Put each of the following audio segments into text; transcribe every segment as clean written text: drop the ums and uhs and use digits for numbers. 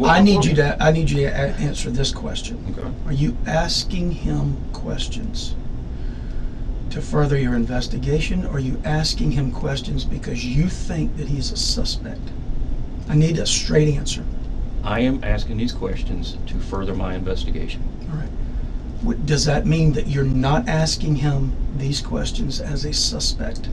I need you to answer this question. Okay. Are you asking him questions to further your investigation, or are you asking him questions because you think that he's a suspect? I need a straight answer. I am asking these questions to further my investigation. All right. Does that mean that you're not asking him these questions as a suspect?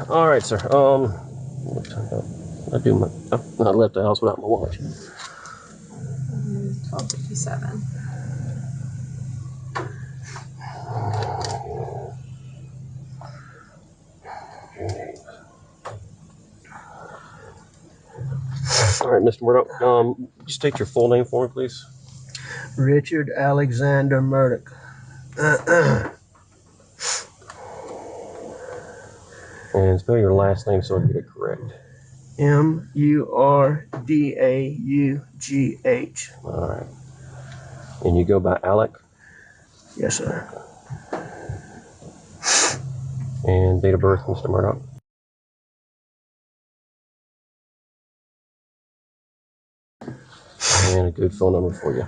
All right, sir. What time? I left the house without my watch. 12:57. All right, Mr. Murdaugh. Just state your full name for me, please. Richard Alexander Murdaugh. And spell your last name so I get it correct. Murdaugh. All right. And you go by Alec? Yes, sir. And date of birth, Mr. Murdaugh? And a good phone number for you.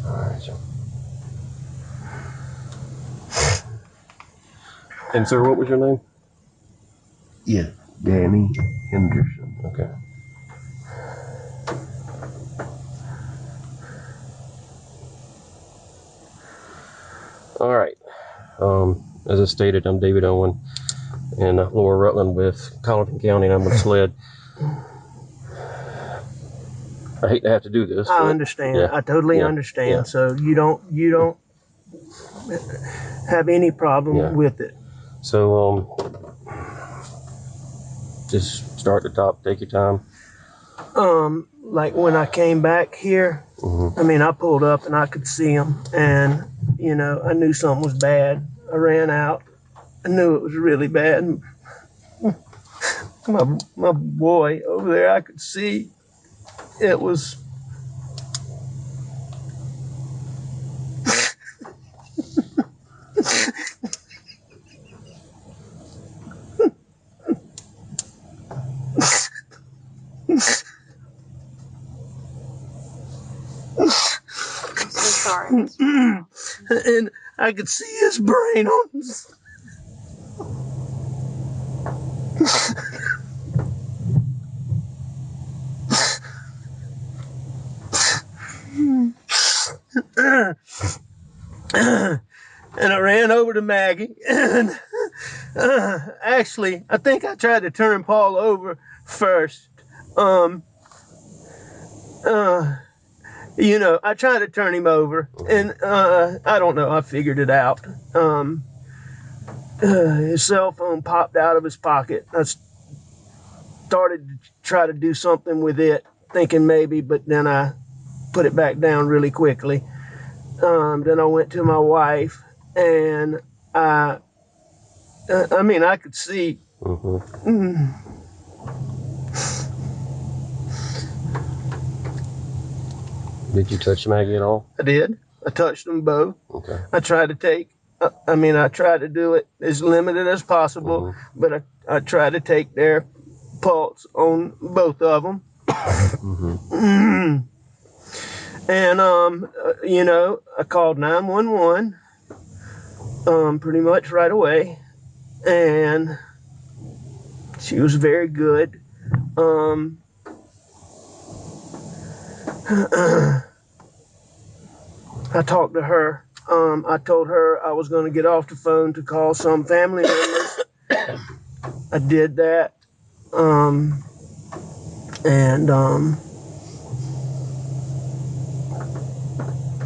All right, sir. And sir, what was your name? Yeah, Danny Henderson. Okay. All right. As I stated, I'm David Owen in Lower Rutland with Colleton County, and I'm with SLED. I hate to have to do this. I understand. Yeah. I totally understand. Yeah. So you don't have any problem with it. So just start at the top. Take your time. Like when I came back here, I mean, I pulled up and I could see him, and I knew something was bad. I ran out. I knew it was really bad. My boy over there, I could see it was. Sorry. And I could see his brain on. And I ran over to Maggie, and actually, I think I tried to turn Paul over first. I tried to turn him over, and I don't know, I figured it out. His cell phone popped out of his pocket. I started to try to do something with it, thinking maybe, but then I put it back down really quickly. Then I went to my wife, and I could see. Did you touch Maggie at all? I did. I touched them both. Okay. I tried to do it as limited as possible, but I tried to take their pulse on both of them. And, I called 911 pretty much right away, and she was very good. I talked to her. I told her I was going to get off the phone to call some family members. I did that.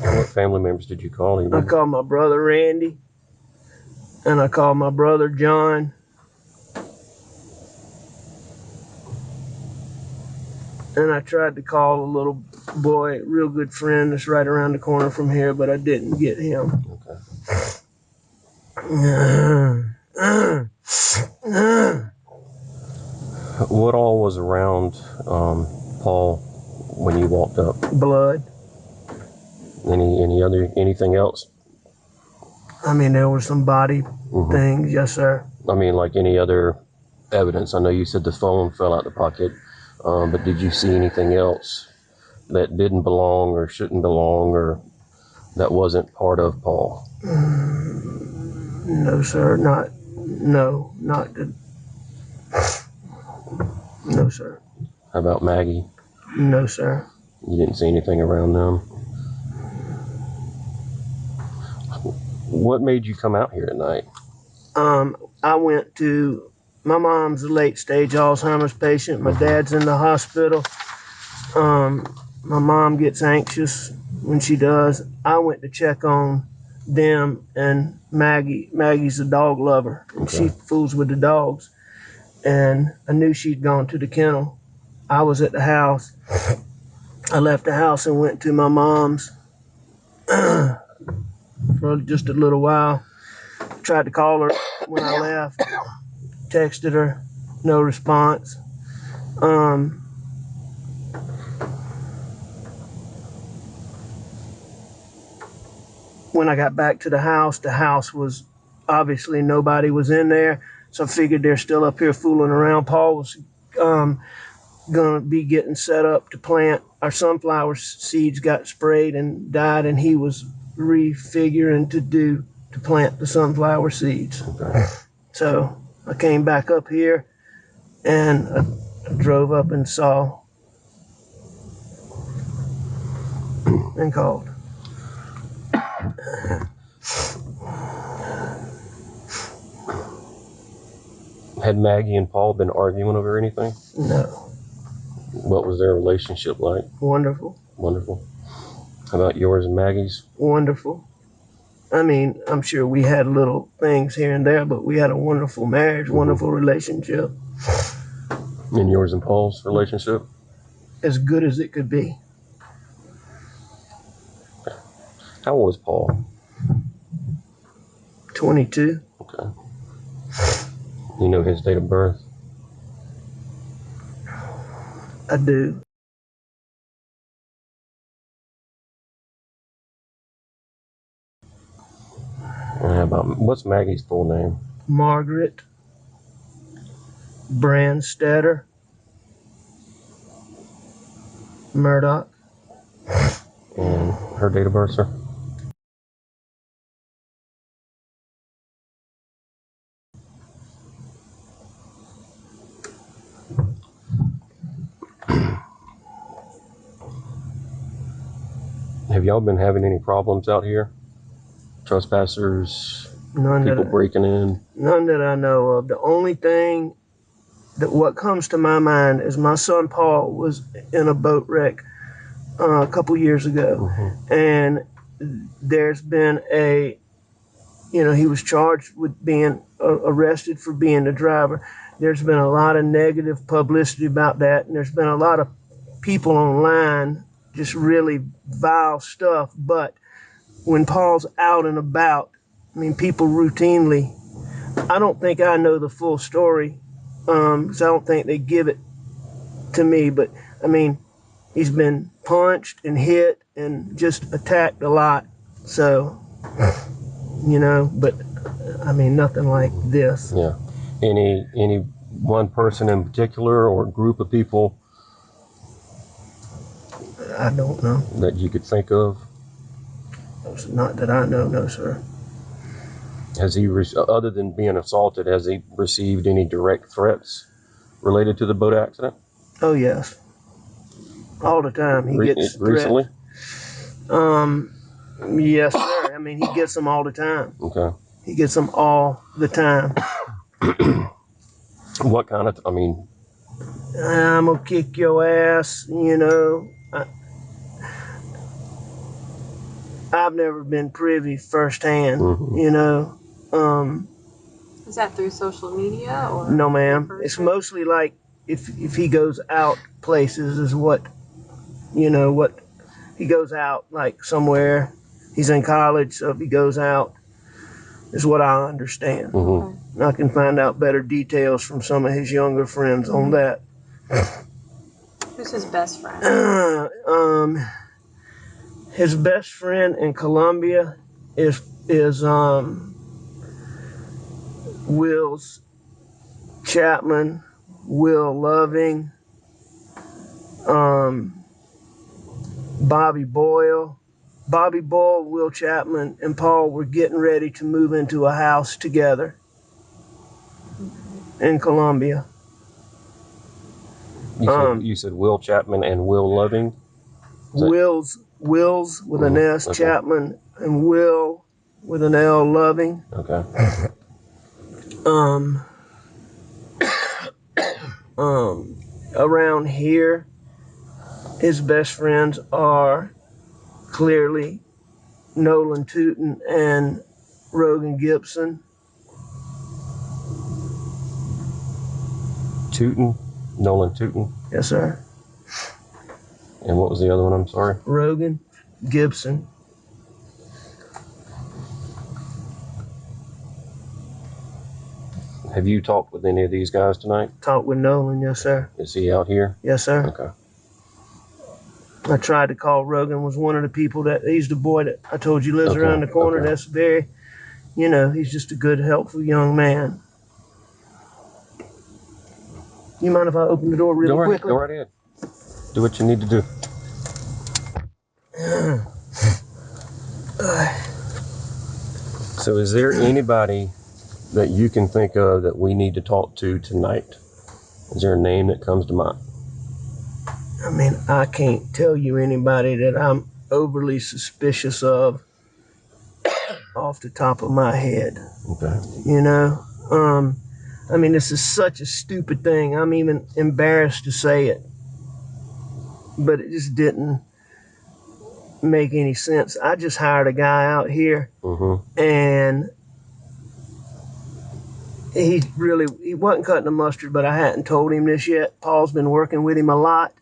What family members did you call? I called my brother Randy, and I called my brother John. And I tried to call a little boy, real good friend that's right around the corner from here, but I didn't get him. What all was around Paul when you walked up? Blood. Anything else? I mean, there were some body things, yes, sir. I mean, like any other evidence? I know you said the phone fell out the pocket, but did you see anything else that didn't belong or shouldn't belong or that wasn't part of Paul? No, sir, not the, no, sir. How about Maggie? No, sir. You didn't see anything around them? What made you come out here at night? I went to, my mom's a late stage Alzheimer's patient. My dad's in the hospital. My mom gets anxious when she does. I went to check on them and Maggie. Maggie's a dog lover, and she fools with the dogs. And I knew she'd gone to the kennel. I was at the house. I left the house and went to my mom's for just a little while. Tried to call her when I left. Texted her, no response. When I got back to the house was obviously nobody was in there. So I figured they're still up here fooling around. Paul was gonna be getting set up to plant. Our sunflower seeds got sprayed and died, and he was refiguring to plant the sunflower seeds. So I came back up here and I drove up and saw and called. Had Maggie and Paul been arguing over anything? No. What was their relationship like? Wonderful. Wonderful. How about yours and Maggie's? Wonderful. I mean, I'm sure we had little things here and there, but we had a wonderful marriage, wonderful relationship. And yours and Paul's relationship? As good as it could be. How old was Paul? 22. Okay. You know his date of birth? I do. How about, what's Maggie's full name? Margaret Brandstetter Murdaugh. And her date of birth, sir? Have y'all been having any problems out here? Trespassers, people breaking in? None that I know of. The only thing what comes to my mind is my son Paul was in a boat wreck a couple years ago, and there's been he was charged with being arrested for being the driver. There's been a lot of negative publicity about that, and there's been a lot of people online just really vile stuff. But when Paul's out and about, I mean, people routinely, I don't think I know the full story, because I don't think they give it to me, but I mean, he's been punched and hit and just attacked a lot. So, but I mean, nothing like this. Yeah. Any one person in particular or group of people? I don't know. That you could think of? Not that I know, no, sir. Has he, other than being assaulted, has he received any direct threats related to the boat accident? Oh, yes. All the time he gets recently? Yes, sir. I mean, he gets them all the time. Okay. He gets them all the time. What kind of, I'm gonna kick your ass, I've never been privy firsthand, Is that through social media or? No, ma'am. It's mostly like if he goes out places is what he goes out like somewhere. He's in college, so if he goes out, is what I understand. Mm-hmm. And I can find out better details from some of his younger friends on that. Who's his best friend? His best friend in Colombia is Will's Chapman, Will Loving, Bobby Boyle. Bobby Boyle, Will Chapman, and Paul were getting ready to move into a house together in Colombia. You said Will Chapman and Will Loving? Will's with an S, okay. Chapman, and Will with an L, Loving. Okay. Around here, his best friends are clearly Nolan Tootin and Rogan Gibson. Tootin? Nolan Tootin? Yes, sir. And what was the other one? I'm sorry. Rogan Gibson. Have you talked with any of these guys tonight? Talked with Nolan, yes, sir. Is he out here? Yes, sir. Okay. I tried to call Rogan, was one of the people he's the boy that I told you lives Okay, around the corner. okay. That's very, he's just a good, helpful young man. You mind if I open the door really quickly? Go right ahead. Do what you need to do. So is there anybody that you can think of that we need to talk to tonight? Is there a name that comes to mind? I mean, I can't tell you anybody that I'm overly suspicious of off the top of my head. Okay. I mean, this is such a stupid thing. I'm even embarrassed to say it. But it just didn't make any sense. I just hired a guy out here, and he wasn't cutting the mustard, but I hadn't told him this yet. Paul's been working with him a lot.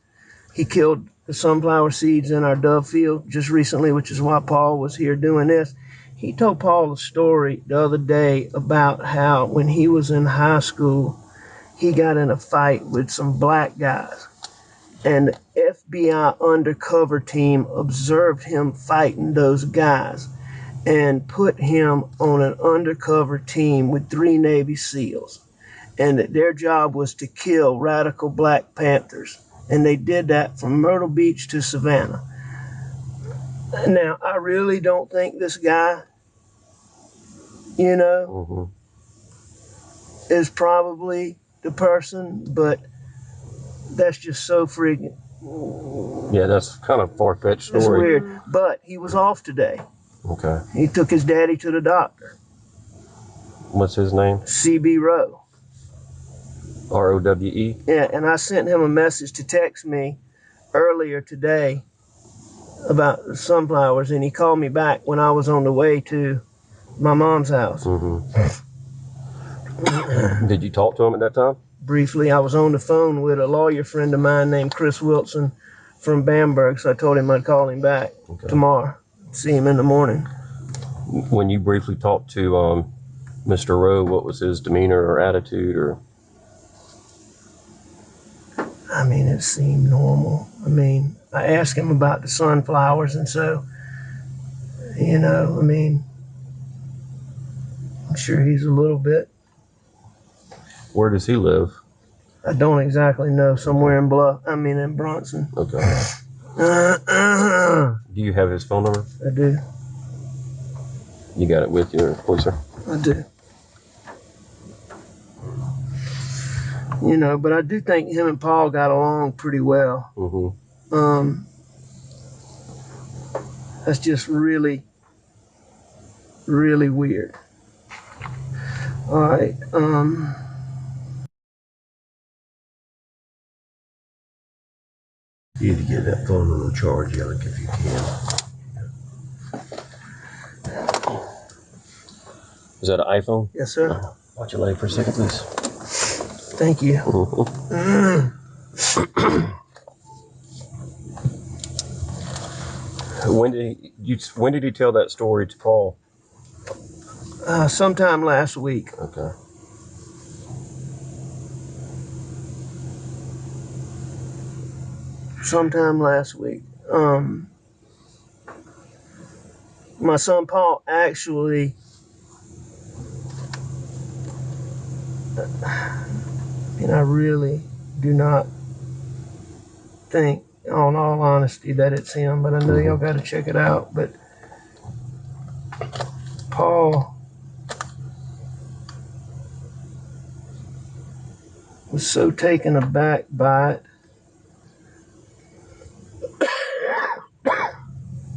He killed the sunflower seeds in our dove field just recently, which is why Paul was here doing this. He told Paul a story the other day about how when he was in high school, he got in a fight with some black guys. And the FBI undercover team observed him fighting those guys and put him on an undercover team with 3 Navy SEALs. And that their job was to kill radical Black Panthers. And they did that from Myrtle Beach to Savannah. Now, I really don't think this guy, is probably the person, but that's just so freaking. Yeah, that's kind of far-fetched story. It's weird. But he was off today. Okay. He took his daddy to the doctor. What's his name? CB Rowe. ROWE? Yeah, and I sent him a message to text me earlier today about the sunflowers, and he called me back when I was on the way to my mom's house. Did you talk to him at that time? Briefly, I was on the phone with a lawyer friend of mine named Chris Wilson from Bamberg, so I told him I'd call him back tomorrow, see him in the morning. When you briefly talked to Mr. Rowe, what was his demeanor or attitude? Or I mean, it seemed normal. I mean, I asked him about the sunflowers, and so, I'm sure he's a little bit. Where does he live? I don't exactly know. Somewhere in in Bronson. Okay. Do you have his phone number? I do. You got it with you, please, sir? I do. But I do think him and Paul got along pretty well. That's just really, really weird. All right. You need to get that phone on the charge, Alec, if you can. Is that an iPhone? Yes, sir. Watch your leg for a second, please. Thank you. When did he tell that story to Paul? Sometime last week. Okay. Sometime last week. My son Paul actually, and I really do not think, in all honesty, that it's him, but I know y'all got to check it out. But Paul was so taken aback by it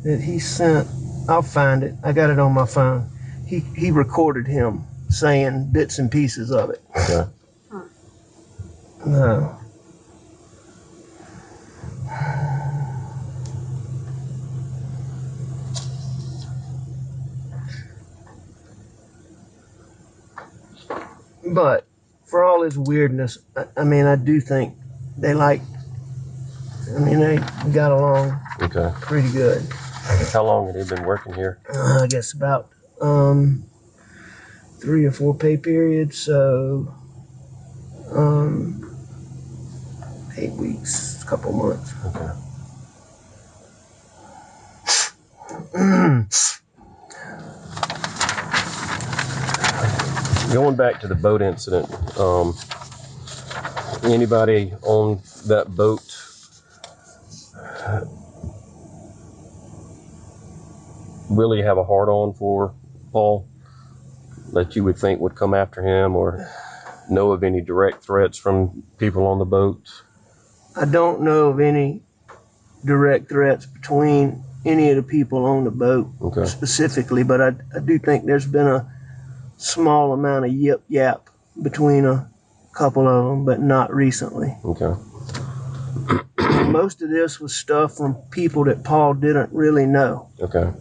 that he sent, I'll find it, I got it on my phone. He recorded him saying bits and pieces of it. Okay. No. But for all his weirdness, I mean, I do think they got along Okay. pretty good. How long had he been working here? I guess about 3 or 4 pay periods, so 8 weeks, a couple months. Okay. Going back to the boat incident, anybody on that boat really have a hard-on for Paul that you would think would come after him, or know of any direct threats from people on the boat? I don't know of any direct threats between any of the people on the boat specifically, but I do think there's been a small amount of yip-yap between a couple of them, but not recently. Okay. Most of this was stuff from people that Paul didn't really know. Okay.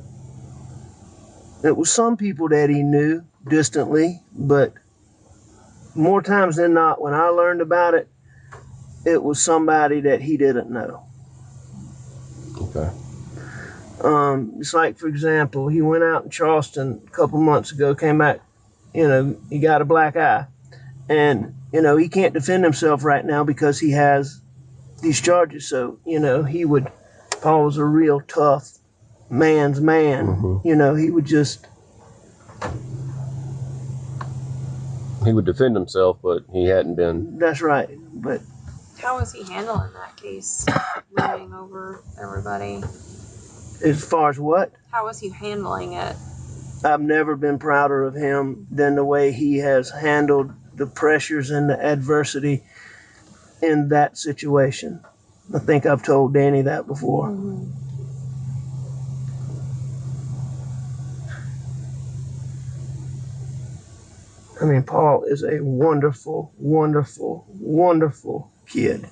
It was some people that he knew distantly, but more times than not, when I learned about it, it was somebody that he didn't know. Okay. It's like, for example, he went out in Charleston a couple months ago, came back, he got a black eye. And, he can't defend himself right now because he has these charges. So, Paul was a real tough man's man. Mm-hmm. He would just... He would defend himself, but he hadn't been. That's right, but... How was he handling that case? Looming over everybody? As far as what? How was he handling it? I've never been prouder of him than the way he has handled the pressures and the adversity in that situation. I think I've told Danny that before. Mm-hmm. I mean, Paul is a wonderful, wonderful, wonderful kid.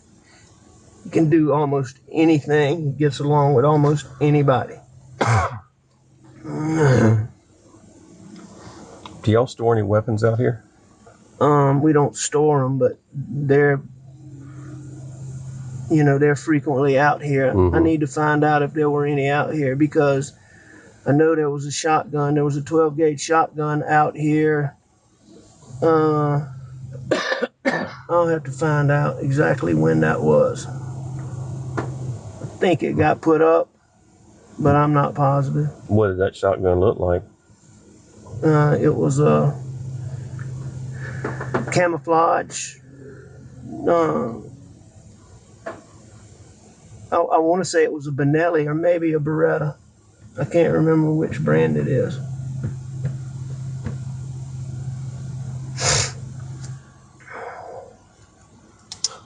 He can do almost anything. He gets along with almost anybody. Do y'all store any weapons out here? We don't store them, but they're frequently out here. Mm-hmm. I need to find out if there were any out here, because I know there was a shotgun. There was a 12-gauge shotgun out here. I'll have to find out exactly when that was. I think it got put up, but I'm not positive. What did that shotgun look like? It was a camouflage. I want to say it was a Benelli or maybe a Beretta. I can't remember which brand it is.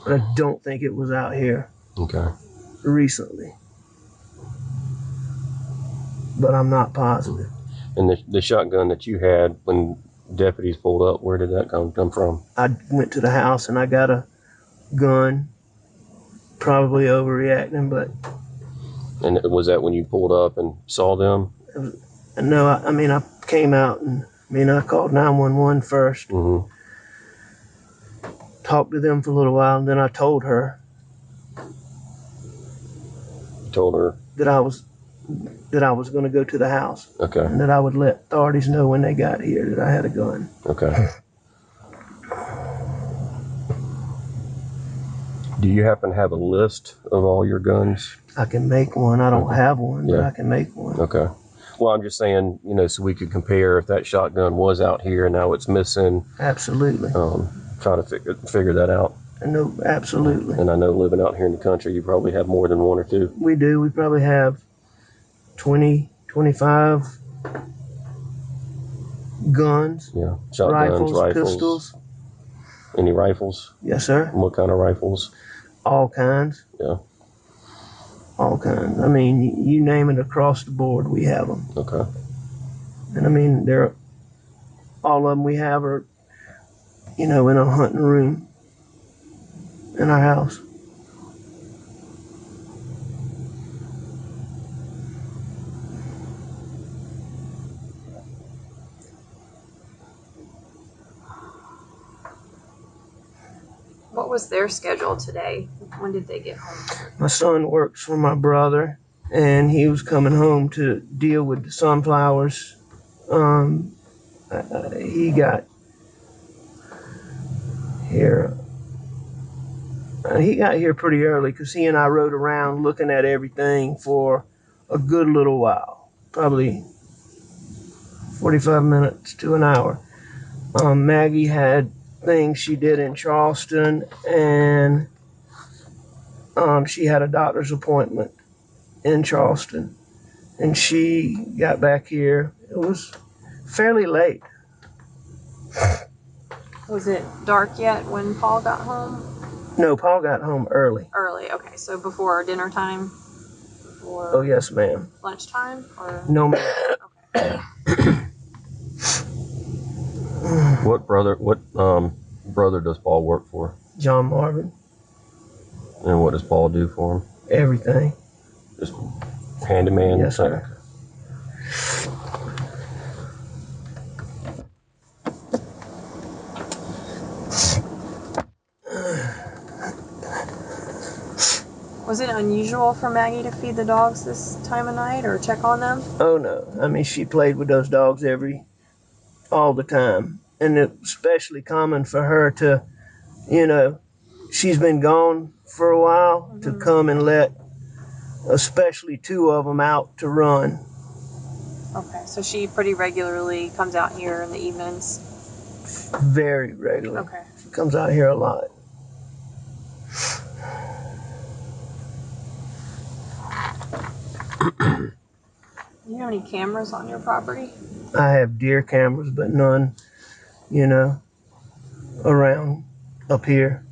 But I don't think it was out here Okay. recently. But I'm not positive. And the shotgun that you had when deputies pulled up, where did that come from? I went to the house and I got a gun. Probably overreacting, but... And was that when you pulled up and saw them? No, I came out and... I called 911 first. Mm-hmm. Talked to them for a little while, and then I told her. You told her? That I was that I was going to go to the house. Okay. And that I would let authorities know when they got here that I had a gun. Okay. Do you happen to have a list of all your guns? I can make one. I don't have one, but Yeah. I can make one. Okay. Well, I'm just saying, so we could compare if that shotgun was out here and now it's missing. Absolutely. Try to figure that out. No, absolutely. And I know living out here in the country, you probably have more than one or two. We do. We probably have 20, 25 guns. Yeah. Shotguns, rifles. Pistols. Any rifles? Yes, sir. What kind of rifles? All kinds. Yeah. All kinds. I mean, you name it across the board, we have them. Okay. And I mean, all of them we have are, in a hunting room in our house. What was their schedule today? When did they get home? My son works for my brother, and he was coming home to deal with the sunflowers. He got here. He got here pretty early because he and I rode around looking at everything for a good little while, probably 45 minutes to an hour. Maggie had things she did in Charleston, and she had a doctor's appointment in Charleston, and she got back here. It was fairly late. Was it dark yet when Paul got home? No, Paul got home early. Early, okay. So before dinner time? Before Oh, yes, ma'am. lunchtime? Or No, ma'am. okay. What brother does Paul work for? John Marvin. And what does Paul do for him? Everything. Just handyman? Yes, sir. Was it unusual for Maggie to feed the dogs this time of night or check on them? Oh, no. I mean, she played with those dogs all the time. And it's especially common for her to, she's been gone for a while, to come and let especially two of them out to run. Okay, so she pretty regularly comes out here in the evenings? Very regularly. Okay. She comes out here a lot. Do you have any cameras on your property? I have deer cameras, but none, around up here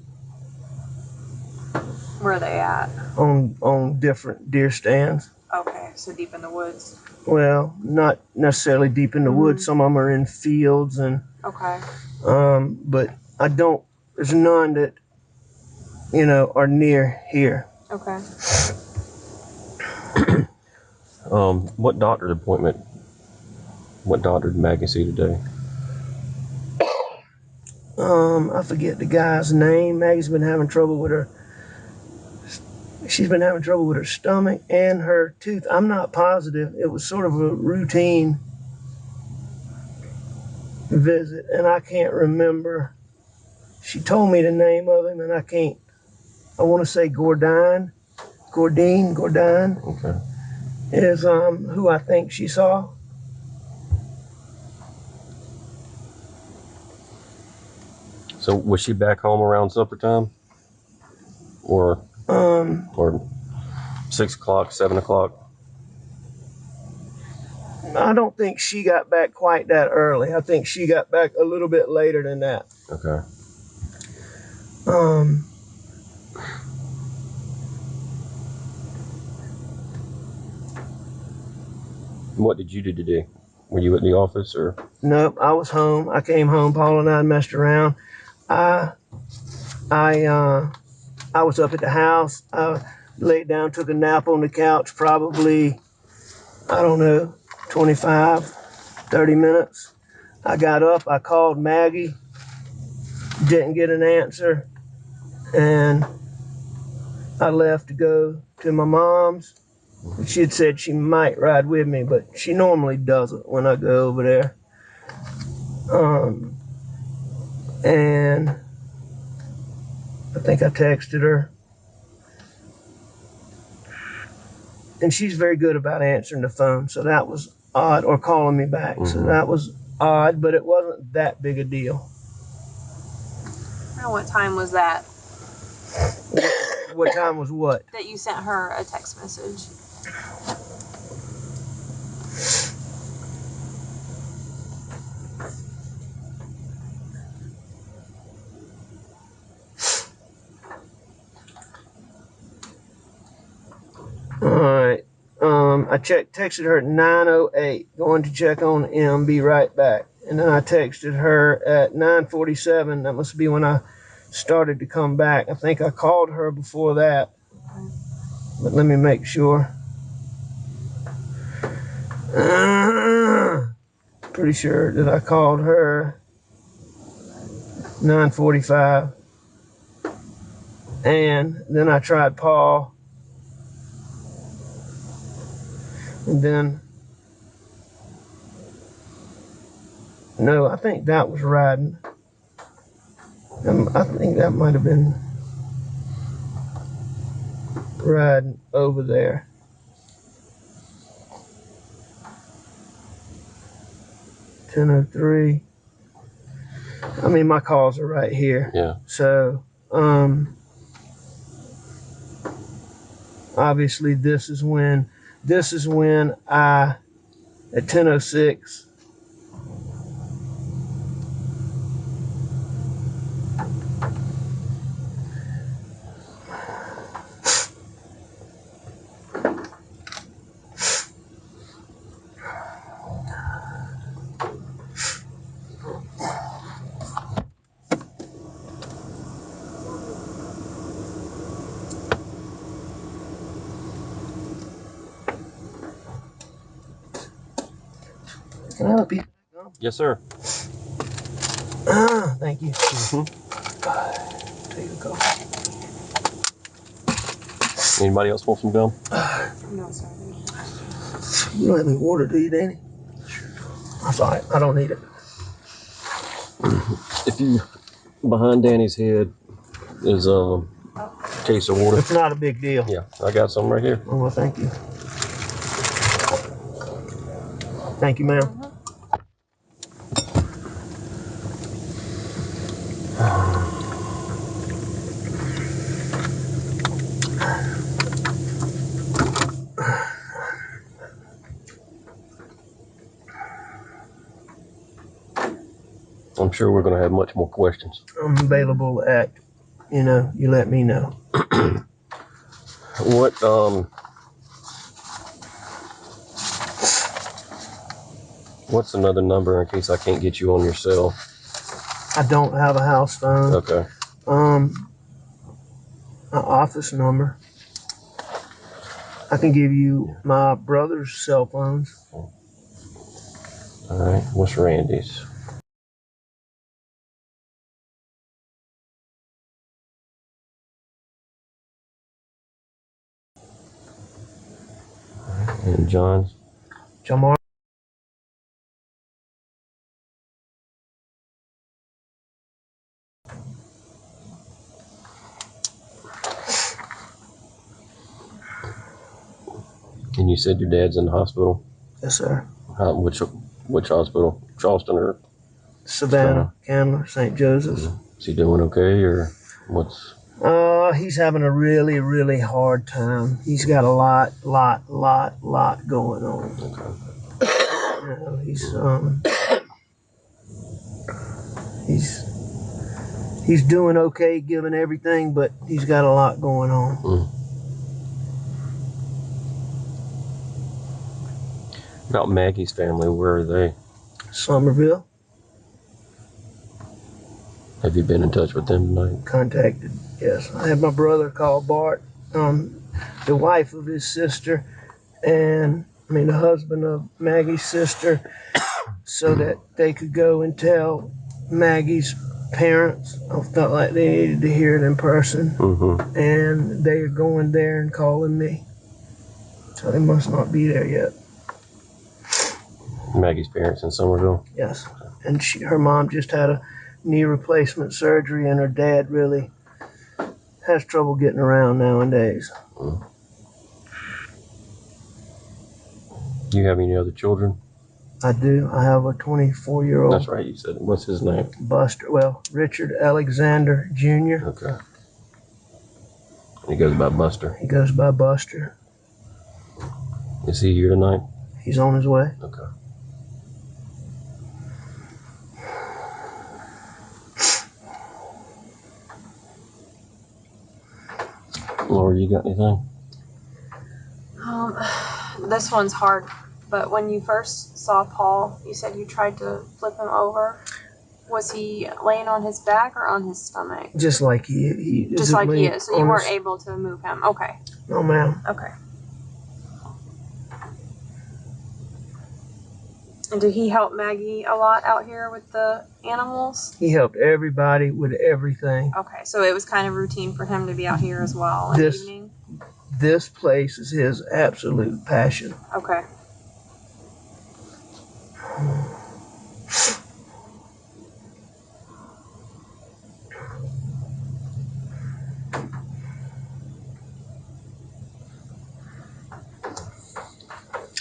Where are they at? on different deer stands. Okay, so deep in the woods. Well, not necessarily deep in the woods. Some of them are in fields and Okay. but there's none that, are near here. Okay. What doctor did Maggie see today? I forget the guy's name. Maggie's been having trouble with her. She's been having trouble with her stomach and her tooth. I'm not positive. It was sort of a routine visit, and I can't remember. She told me the name of him, and I can't. I want to say Gordine Okay. is who I think she saw. So was she back home around supper time? Or 6 o'clock, 7 o'clock? I don't think she got back quite that early. I think she got back a little bit later than that. Okay. What did you do today? Were you at the office or? Nope, I was home. I came home. Paul and I messed around. I was up at the house. I laid down, took a nap on the couch, probably, 25, 30 minutes. I got up, I called Maggie, didn't get an answer, and I left to go to my mom's, She had said she might ride with me, but she normally doesn't when I go over there. And I think I texted her. And she's very good about answering the phone, so that was odd, or calling me back. So that was odd, but it wasn't that big a deal. Now, what time was that? What time was what? That you sent her a text message. All right. I texted her at 9:08, going to check on M, be right back. And then I texted her at 9:47. That must be when I started to come back. I think I called her before that, but let me make sure. Pretty sure that I called her 9:45. And then I tried Paul. And then, no, I think that was riding. I think that might have been riding over there. 10:03. I mean, my calls are right here. Yeah. So, obviously this is when I, at 10:06, can I have a piece? Yes, sir. Thank you. Take a go. Anybody else want some gum? No, sorry. You don't have any water, do you, Danny? That's all right. I don't need it. If you, behind Danny's head is a case of water. It's not a big deal. Yeah, I got some right here. Oh, well, thank you. Thank you, ma'am. I'm sure we're going to have much more questions. I'm available at, you let me know. What, what's another number in case I can't get you on your cell? I don't have a house phone. Okay. An office number. I can give you my brother's cell phones. All right. What's Randy's? And John's? Jamar. And you said your dad's in the hospital? Yes, sir. Which hospital? Charleston or Savannah, Candler, St. Joseph's. Is he doing okay, or what's? He's having a really, really hard time. He's got a lot going on. Okay. He's doing okay given everything, but he's got a lot going on. About Maggie's family, where are they? Somerville. Have you been in touch with them tonight? Contacted, yes. I had my brother call Bart, the wife of his sister, the husband of Maggie's sister, so that they could go and tell Maggie's parents. I felt like they needed to hear it in person. And they are going there and calling me. So they must not be there yet. Maggie's parents in Somerville. Yes. And her mom just had a knee replacement surgery, and her dad really has trouble getting around nowadays. Do you have any other children? I do. I have a 24-year-old. That's right, you said. What's his name? Buster. Well, Richard Alexander Jr. Okay. He goes by Buster. He goes by Buster. Is he here tonight? He's on his way. Okay. Laura, you got anything? This one's hard, but when you first saw Paul, you said you tried to flip him over. Was he laying on his back or on his stomach? Just like he Just like he is. So you weren't able to move him. Okay. No, ma'am. Okay. And did he help Maggie a lot out here with the animals? He helped everybody with everything. Okay, so it was kind of routine for him to be out here as well in the evening? This place is his absolute passion. Okay.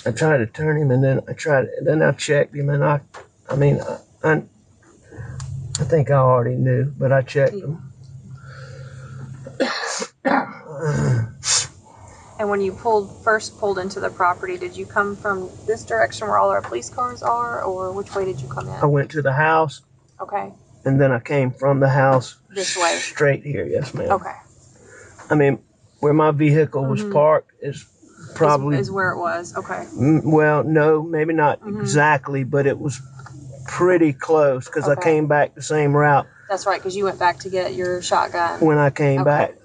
I tried to turn him, and then I checked him, and I think I already knew, but I checked him. And when you first pulled into the property, did you come from this direction where all our police cars are, or which way did you come in? I went to the house. Okay. And then I came from the house This way? straight here. Yes, ma'am. Okay. I mean, where my vehicle was parked is probably is where it was. Okay. Well, no, maybe not exactly, but it was pretty close because I came back the same route. That's right, because you went back to get your shotgun. When I came back.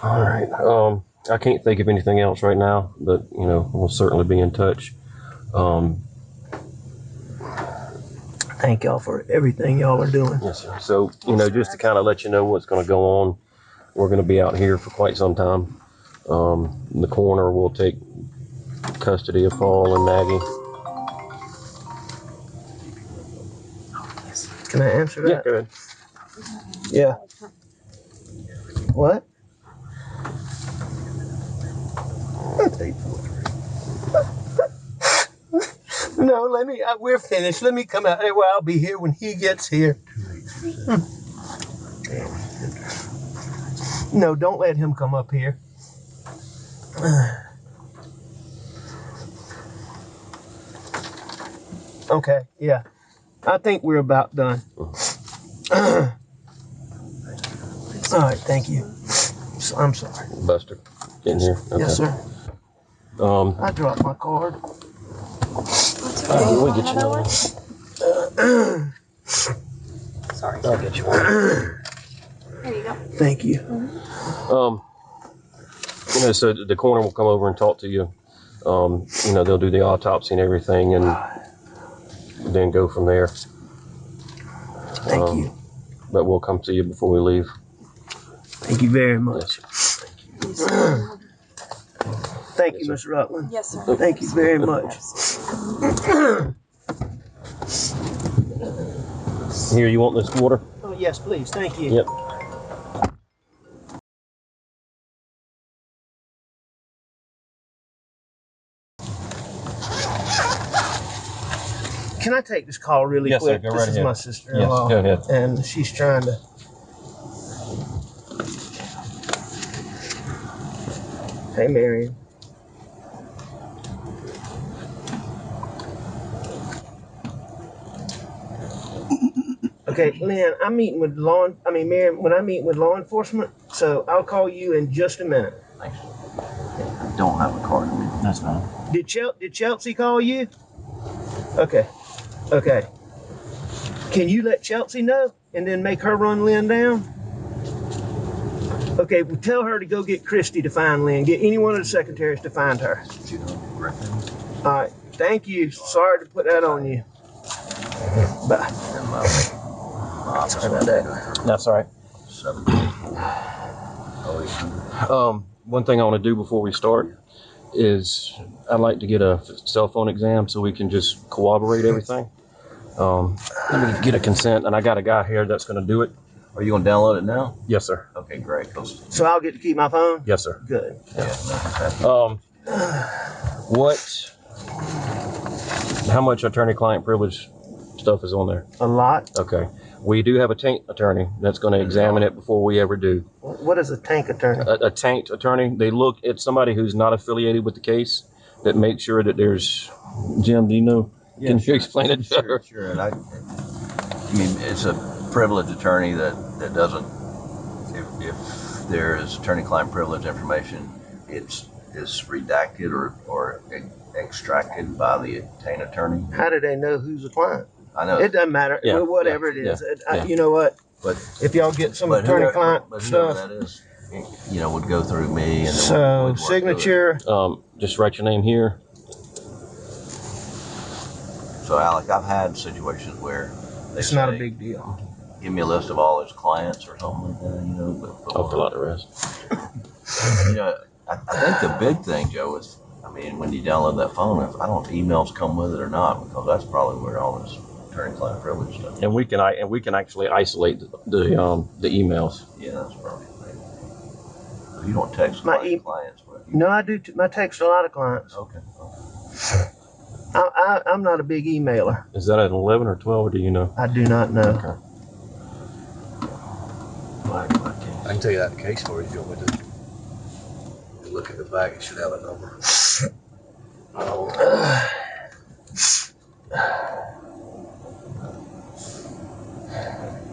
All right. I can't think of anything else right now, but we'll certainly be in touch. Thank y'all for everything y'all are doing. Yes, sir. So just to kind of let you know what's going to go on, we're going to be out here for quite some time. The coroner will take custody of Paul and Maggie. Can I answer that? Yeah, go ahead. Yeah. What? No, we're finished. Let me come out. Well, I'll be here when he gets here. No, don't let him come up here. Okay, yeah. I think we're about done. All right, thank you. I'm sorry. Buster, in here? Okay. Yes, sir. I dropped my card. We'll get you another one. Sorry. I'll get you one. There you go. Thank you. So the coroner will come over and talk to you. They'll do the autopsy and everything, and then go from there. Thank you. But we'll come to you before we leave. Thank you very much. Yes, sir. Thank you, Mr. Rutland. Yes, sir. Thank you very much. Here, you want this water? Oh, yes, please. Thank you. Yep. Can I take this call really Yes, quick? sir. Go This right is ahead. my sister-in-law. Yes, go ahead. And she's trying to... Hey, Marion. Okay, Lynn, Marion, when I meet with law enforcement, so I'll call you in just a minute. Thanks. I don't have a card with me. That's fine. Did Chelsea call you? Okay. Can you let Chelsea know and then make her run Lynn down? Okay, well, tell her to go get Christy to find Lynn. Get any one of the secretaries to find her. You know, reference. All right. Thank you. Sorry to put that on you. Bye. Sorry about that. That's all right. 17. One thing I want to do before we start is I'd like to get a cell phone exam so we can just corroborate everything. Let me get a consent, and I got a guy here that's going to do it. Are you going to download it now? Yes, sir. Okay, great. So I'll get to keep my phone? Yes, sir. Good. How much attorney-client privilege stuff is on there? A lot. Okay. We do have a taint attorney that's going to examine it before we ever do. What is a tank attorney? A taint attorney, they look at somebody who's not affiliated with the case that makes sure that there's, Jim, do you know? Yeah, Can sure. you explain it better? Sure. And I mean, it's a privileged attorney that doesn't, if there is attorney-client privilege information, it's redacted or extracted by the taint attorney. How do they know who's a client? I know. It doesn't matter. Yeah, Whatever yeah, it is. yeah. You know what? But If y'all get some whoever attorney-client whoever stuff. that is, would go through me. And So then we'd work signature. Just write your name here. through it. So Alec, I've had situations where they It's say, not a big deal. give me a list of all his clients or something like that, But I'll fill out the rest. I think the big thing, Joe, is, I mean, when you download that phone, I don't know if emails come with it or not, because that's probably where all this attorney-client privilege stuff. And we can actually isolate the emails. Yeah, that's probably the thing. You don't text My clients, but No, I do. I text a lot of clients. okay. I'm not a big emailer. Is that at 11 or 12, or do you know? I do not know. Okay. I can tell you that case for you if you want me to. You look at the back, it should have a number.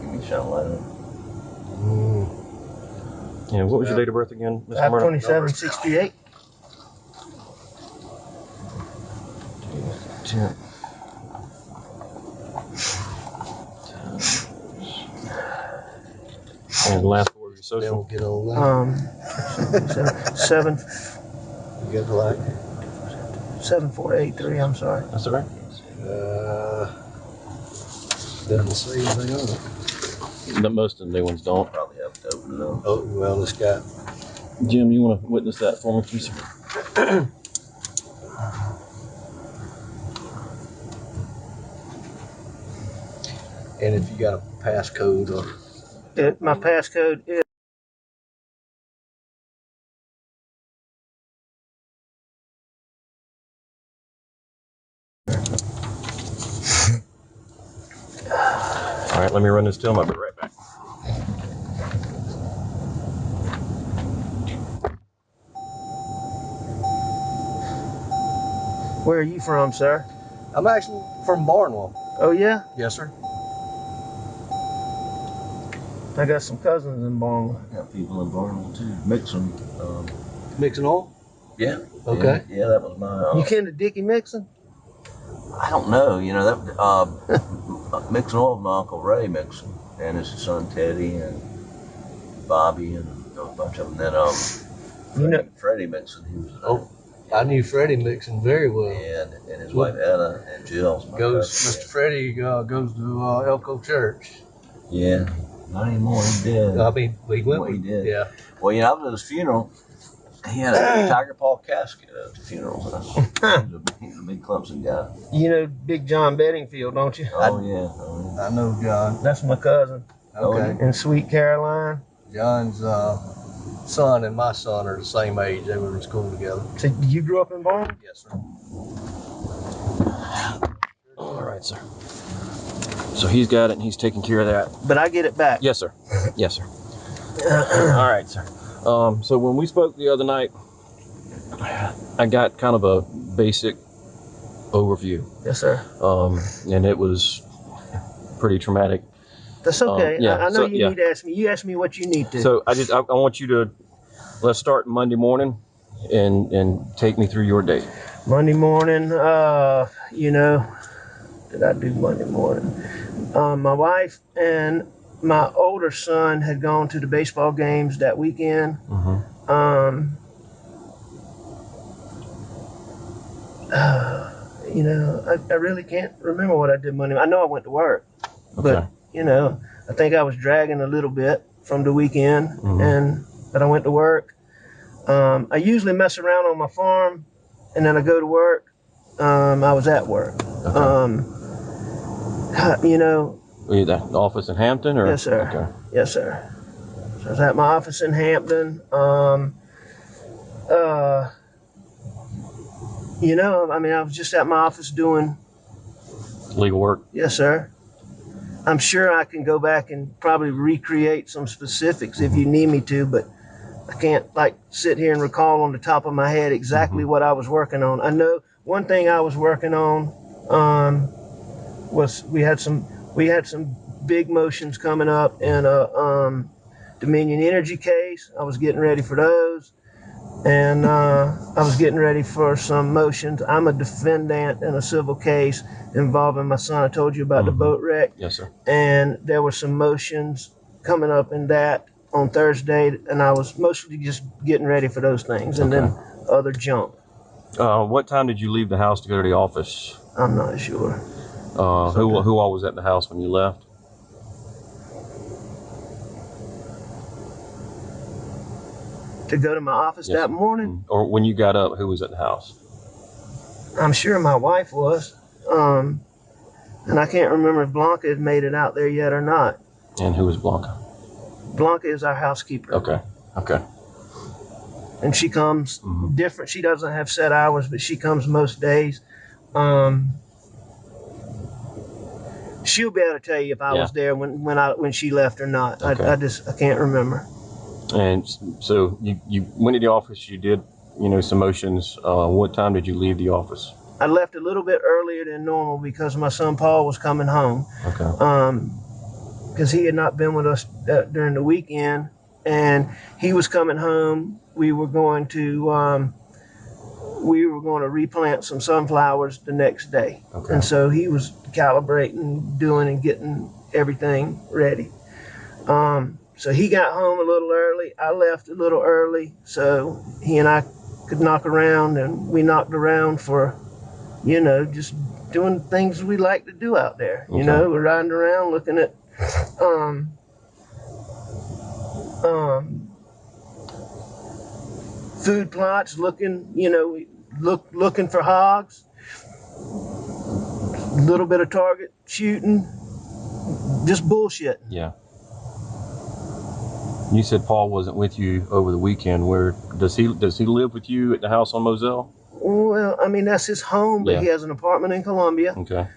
Give me Sean Lennon. Yeah, what was your date of birth again, Mr. I have Murdaugh? 2768. 10. And last word of your They social. don't get on that. Seven You got the light? 7483. I'm sorry. That's all right. Doesn't say anything on it. Most of the new ones don't. Probably have to open it up. Oh, well, it's got. Jim, you want to witness that for me, please? And if you got a passcode or. My passcode is. All right, let me run this till. I'll be right back. Where are you from, sir? I'm actually from Barnwell. Oh yeah. Yes, sir. I got some cousins in Barnwell. Got people in Barnwell too. Mixon. Mixing oil? Yeah. Okay. Yeah, that was my. You kin to Dickie Mixon? I don't know. That Mixon oil was my Uncle Ray Mixon, and his son Teddy and Bobby and a bunch of them. Then Freddie Mixon, he was. I knew Freddie Mixon very well. And his wife Etta and Jill. Mr. Freddie goes to Elko Church. Yeah, not anymore. He did. I mean, we went. Well, he did. Yeah. Well, I was at his funeral. He had a tiger paw casket at the funeral. He was a big Clemson guy. You know Big John Bedingfield, don't you? Oh yeah. I know John. That's my cousin. Okay. In Sweet Caroline. John's son and my son are the same age. They were in school together. So you grew up in Barnwell? Yes, sir. All right, sir. So he's got it, and he's taking care of that. But I get it back. Yes, sir. Yes, sir. All right, sir. So when we spoke the other night, I got kind of a basic overview. Yes, sir. And it was pretty traumatic. That's okay. Yeah, I know so, you yeah. need to ask me. You ask me what you need to. So I want you to, let's start Monday morning and take me through your day. Monday morning, did I do Monday morning? My wife and my older son had gone to the baseball games that weekend. You know, I really can't remember what I did Monday. I know I went to work, but Okay. you know, I think I was dragging a little bit from the weekend, but I went to work. I usually mess around on my farm, and then I go to work. I was at work. Okay. You know, Were you at the office in Hampton, or? yes, sir. Okay. Yes, sir. So I was at my office in Hampton. You know, I mean, I was just at my office doing. Legal work. Yes, sir. I'm sure I can go back and probably recreate some specifics if you need me to, but I can't like sit here and recall on the top of my head exactly what I was working on. I know one thing I was working on was we had some big motions coming up in a Dominion Energy case. I was getting ready for those, and I was getting ready for some motions. I'm a defendant in a civil case involving my son. I told you about the boat wreck. Yes, sir. And there were some motions coming up in that on Thursday, and I was mostly just getting ready for those things, and then other junk. What time did you leave the house to go to the office? I'm not sure. Who all was at the house when you left? To go to my office Yes, that sir. morning, Or when you got up, who was at the house? I'm sure my wife was. And I can't remember if Blanca had made it out there yet or not. And who was Blanca? Blanca is our housekeeper. Okay. Okay. And she comes different. She doesn't have set hours, but she comes most days. She'll be able to tell you if I was there when she left or not. Okay. I can't remember. And so you went to the office. You did, some motions. What time did you leave the office? I left a little bit earlier than normal because my son Paul was coming home. Okay. Because he had not been with us during the weekend, and he was coming home. We were going to replant some sunflowers the next day, and so he was calibrating, doing, and getting everything ready. So he got home a little early. I left a little early, so he and I could knock around, and we knocked around for, just doing things we like to do out there. We're riding around looking at food plots, looking for hogs, a little bit of target shooting, just bullshit. Yeah. You said Paul wasn't with you over the weekend. Where does he live with you at the house on Moselle? Well, I mean, that's his home, but he has an apartment in Columbia. Okay.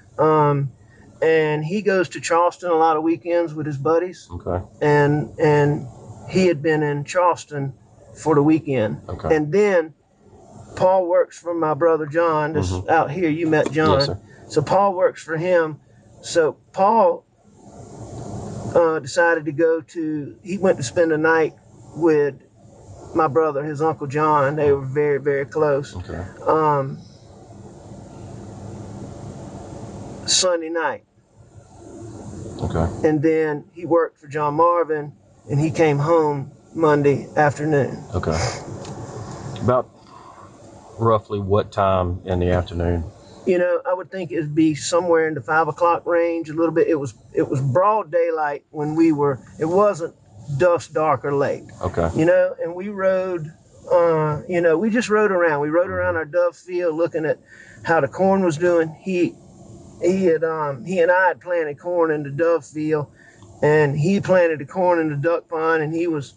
And he goes to Charleston a lot of weekends with his buddies. Okay. And he had been in Charleston for the weekend. Okay. And then Paul works for my brother John. This out here, you met John. Yes, sir. So Paul works for him. So Paul decided to he went to spend the night with my brother, his Uncle John. They were very, very close. Okay. Sunday night. Okay. And then he worked for John Marvin, and he came home Monday afternoon. Okay. About roughly what time in the afternoon? I would think it'd be somewhere in the 5 o'clock range, a little bit. It was broad daylight when we were. It wasn't dusk, dark, or late. Okay. And we rode. We just rode around. We rode around our dove field, looking at how the corn was doing. He and I had planted corn in the dove field, and he planted the corn in the duck pond, and he was,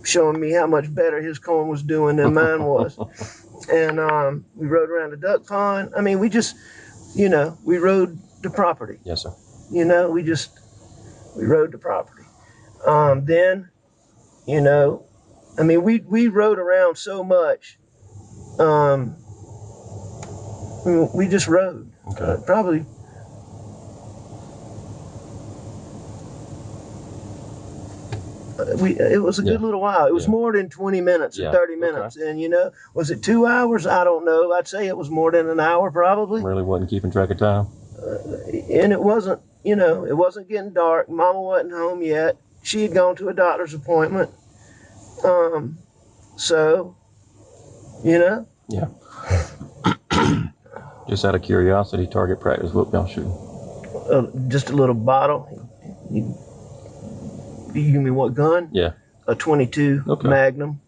showing me how much better his corn was doing than mine was. And we rode around the duck pond. I mean, we just, we rode the property. Yes, sir. We rode the property. Then, I mean, we rode around so much. We just rode. Okay. Probably. It was a good little while. It was more than 20 minutes or 30 minutes. Okay. And, was it 2 hours? I don't know. I'd say it was more than an hour probably. Really wasn't keeping track of time? And it wasn't, it wasn't getting dark. Mama wasn't home yet. She had gone to a doctor's appointment. Yeah. Just out of curiosity, target practice, what y'all shooting? Just a little bottle. You mean what gun? Yeah. A 22 Okay. Magnum.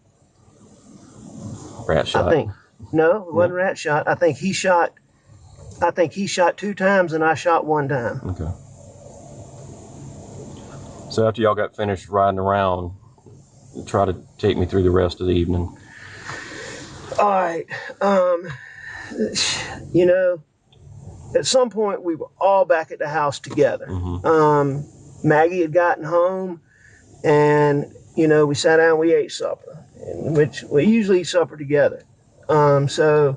Rat shot. I think. No, it wasn't rat shot. I think he shot 2 times and I shot 1 time. Okay. So after y'all got finished riding around, try to take me through the rest of the evening. All right. You know, at some point we were all back at the house together. Maggie had gotten home, and you know, we sat down, we ate supper, which we usually eat supper together. The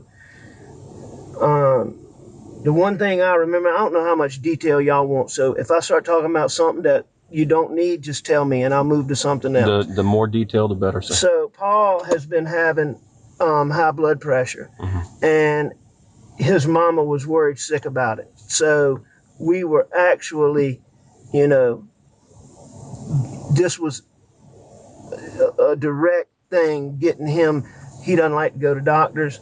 one thing I remember, I don't know how much detail y'all want, so if I start talking about something that you don't need, just tell me and I'll move to something else. The more detail, the better, sir. So Paul has been having high blood pressure, and his mama was worried sick about it. So we were actually, you know, this was a direct thing, getting him, he doesn't like to go to doctors,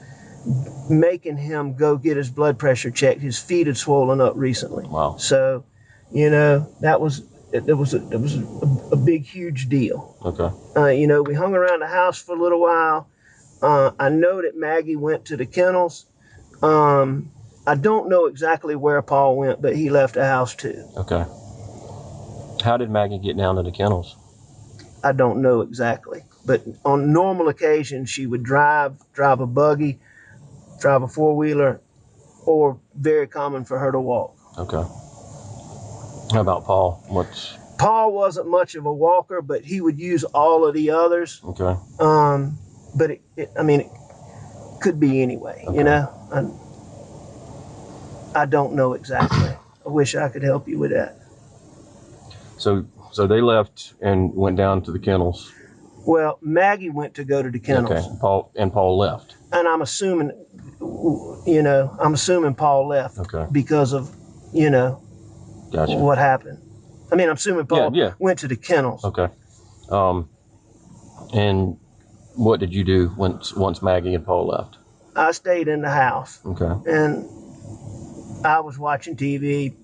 making him go get his blood pressure checked. His feet had swollen up recently. Wow. So, you know, it was a big, huge deal. Okay. You know, we hung around the house for a little while. I know that Maggie went to the kennels. I don't know exactly where Paul went, but he left the house too. Okay. How did Maggie get down to the kennels? I don't know exactly, but on normal occasions she would drive a buggy, drive a 4-wheeler, or very common for her to walk. Okay. How about Paul? Paul wasn't much of a walker, but he would use all of the others. Okay. But it could be anyway. Okay. You know, I don't know exactly. I wish I could help you with that. So they left and went down to the kennels. Well, Maggie went to go to the kennels. Okay. Paul left. And I'm assuming, you know, Paul left. Okay. Because of, you know, Gotcha. what happened. I mean, I'm assuming Paul went to the kennels. Okay. And what did you do once Maggie and Paul left? I stayed in the house. Okay. And I was watching TV,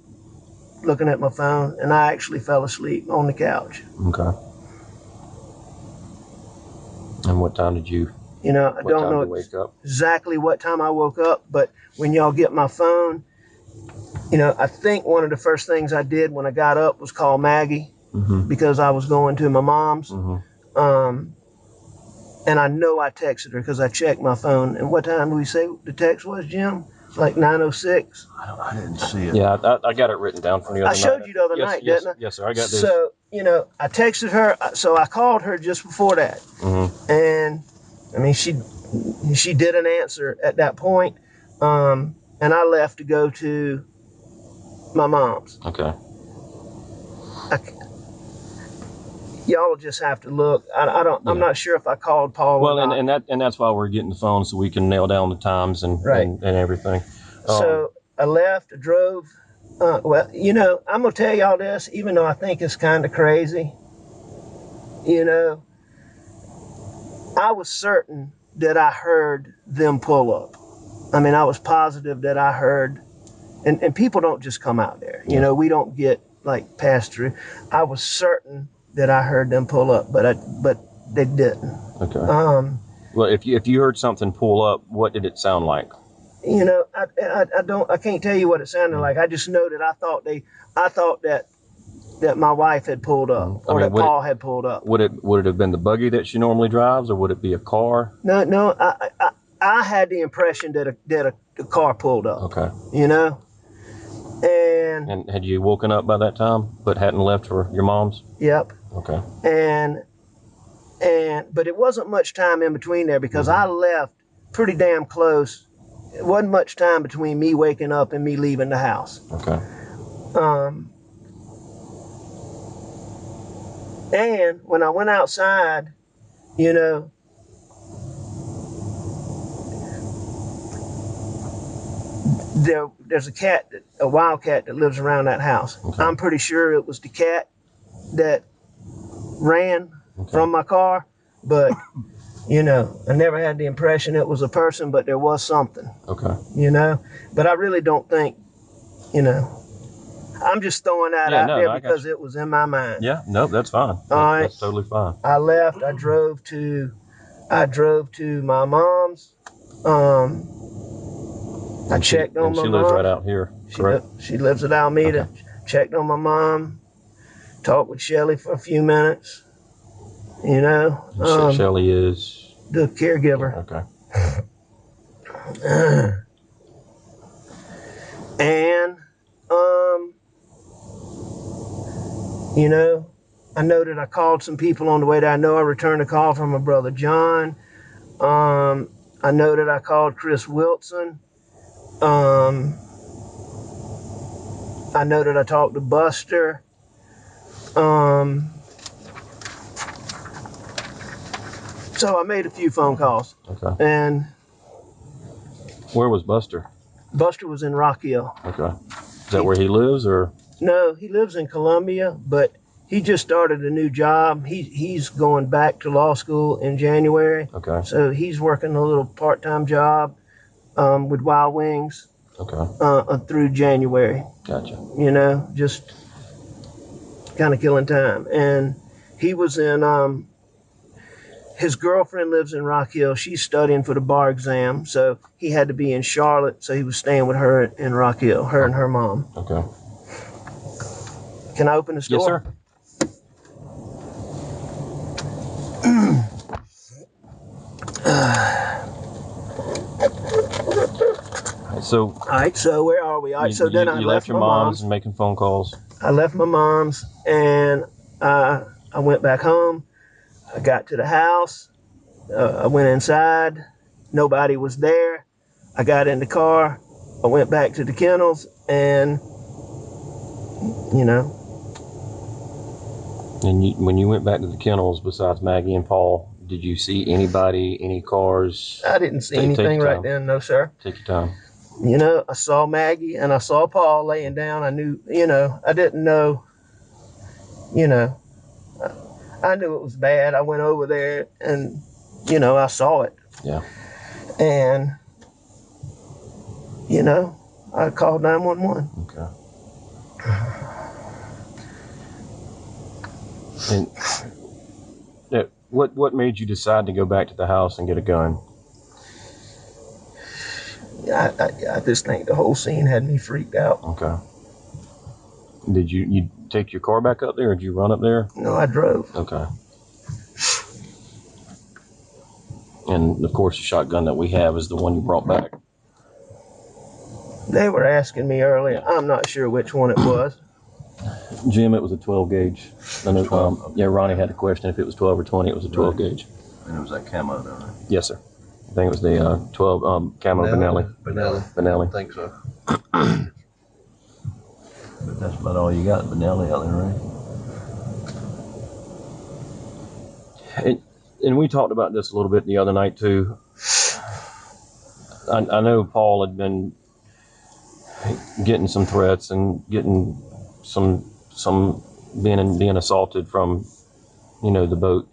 looking at my phone, and I actually fell asleep on the couch. Okay. And what time did you? You know, I don't know wake up? exactly what time I woke up, but when y'all get my phone, you know, I think one of the first things I did when I got up was call Maggie, because I was going to my mom's. And I know I texted her because I checked my phone. And what time did we say the text was, Jim? Like 9:06? I didn't see it. Yeah, I got it written down from the other night. I showed you the other night, didn't I? Yes, sir. I got this. So, you know, I texted her. So I called her just before that. And, I mean, she didn't answer at that point. And I left to go to my mom's. Okay. Y'all will just have to look. I'm not sure if I called Paul. Well, or not. and that's why we're getting the phone, so we can nail down the times and everything. So I left, I drove. Well, you know, I'm gonna tell y'all this, even though I think it's kind of crazy. You know, I was certain that I heard them pull up. I mean, I was positive that I heard, and people don't just come out there. You know, we don't get like passed through. I was certain that I heard them pull up, but they didn't. Okay. Well, if you heard something pull up, what did it sound like? You know, I can't tell you what it sounded like. I just know that I thought that my wife had pulled up, or that Paul had pulled up. Would it have been the buggy that she normally drives, or would it be a car? No. I had the impression that a car pulled up. Okay. You know. And had you woken up by that time, but hadn't left for your mom's? Yep. Okay. But it wasn't much time in between there because I left pretty damn close. It wasn't much time between me waking up and me leaving the house. Okay. And when I went outside, you know, there's a wild cat that lives around that house. Okay. I'm pretty sure it was the cat that ran from my car, but You know, I never had the impression it was a person, but there was something. Okay. You know, but I really don't think, you know, I'm just throwing that out there because it was in my mind. Yeah, no, that's fine. That's totally fine. I left. I drove to my mom's. I checked on my mom. She lives right out here, correct? She lives at Alameda. Okay. Checked on my mom. Talked with Shelly for a few minutes. You know. Shelly is the caregiver. Okay. And you know, I know that I called some people on the way there. I know I returned a call from my brother John. I know that I called Chris Wilson. I know that I talked to Buster. So I made a few phone calls. Okay. And where was Buster? Buster was in Rock Hill. Okay. Is that where he lives, or? No, he lives in Columbia, but he just started a new job. He's going back to law school in January. Okay. So he's working a little part-time job with Wild Wings. Okay. Through January. Gotcha. You know, just kind of killing time. And he was in, his girlfriend lives in Rock Hill. She's studying for the bar exam. So he had to be in Charlotte. So he was staying with her in Rock Hill, her and her mom. Okay. Can I open the store? Yes, sir. All right, so where are we? All right, so then I left your mom's and making phone calls. I left my mom's and I went back home. I got to the house. I went inside. Nobody was there. I got in the car. I went back to the kennels and, you know. And when you went back to the kennels, besides Maggie and Paul, did you see anybody, any cars? I didn't see anything right then, no, sir. Take your time. You know, I saw Maggie and I saw Paul laying down. I knew, you know, I didn't know, you know, I knew it was bad. I went over there and, you know, I saw it. Yeah. And, you know, I called 911. Okay. And what made you decide to go back to the house and get a gun? I just think the whole scene had me freaked out. Okay. Did you take your car back up there, or did you run up there? No, I drove. Okay. And of course, the shotgun that we have is the one you brought back. They were asking me earlier. I'm not sure which one it was. Jim, it was a 12 gauge. I know, yeah, Ronnie had a question if it was 12 or 20. It was a 12 gauge. And it was that camo, though, right? Yes, sir. I think it was the 12 camo Benelli. Benelli. I think so. But that's about all you got, Benelli out there, right? And we talked about this a little bit the other night too. I know Paul had been getting some threats and getting some being assaulted from, you know, the boat.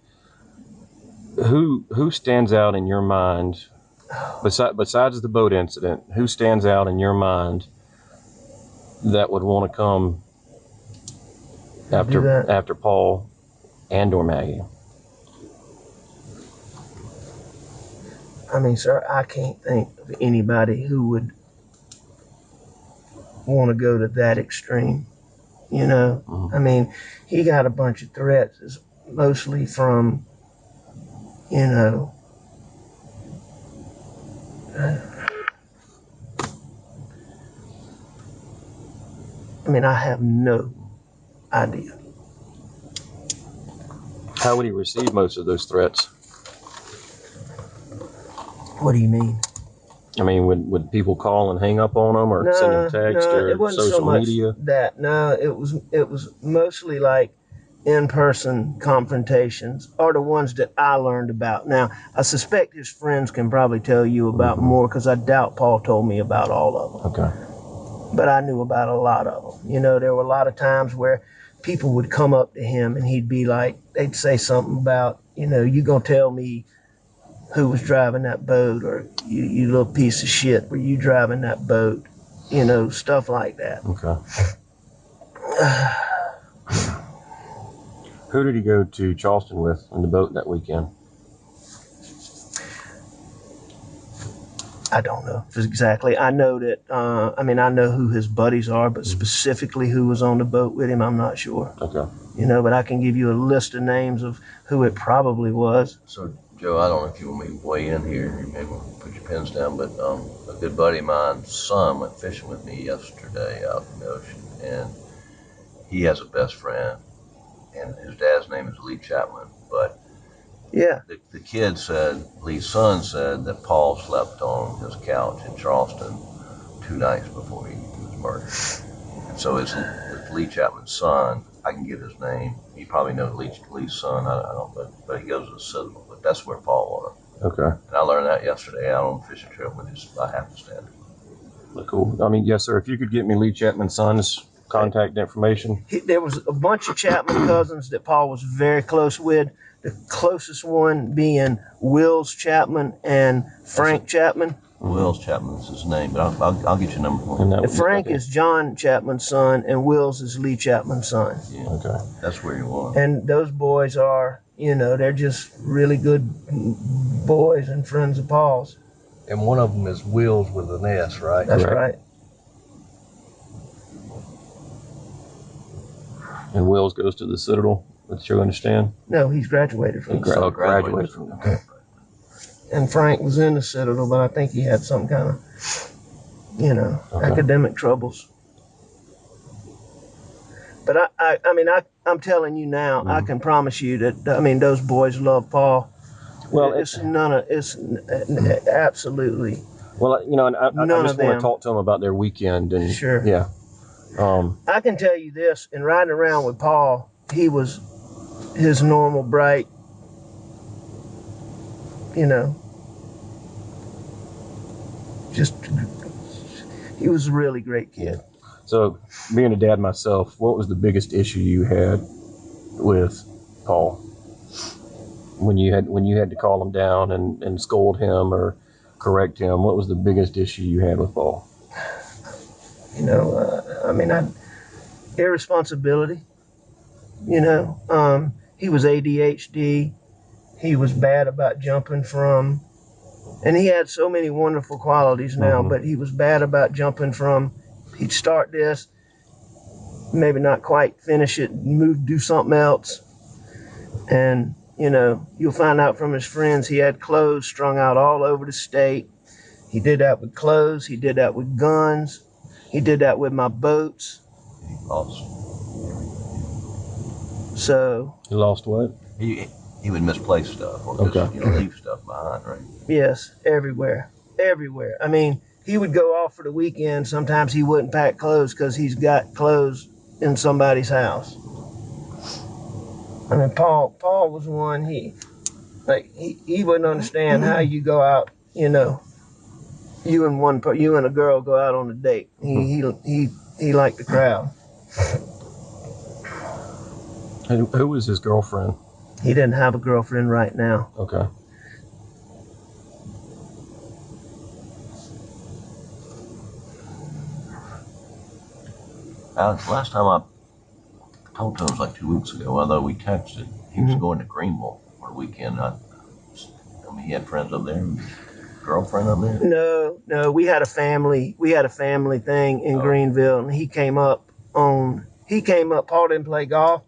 Who stands out in your mind, besides the boat incident? Who stands out in your mind that would want to come after Paul and or Maggie? I mean, sir, I can't think of anybody who would want to go to that extreme. You know, I mean, he got a bunch of threats, mostly from, you know, I mean, I have no idea. How would he receive most of those threats? What do you mean? I mean, would people call and hang up on him, or send him text, or social media? That no, it was mostly like in-person confrontations, are the ones that I learned about. Now, I suspect his friends can probably tell you about more, because I doubt Paul told me about all of them. Okay. But I knew about a lot of them. You know, there were a lot of times where people would come up to him and he'd be like, they'd say something about, you know, you gonna tell me who was driving that boat, or you little piece of shit, were you driving that boat? You know, stuff like that. Okay. Who did he go to Charleston with in the boat that weekend? I don't know exactly. I know that, I know who his buddies are, but specifically who was on the boat with him, I'm not sure. Okay. You know, but I can give you a list of names of who it probably was. So, Joe, I don't know if you want me to weigh in here. You may want to put your pens down, but a good buddy of mine's son went fishing with me yesterday out in the ocean, and he has a best friend, and his dad's name is Lee Chapman. But Yeah. the kid said, Lee's son said, that Paul slept on his couch in Charleston 2 nights before he was murdered. And so it's Lee Chapman's son. I can get his name. You probably know Lee's son. I don't, but he goes to the Citadel. But that's where Paul was. Okay. And I learned that yesterday out on a fishing trip with his happenstance. Cool. I mean, yes, sir. If you could get me Lee Chapman's son's contact information. There was a bunch of Chapman cousins that Paul was very close with. The closest one being Wills Chapman and Frank Chapman. Wills Chapman's his name, but I'll get your number for him. And Frank is John Chapman's son, and Wills is Lee Chapman's son. Yeah. Okay. That's where he was. And those boys are, you know, they're just really good boys and friends of Paul's. And one of them is Wills with an S, right? That's Correct. right. And Wills goes to the Citadel, that you understand? No, he's graduated from the Graduated from okay. And Frank was in the Citadel, but I think he had some kind of, you know, academic troubles. But I'm telling you now, I can promise you that, those boys love Paul. Well, it's absolutely. Well, you know, and I just want to them. talk to them about their weekend and Sure. Yeah. I can tell you this: in riding around with Paul, he was his normal bright, you know, just he was a really great kid. So, being a dad myself, what was the biggest issue you had with Paul when you had to call him down and scold him or correct him? What was the biggest issue you had with Paul? You know, irresponsibility. You know, he was ADHD. He was bad about jumping from, and he had so many wonderful qualities now, but he was bad about jumping from. He'd start this, maybe not quite finish it, do something else. And, you know, you'll find out from his friends he had clothes strung out all over the state. He did that with clothes. He did that with guns. He did that with my boats. He lost. So. He lost what? He would misplace stuff or just, leave stuff behind, right? Yes, everywhere. I mean, he would go off for the weekend. Sometimes he wouldn't pack clothes because he's got clothes in somebody's house. I mean, Paul was one. He wouldn't understand how you go out. You know, you and a girl go out on a date. He liked the crowd. And who was his girlfriend? He didn't have a girlfriend right now. Okay. Alex, last time I talked to him was like 2 weeks ago, although we texted. He was going to Greenville for the weekend. He had friends up there, girlfriend up there? No, we had a family thing in Greenville, and he came up, Paul didn't play golf.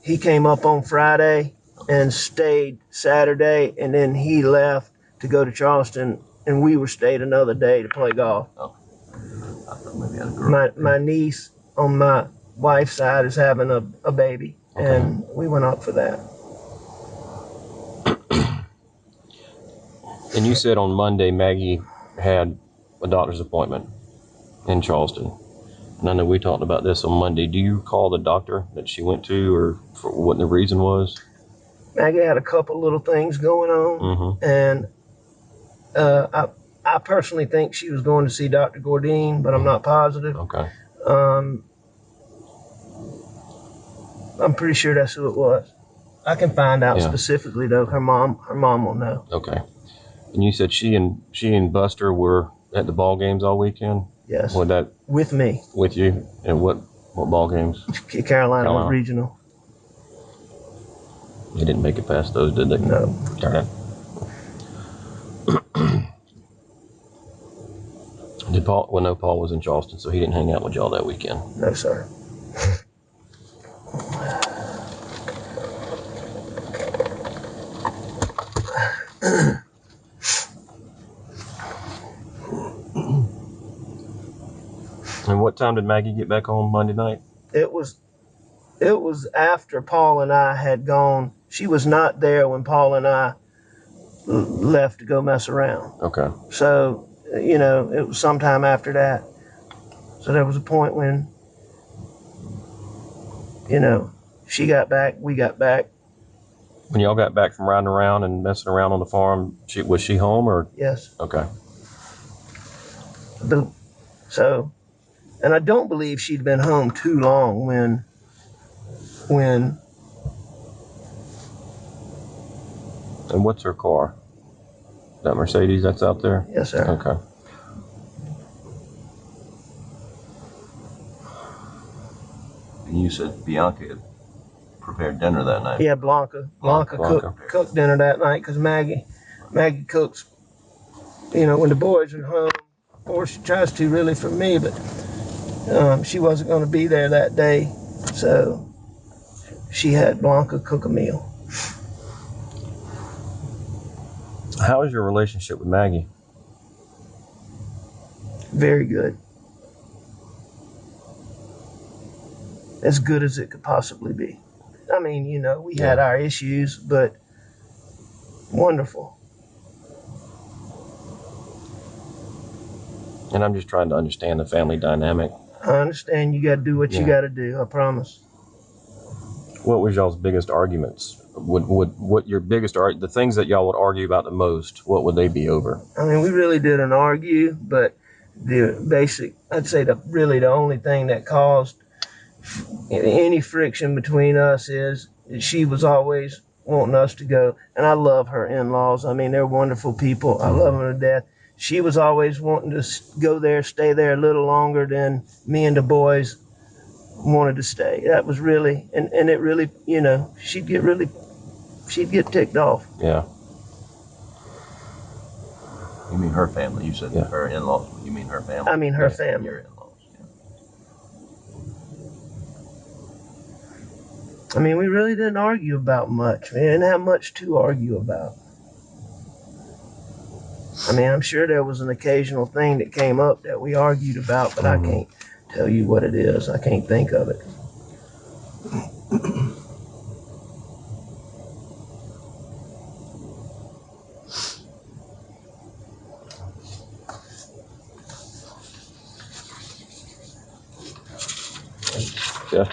He came up on Friday and stayed Saturday, and then he left to go to Charleston, and we stayed another day to play golf. Oh. I thought maybe I had a girl. My niece on my wife's side is having a baby, and we went up for that. And you said on Monday Maggie had a doctor's appointment in Charleston. And I know we talked about this on Monday. Do you recall the doctor that she went to or for what the reason was? Maggie had a couple little things going on, and I personally think she was going to see Dr. Gordine, but I'm not positive. Okay. I'm pretty sure that's who it was. I can find out specifically though. Her mom will know. Okay. And you said she and Buster were at the ball games all weekend? Yes. Was that With me. with you? And what ball games? Carolina Regional. They didn't make it past those, did they? No. Darn it. Did Paul? Well, no, Paul was in Charleston, so he didn't hang out with y'all that weekend. No, sir. And what time did Maggie get back home Monday night? It was after Paul and I had gone. She was not there when Paul and I left to go mess around. Okay. So, you know, it was sometime after that. So there was a point when, you know, she got back, we got back. When y'all got back from riding around and messing around on the farm, was she home or? Yes. Okay. So, and I don't believe she'd been home too long when. And what's her car? That Mercedes that's out there? Yes, sir. Okay. And you said Bianca had prepared dinner that night. Yeah, Blanca cooked dinner that night because Maggie cooks, you know, when the boys are home, or she tries to really for me, but she wasn't going to be there that day, so she had Blanca cook a meal. How is your relationship with Maggie? Very good. As good as it could possibly be. I mean, you know, we had our issues, but wonderful. And I'm just trying to understand the family dynamic. I understand you got to do what you got to do, I promise. What was y'all's biggest arguments? What your biggest the things that y'all would argue about the most, what would they be over? I mean, we really didn't argue, but I'd say the only thing that caused any friction between us is she was always wanting us to go, and I love her in-laws. I mean, they're wonderful people. I love them to death. She was always wanting to go there, stay there a little longer than me and the boys wanted to stay. That was really, and it really, you know, she'd get ticked off. Yeah. You mean her family? You said her in-laws. You mean her family? I mean her family. Your in-laws. Yeah. I mean, we really didn't argue about much. We didn't have much to argue about. I mean, I'm sure there was an occasional thing that came up that we argued about, but I can't tell you what it is. I can't think of it. Yeah.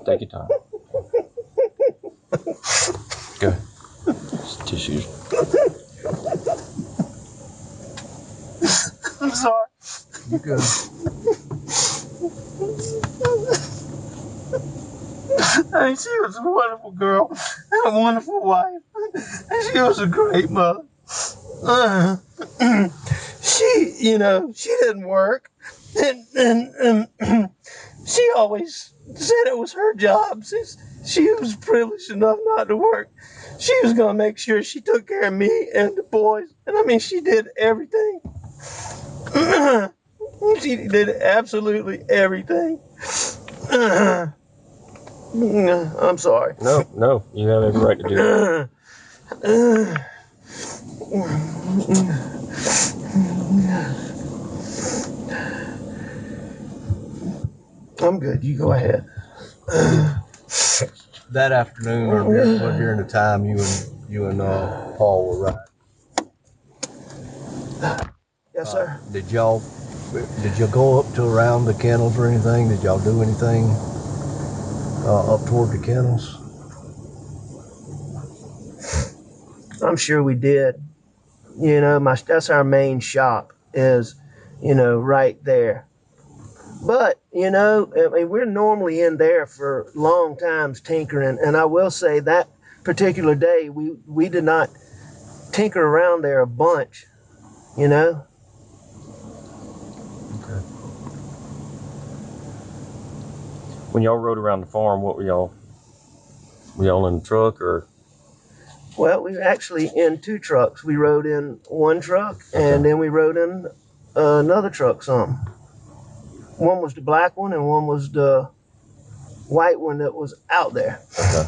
Take your time. Go. Tissues. I'm sorry. You good? I mean, she was a wonderful girl and a wonderful wife, and she was a great mother. She, you know, she didn't work, and she always said it was her job since she was privileged enough not to work. She was gonna make sure she took care of me and the boys, and I mean, she did everything. She did absolutely everything. I'm sorry. No, you have every right to do that. I'm good. You go ahead. That afternoon, or during the time you and Paul were riding. Yes, sir. Did y'all go up to around the kennels or anything? Did y'all do anything up toward the kennels? I'm sure we did. You know, that's our main shop is, you know, right there. But, you know, I mean, we're normally in there for long times tinkering. And I will say that particular day, we did not tinker around there a bunch, you know? Okay. When y'all rode around the farm, what were y'all? Were y'all in the truck or? Well, we were actually in 2 trucks. We rode in one truck and then we rode in another truck some. One was the black one and one was the white one that was out there. Okay.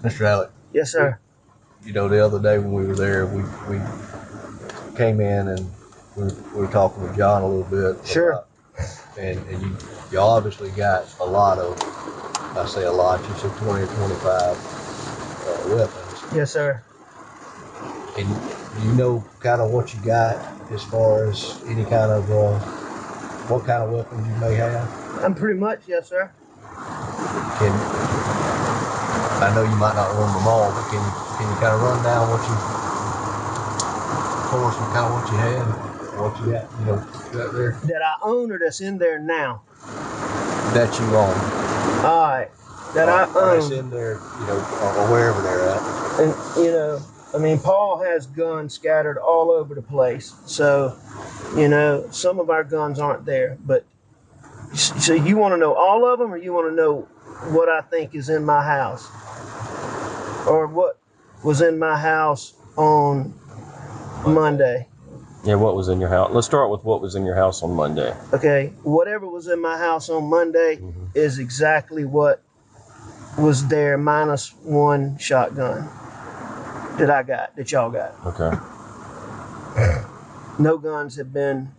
Mr. Alec, Yes, sir. you know, the other day when we were there, we came in and we were talking with John a little bit. Sure. And you obviously got a lot of, I say a lot, you said 20 or 25 weapons. Yes, sir. And you know kind of what you got as far as any kind of, what kind of weapons you may have? I'm pretty much, yes, sir. I know you might not remember them all, but can you kind of run down what you, for us, kind of what you had, what you got, you know, got there? That I own or that's in there now? That you own. All right. That I That's own. in there, you know, or wherever they're at. And, you know, I mean, Paul has guns scattered all over the place. So, you know, some of our guns aren't there. But, so you want to know all of them or you want to know what I think is in my house? Or what was in my house on Monday? Yeah, what was in your house? Let's start with what was in your house on Monday. Okay, whatever was in my house on Monday is exactly what was there minus one shotgun that y'all got. Okay. No guns have been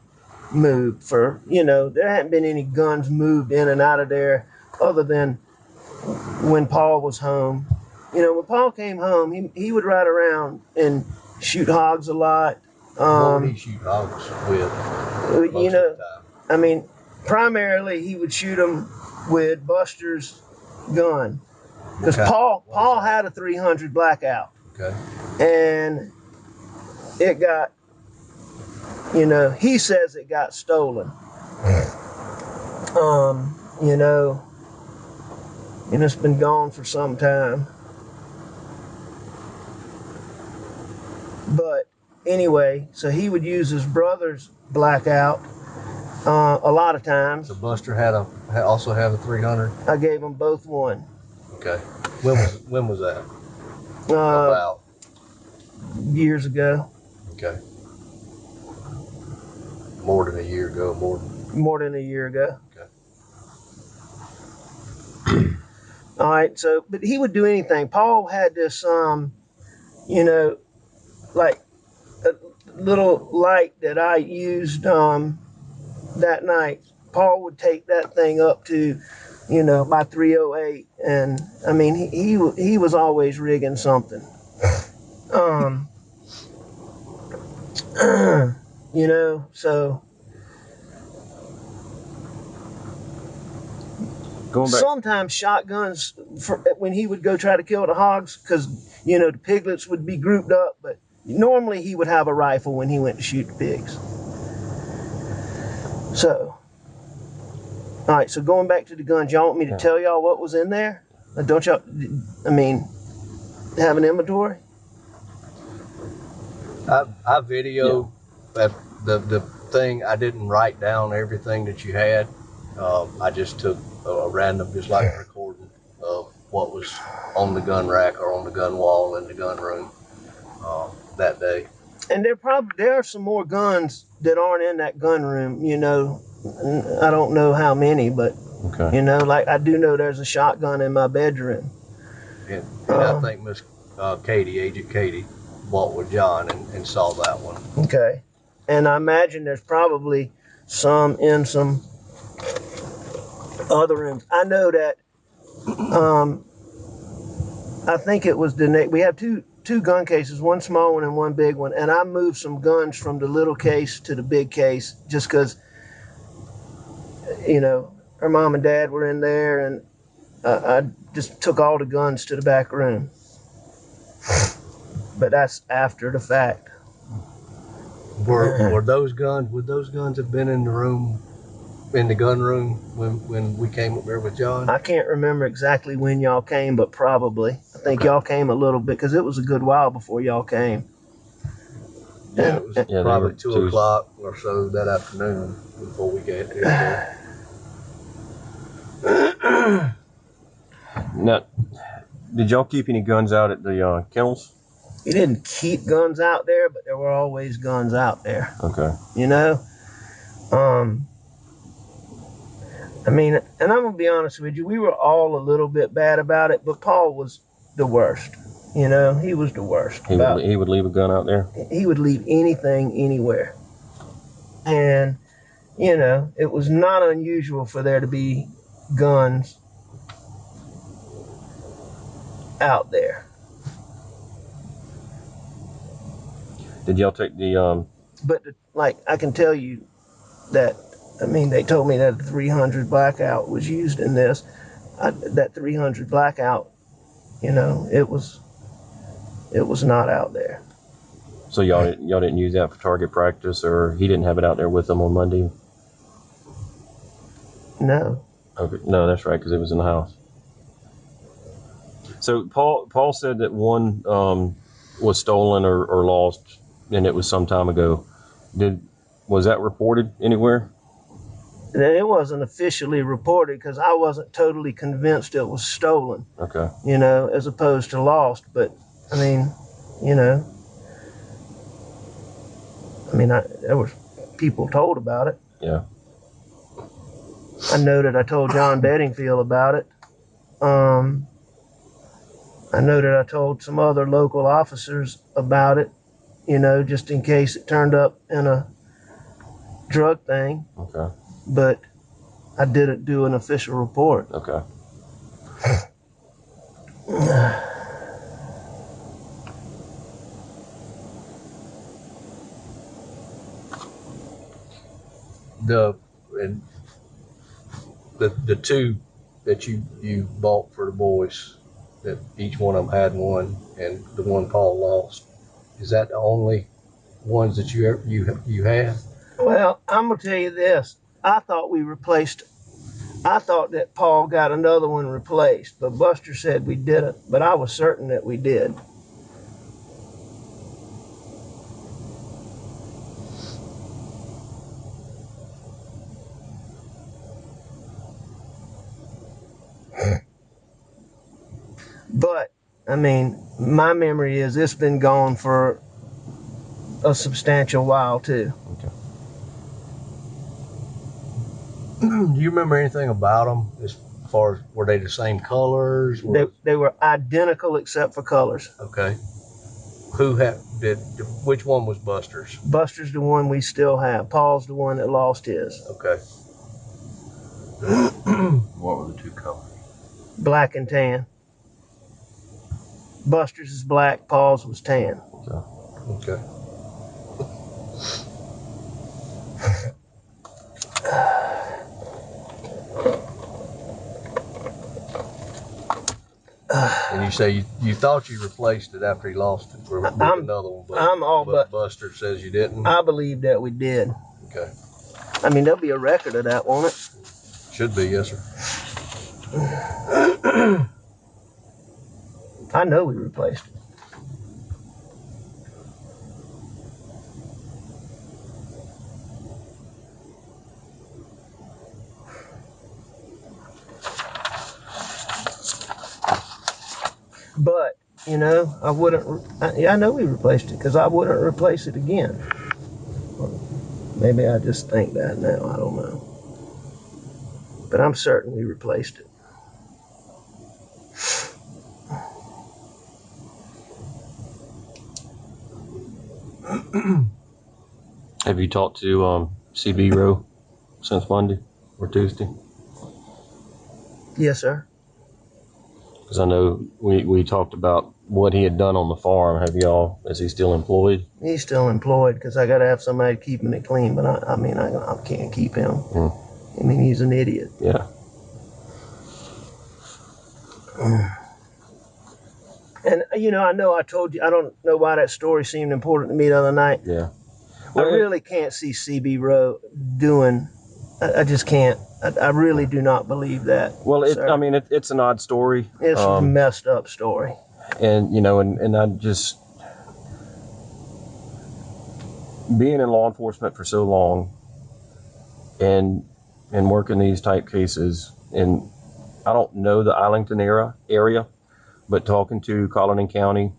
moved for, you know, there hadn't been any guns moved in and out of there other than when Paul was home. You know, when Paul came home, he would ride around and shoot hogs a lot. What would he shoot hogs with? You know, I mean, primarily he would shoot them with Buster's gun. Because Paul had a 300 Blackout. Okay. And it got, you know, he says it got stolen. You know, and it's been gone for some time. But anyway, so he would use his brother's Blackout a lot of times. So Buster also had a 300. I gave them both one. Okay. When was that? About years ago. Okay. More than a year ago. More than a year ago. Okay. All right. So, but he would do anything. Paul had this, you know, like a little light that I used that night. Paul would take that thing up to, you know, my 308, and I mean he was always rigging something. You know, so Going back. sometimes shotguns when he would go try to kill the hogs, because you know the piglets would be grouped up, but normally he would have a rifle when he went to shoot the pigs. So, all right, so going back to the guns, y'all want me to tell y'all what was in there? Don't y'all, I mean, have an inventory? I videoed that the thing. I didn't write down everything that you had. I just took a random, just like a recording of what was on the gun rack or on the gun wall in the gun room that day. And there are some more guns that aren't in that gun room, you know. I don't know how many, but Okay. you know, like I do know there's a shotgun in my bedroom. And I think Miss Katie, Agent Katie, walked with John and saw that one. Okay. And I imagine there's probably some in some other rooms. I know that I think it was we have two gun cases, one small one and one big one, and I moved some guns from the little case to the big case just because, you know, her mom and dad were in there, and I just took all the guns to the back room. But that's after the fact. Were those guns? Would those guns have been in the room, in the gun room when we came up there with John? I can't remember exactly when y'all came, but probably. I think y'all came a little bit because it was a good while before y'all came. Yeah, it was Yeah, probably they were 2 o'clock or so that afternoon before we got there. Now, did y'all keep any guns out at the kennels? We didn't keep guns out there, but there were always guns out there. Okay. You know? I mean, and I'm going to be honest with you, we were all a little bit bad about it, but Paul was the worst. You know, he was the worst. He would leave a gun out there? He would leave anything, anywhere. And, you know, it was not unusual for there to be guns out there. Did y'all take the But, like, I can tell you that, I mean, they told me that a 300 blackout was used in this. That 300 blackout, you know, it was not out there. So y'all didn't use that for target practice, or he didn't have it out there with them on Monday? No. Okay, no, that's right, because it was in the house. So Paul said that one was stolen or lost, and it was some time ago. Was that reported anywhere? It wasn't officially reported because I wasn't totally convinced it was stolen. Okay. You know, as opposed to lost. But I mean, you know, there was people told about it. Yeah. I know that I told John Bedingfield about it. I know that I told some other local officers about it, you know, just in case it turned up in a drug thing. Okay. But I didn't do an official report. Okay. The two that you bought for the boys, that each one of them had one, and the one Paul lost, is that the only ones that you had? Well, I'm gonna tell you this. I thought that Paul got another one replaced, but Buster said we didn't. But I was certain that we did. But, I mean, my memory is it's been gone for a substantial while, too. Okay. Do you remember anything about them as far as, were they the same colors? They were identical except for colors. Okay. Which one was Buster's? Buster's the one we still have. Paul's the one that lost his. Okay. What were the two colors? Black and tan. Buster's is black, Paul's was tan. Okay. And you say you thought you replaced it after he lost it with another one, but Buster says you didn't? I believe that we did. Okay. I mean, there'll be a record of that, won't it? Should be, yes, sir. I know we replaced it. But, you know, I know we replaced it because I wouldn't replace it again. Or maybe I just think that now, I don't know. But I'm certain we replaced it. Have you talked to CB Rowe since Monday or Tuesday? Yes, sir. Because I know we talked about what he had done on the farm. Is he still employed? He's still employed because I got to have somebody keeping it clean, but I can't keep him. I mean, he's an idiot. Yeah. I know I told you, I don't know why that story seemed important to me the other night. Yeah. I really can't see CB Rowe doing, I just can't. I really do not believe that. Well, sir. I mean, it's an odd story. It's a messed up story. And, and I just, being in law enforcement for so long and working these type cases, and I don't know the Arlington area, but talking to Colleton County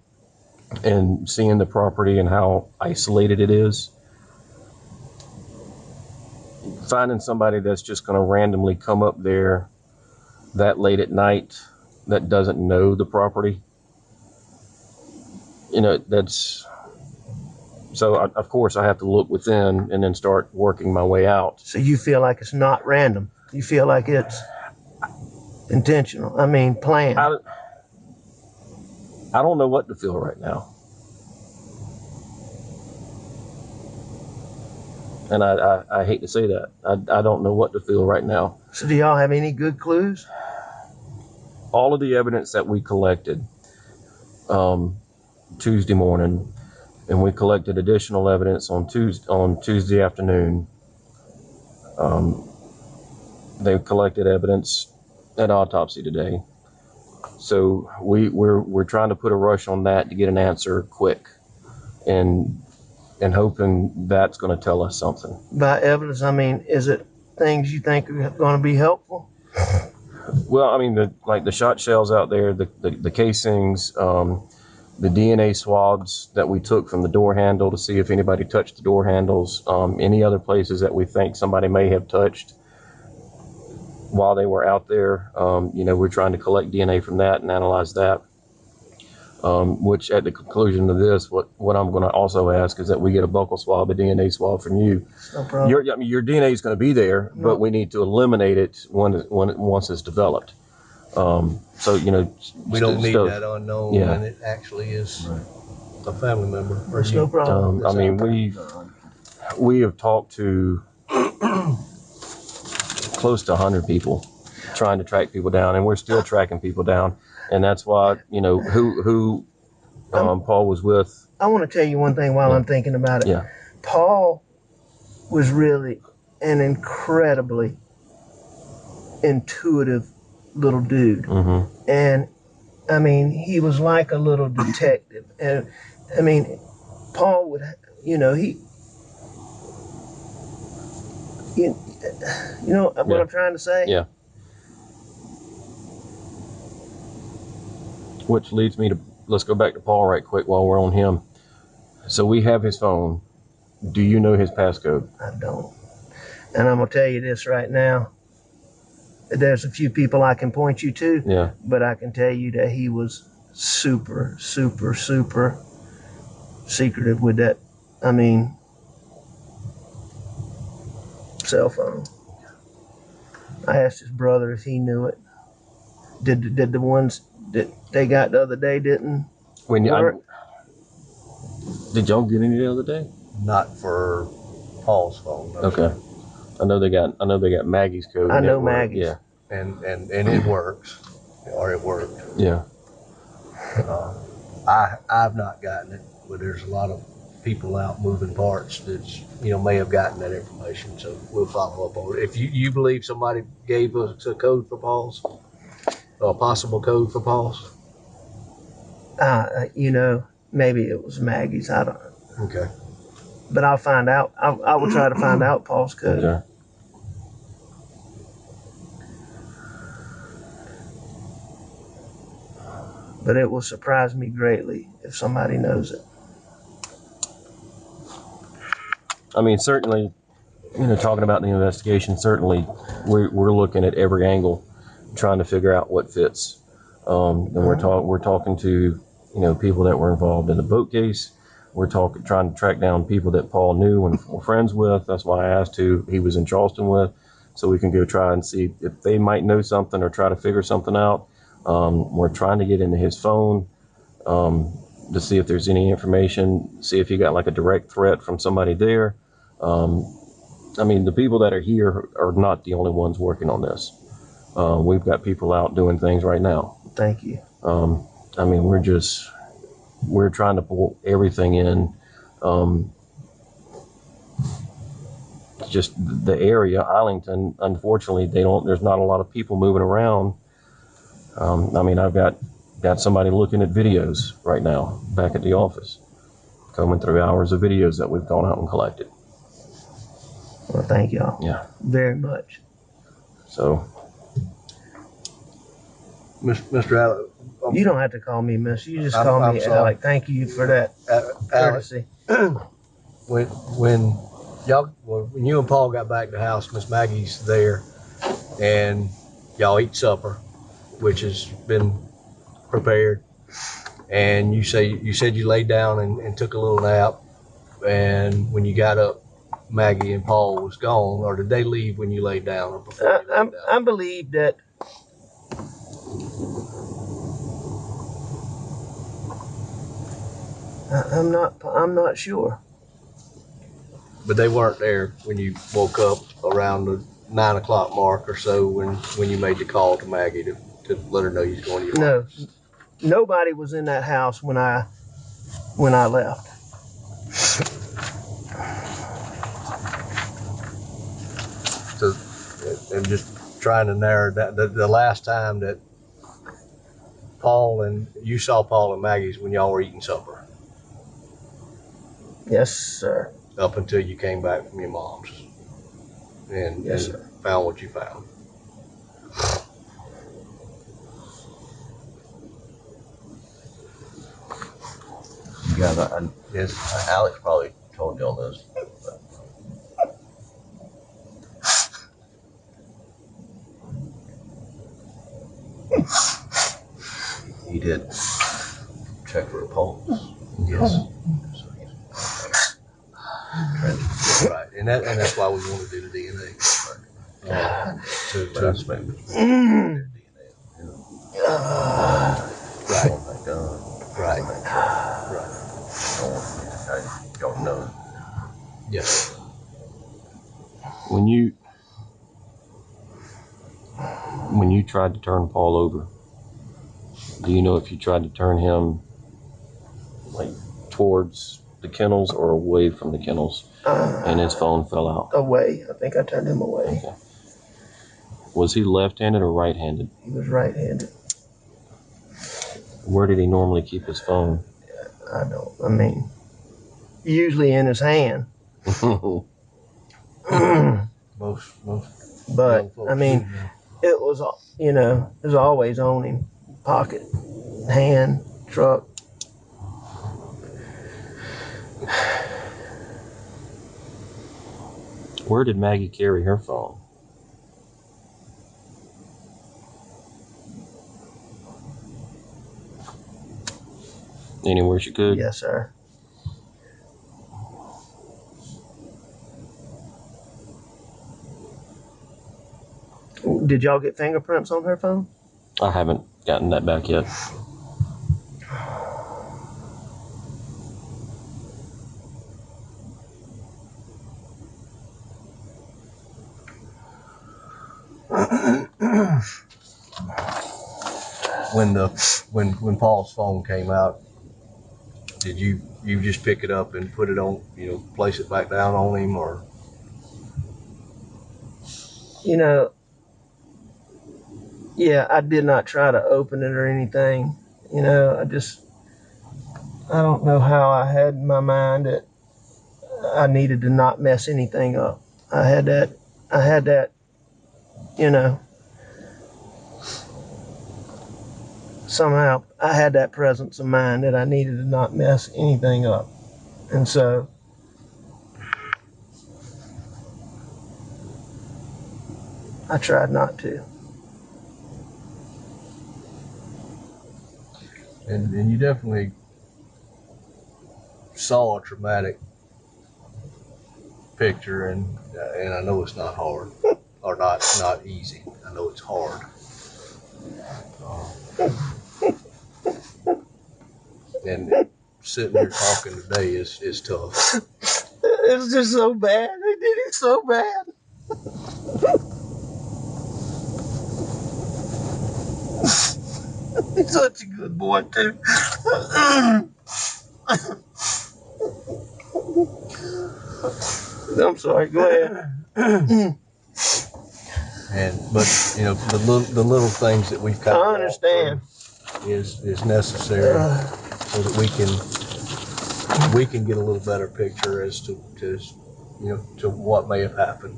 and seeing the property and how isolated it is, finding somebody that's just going to randomly come up there that late at night that doesn't know the property, that's, so of course I have to look within and then start working my way out. So you feel like it's not random. You feel like it's intentional. I mean, planned. I don't know what to feel right now. And I hate to say that. I don't know what to feel right now. So do y'all have any good clues? All of the evidence that we collected Tuesday morning, and we collected additional evidence on Tuesday afternoon. They collected evidence at autopsy today. So we're trying to put a rush on that to get an answer quick, and hoping that's going to tell us something. By evidence, I mean, is it things you think are going to be helpful? Well, I mean, the shot shells out there, the casings, the DNA swabs that we took from the door handle to see if anybody touched the door handles, any other places that we think somebody may have touched while they were out there. We're trying to collect DNA from that and analyze that. Which at the conclusion of this, what I'm going to also ask is that we get a buccal swab, a DNA swab from you. No problem. Your DNA is going to be there, but we need to eliminate it once it's developed. We don't need that unknown when it actually is a family member. There's no problem. I mean, we have talked to close to 100 people trying to track people down, and we're still tracking people down. And that's why, who Paul was with. I want to tell you one thing while I'm thinking about it. Yeah. Paul was really an incredibly intuitive little dude. Mm-hmm. And, I mean, he was like a little detective. And, I mean, Paul would, what I'm trying to say? Yeah. Which leads me to, let's go back to Paul right quick while we're on him. So we have his phone. Do you know his passcode? I don't. And I'm going to tell you this right now. There's a few people I can point you to. Yeah. But I can tell you that he was super, super, super secretive with that. I mean, cell phone. I asked his brother if he knew it. Did the ones that they got the other day didn't work? Did y'all get any the other day? Not for Paul's phone. No. Okay. I know they got Maggie's code. I know Maggie's. Yeah. And it works, or it worked. Yeah. I've not gotten it, but there's a lot of people out moving parts that may have gotten that information. So we'll follow up on it. If you believe somebody gave us a code for Paul's, a possible code for Paul's. Maybe it was Maggie's. I don't know. Okay. But I'll find out. I will try to find out Paul's code. Okay. But it will surprise me greatly if somebody knows it. I mean, certainly, talking about the investigation, certainly we're looking at every angle, trying to figure out what fits. And we're talking to, people that were involved in the boat case. We're trying to track down people that Paul knew and were friends with. That's why I asked who he was in Charleston with, so we can go try and see if they might know something or try to figure something out. We're trying to get into his phone to see if there's any information, see if he got like a direct threat from somebody there. I mean, the people that are here are not the only ones working on this. We've got people out doing things right now. Thank you. I mean, we're just, we're trying to pull everything in. Just the area, Islington, unfortunately, there's not a lot of people moving around. I mean, I've got somebody looking at videos right now back at the office, combing through hours of videos that we've gone out and collected. Well, thank y'all. Yeah. Very much. So, Mr. Alec, You don't have to call me Miss. You just I'm call me sorry. Alec. Thank you for that Alec, courtesy. when you and Paul got back to the house, Miss Maggie's there, and y'all eat supper, which has been prepared, and you said you laid down and took a little nap, and when you got up, Maggie and Paul was gone, or did they leave when you laid down, or before you laid down? I believe that I'm not sure. But they weren't there when you woke up around the 9 o'clock mark or so when you made the call to Maggie to let her know you was going to your No, office. nobody was in that house when I left. So I'm just trying to narrow that. The last time that you saw Paul and Maggie's when y'all were eating supper. Yes, sir. Up until you came back from your mom's and found what you found. Yeah, Yes. Alex probably told you all this. He did check for a pulse. Yes. So he's Right. And that's why we want to do the DNA. but I suspect it's their DNA. Right. Like gun. Right. I don't know. Yes. when you tried to turn Paul over, do you know if you tried to turn him like towards the kennels or away from the kennels, and his phone fell out? Away. I think I turned him away. Okay. Was he left-handed or right-handed? He was right-handed. Where did he normally keep his phone? I mean, usually in his hand. Most But young folks I mean, it was always on him. Pocket, hand, truck. Where did Maggie carry her phone? Anywhere she could? Yes, sir. Did y'all get fingerprints on her phone? I haven't gotten that back yet. When Paul's phone came out, did you just pick it up and put it on, place it back down on him, or? Yeah, I did not try to open it or anything. I don't know how I had in my mind that I needed to not mess anything up. I had that, somehow I had that presence of mind that I needed to not mess anything up. And so I tried not to. And you definitely saw a traumatic picture, and I know it's not hard, or not easy. I know it's hard. And sitting here talking today is tough. It's just so bad. They did it so bad. He's such a good boy too. I'm sorry. Go ahead. But you know, the little things that we've kind of I understand is necessary so that we can get a little better picture as to what may have happened.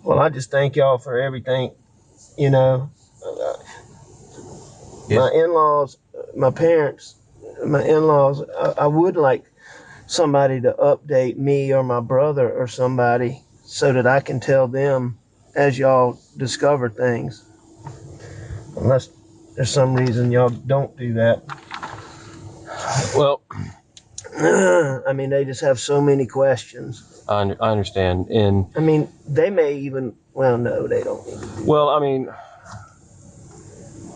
Well, I just thank y'all for everything. You know, my in-laws, my parents, my in-laws, I would like somebody to update me or my brother or somebody so that I can tell them as y'all discover things. Unless there's some reason y'all don't do that. Well, I mean, they just have so many questions. I understand. And I mean, they may even, well, no, they don't need to do well, I mean,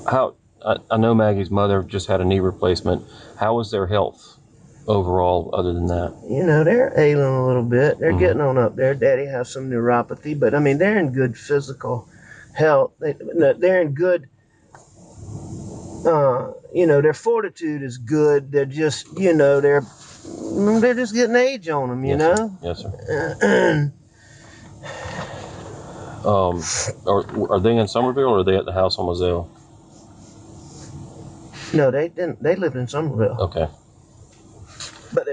I know Maggie's mother just had a knee replacement. How was their health overall other than that? You know, they're ailing a little bit. They're getting on up there. Daddy has some neuropathy, but I mean, they're in good physical health. They're in good, you know, their fortitude is good. They're just, you know, they're just getting age on them, you know? Yes, sir. Are they in Somerville or are they at the house on Moselle? No, they didn't. They lived in Somerville. Okay. But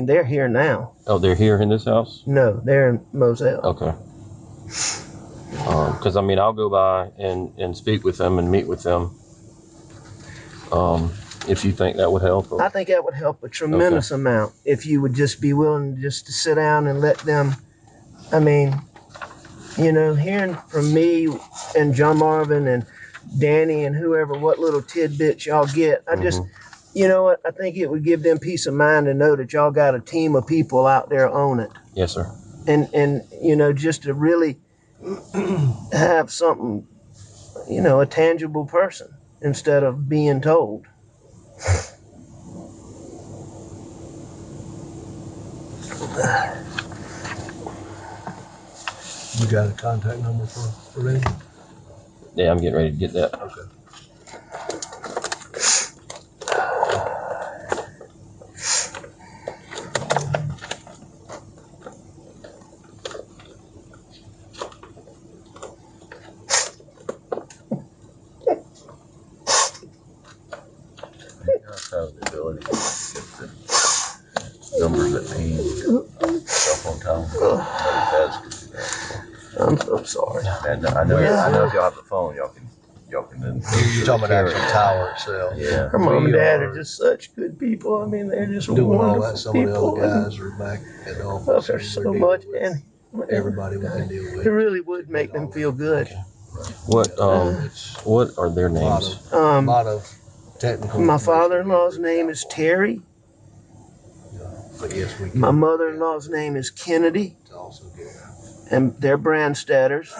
they're here now. Oh, they're here in this house? No, they're in Moselle. Okay. Because, I mean, I'll go by and speak with them and meet with them. If you think that would help. I think that would help a tremendous amount if you would just be willing just to sit down and let them, I mean, you know, hearing from me and John Marvin and Danny and whoever, what little tidbits y'all get, I just, you know what, I think it would give them peace of mind to know that y'all got a team of people out there on it. Yes, sir. And you know, just to really have something, you know, a tangible person instead of being told. You got a contact number for Randy? Yeah, I'm getting ready to get that. Okay. Have the ability to get the numbers that ping cell phone town. I'm so sorry. And I know if y'all have the phone, y'all can then. You're talking about the tower itself. Yeah. Her mom and dad are just such good people. I mean, they're just Doing wonderful all that. Some people. of the other guys are back at the office. Love her so much, and Everybody we can deal with. it really would make them feel good. What are their names? A lot of technical. My father-in-law's name is Terry. But yes, we can. My mother-in-law's name is Kennedy, Also get and they're Brandstetters.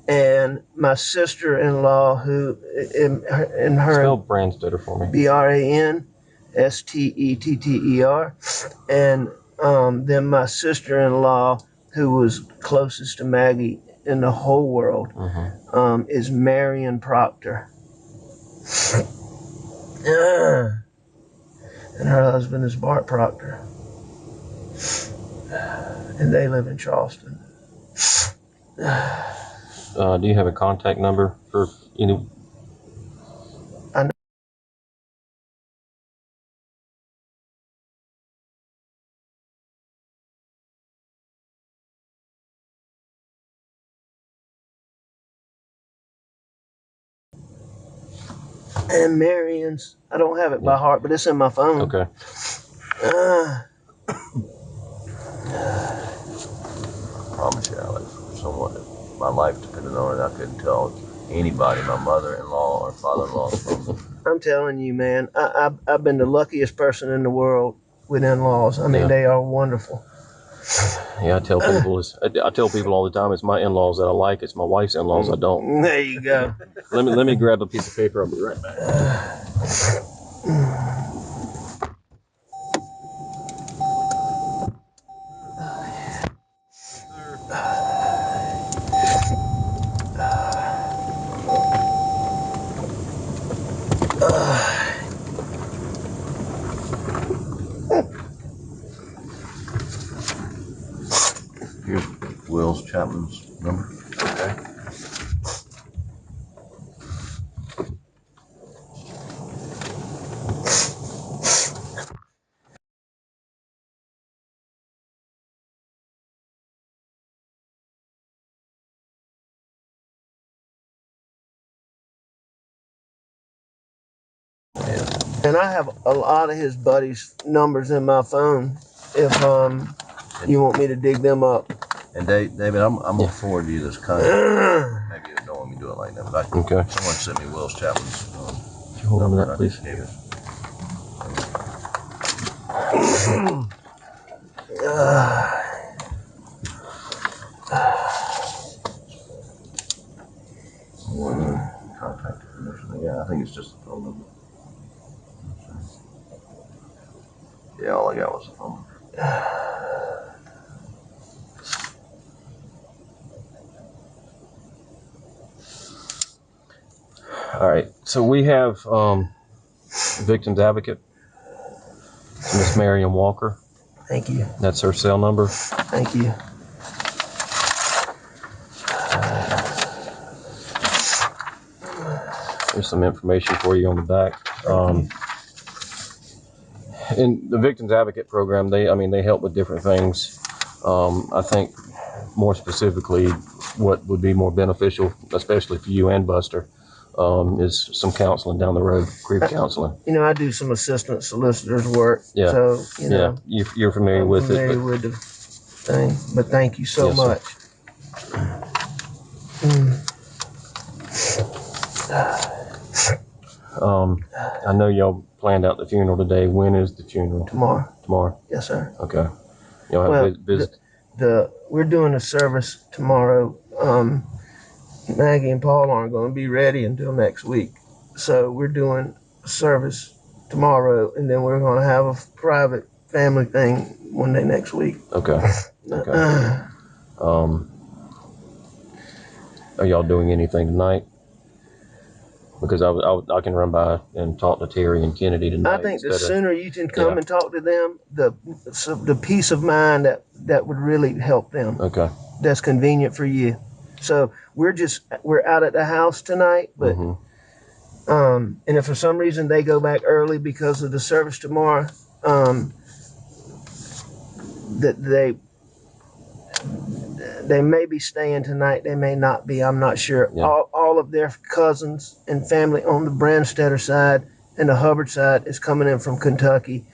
And my sister-in-law, who in her Spell Brandstetter for me. Branstetter, and then my sister-in-law, who was closest to Maggie in the whole world, is Marion Proctor. And her husband is Bart Proctor. And they live in Charleston. Do you have a contact number for any? I know. And Marion's, I don't have it by heart, but it's in my phone. Okay. I promise you, Alex, someone, my life depended on it. I couldn't tell anybody, my mother-in-law or father-in-law. I'm telling you, man, I've been the luckiest person in the world with in-laws. I mean, they are wonderful. Yeah, I tell people all the time, it's my in-laws that I like, it's my wife's in-laws I don't. There you go. Let me grab a piece of paper. I'll be right back. his number. Okay. And I have a lot of his buddies' numbers in my phone. If you want me to dig them up. And David, I'm gonna forward you this contact. Maybe you don't want me to do it like that, but Okay. someone sent me Will's Chapman's Hold on to number. that, I please. just gave it. Contact information. Yeah, I think it's just the phone number. Yeah, all I got was the phone number. All right. So we have victim's advocate, Miss Marion Walker. Thank you. That's her cell number. Thank you. There's some information for you on the back. In the victim's advocate program, they help with different things. I think more specifically, what would be more beneficial, especially for you and Buster, is some counseling down the road, grief counseling. You know, I do some assistant solicitor's work. Yeah. So, you know. Yeah, you're familiar I'm with familiar it. with the thing. But thank you so Yes, sir. much. I know y'all planned out the funeral today. When is the funeral? Tomorrow. Tomorrow. Yes, sir. Okay. Y'all have Well, visit. we're doing a service tomorrow. Maggie and Paul aren't going to be ready until next week. So we're doing a service tomorrow, and then we're going to have a private family thing one day next week. Okay. Okay. Are y'all doing anything tonight? Because I can run by and talk to Terry and Kennedy tonight. I think the sooner you can come and talk to them, the peace of mind that would really help them. Okay. That's convenient for you. So we're out at the house tonight, but and if for some reason they go back early because of the service tomorrow, that they may be staying tonight, they may not be, I'm not sure. Yeah. All of their cousins and family on the Brandstetter side and the Hubbard side is coming in from Kentucky.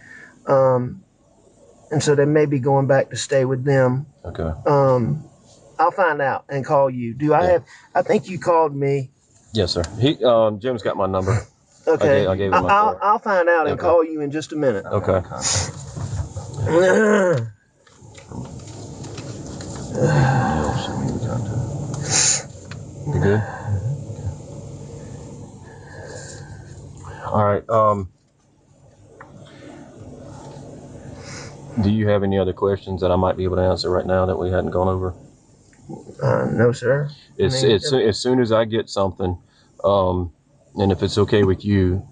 And so they may be going back to stay with them. Okay. I'll find out and call you. I think you called me. Yes, sir. Jim's got my number. Okay. I gave him my card. I'll find out and Okay. call you in just a minute. Okay. Neil sent me the contact. You good? All right. Do you have any other questions that I might be able to answer right now that we hadn't gone over? No, sir. As soon as I get something, and if it's okay with you,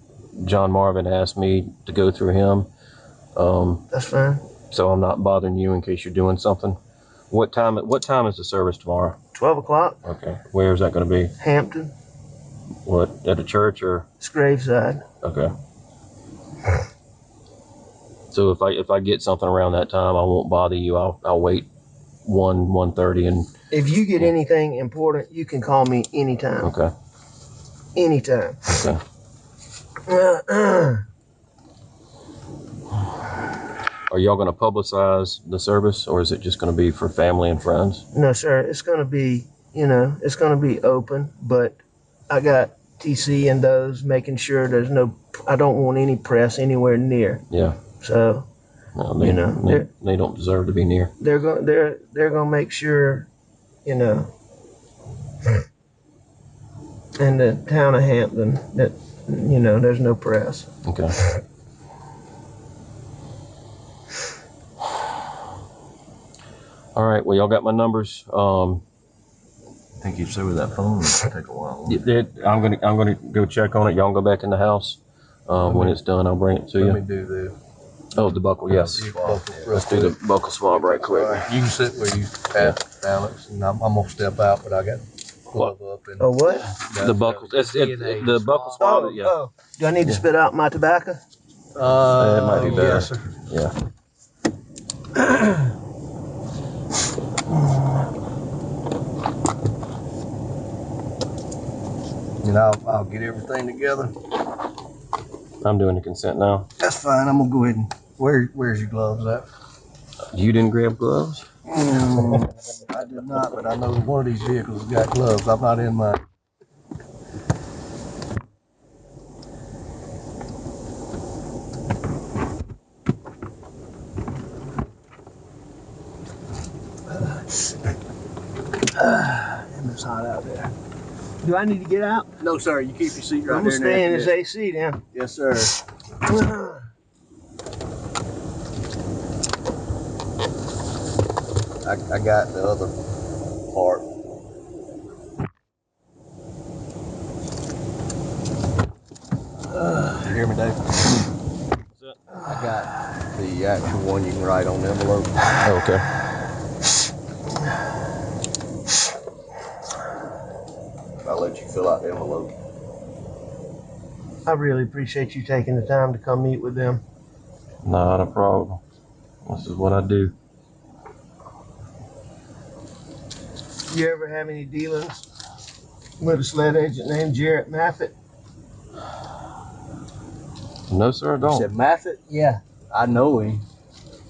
John Marvin asked me to go through him. That's fine. So I'm not bothering you in case you're doing something. What time is the service tomorrow? 12 o'clock. Okay. Where is that going to be? Hampton. What, at a church or? It's graveside. Okay. So if I get something around that time, I won't bother you. I'll wait 1:30 and. If you get anything important, you can call me anytime. Okay. Anytime. Okay. Are y'all going to publicize the service, or is it just going to be for family and friends? No, sir. It's going to be, it's going to be open, but I got TC and those making sure I don't want any press anywhere near. Yeah. So, No, they don't deserve to be near. They're going to make sure, in the town of Hampton that, there's no press. Okay. All right. Well, y'all got my numbers. I think you said with that phone, it'll take a while. I'm gonna go check on it. Y'all go back in the house. When it's done, I'll bring it to you. Let me do Oh, the buckle, yes. Let's do the buckle swab right quick. You can sit where you at, Alex, and I'm gonna step out, but I got glove up and Oh, what? The buckle. The buckle swab. Yeah. Oh. Do I need to spit out my tobacco? It might be better. Yes, sir. Yeah. And I'll get everything together. I'm doing the consent now. That's fine. I'm gonna go ahead and where's your gloves at? You didn't grab gloves? I did not, but I know one of these vehicles has got gloves. I'm not in mine. Damn, it's hot out there. Do I need to get out? No, sir. You keep your seat right I'm there. gonna stay in this AC then. Yes, sir. I got the other part. You hear me, Dave? I got the actual one you can write on the envelope. Oh, okay. I'll let you fill out the envelope. I really appreciate you taking the time to come meet with them. Not a problem. This is what I do. You ever have any dealings with a sled agent named Jarrett Maffett? No, sir, I You don't. said Maffett? Yeah. I know him.